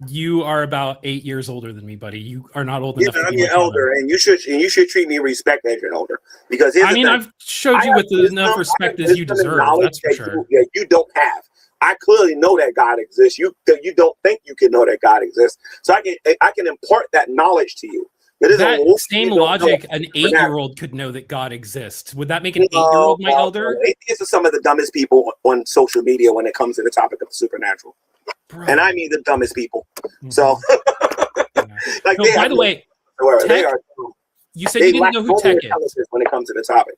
You are about 8 years older than me, buddy. You are not old enough. I'm your elder, and you should treat me respect as your elder. Because I've showed you with enough respect as you deserve. That's for sure. You don't have. I clearly know that God exists. You don't think you can know that God exists. So I can impart that knowledge to you. That same logic, an 8-year-old could know that God exists. Would that make an 8-year-old my elder? Atheists are some of the dumbest people on social media when it comes to the topic of the supernatural. Bro. And I mean the dumbest people. Mm-hmm. So, like, no, by the way, Tech, you said you didn't know who Tech is when it comes to the topic.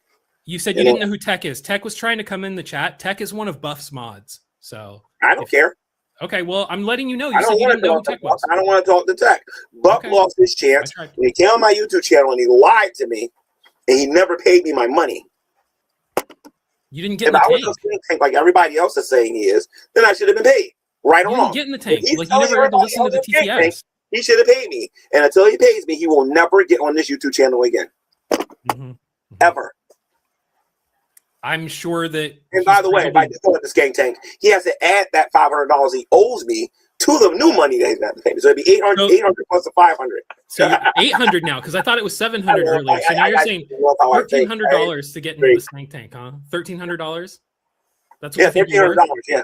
You said you didn't know who Tech is. Tech was trying to come in the chat. Tech is one of Buff's mods. So I don't care. Okay, well, I'm letting you know. You said you didn't know who Tech was. I don't want to talk to Tech. Buck lost his chance when he came on my YouTube channel and he lied to me, and he never paid me my money. You didn't get in the tank. If I was in the tank like everybody else is saying he is, then I should have been paid. Right or wrong. You didn't get in the tank. Like, you never had to listen to the TTS. He should have paid me. And until he pays me, he will never get on this YouTube channel again. Mm-hmm. Ever. I'm sure that. And by the way, if I just go at this Skank Tank, he has to add that $500 he owes me to the new money that he's going to pay me. So it'd be 800 plus the 500. So you're 800 now, because I thought it was 700 earlier. So now you're saying $1,300 to get into the Skank Tank, huh? $1,300? That's what $1,300. Yeah,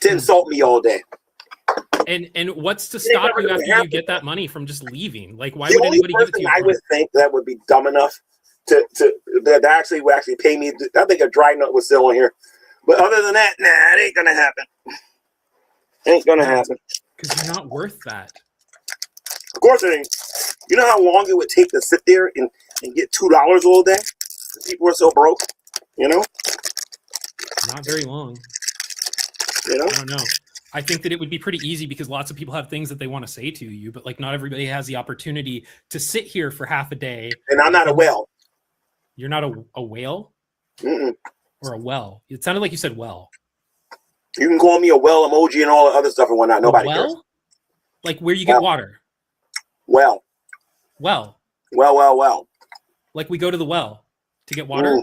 to insult me all day. And what's to stop you after you get that money from just leaving? Like, why would anybody give it to you? I would think that would be dumb enough that actually would actually pay me. I think a dry nut was still on here, but other than that, nah, it ain't gonna happen. Ain't gonna happen because you're not worth that. Of course it ain't. You know how long it would take to sit there and get $2 all day? People are so broke, you know. Not very long. You know. I don't know. I think that it would be pretty easy because lots of people have things that they want to say to you, but like not everybody has the opportunity to sit here for half a day. And I'm not a whale. You're not a whale? Mm-mm. Or a well? It sounded like you said well. You can call me a well emoji and all the other stuff and whatnot. Nobody cares. Like where you get water? Well. Well. Well. Like we go to the well to get water?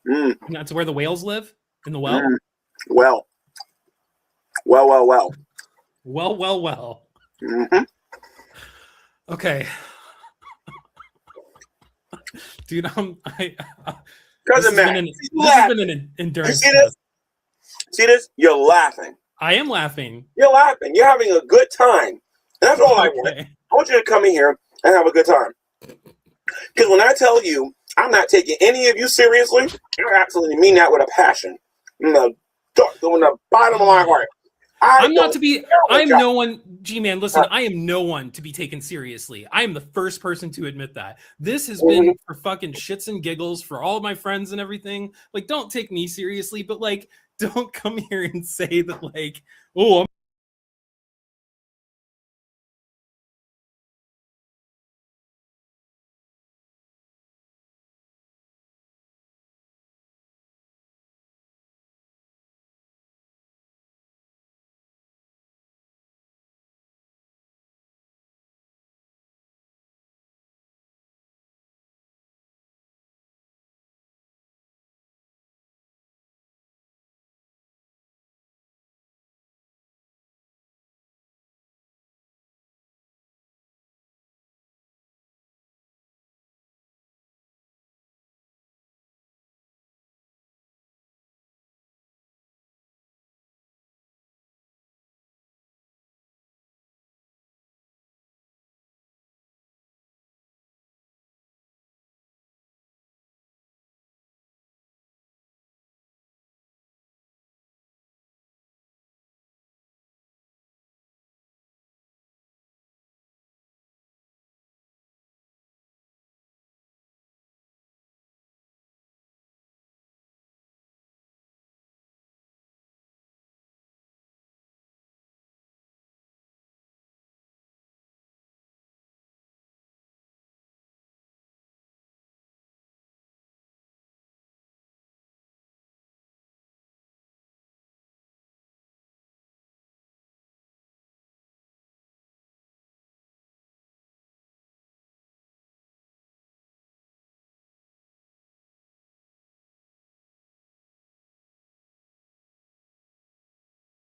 And that's where the whales live? In the well? Well. Well. Mm-hmm. Okay. Dude, Cousin Matt, this has been an endurance. You see this? See this? You're laughing. I am laughing. You're laughing. You're having a good time. And that's all I want. I want you to come in here and have a good time. Because when I tell you I'm not taking any of you seriously, I absolutely mean that with a passion. In the bottom of my heart. I'm no one, G-Man, listen, I am no one to be taken seriously. I am the first person to admit that. This has been for fucking shits and giggles for all of my friends and everything. Like, don't take me seriously, but like, don't come here and say that like, oh,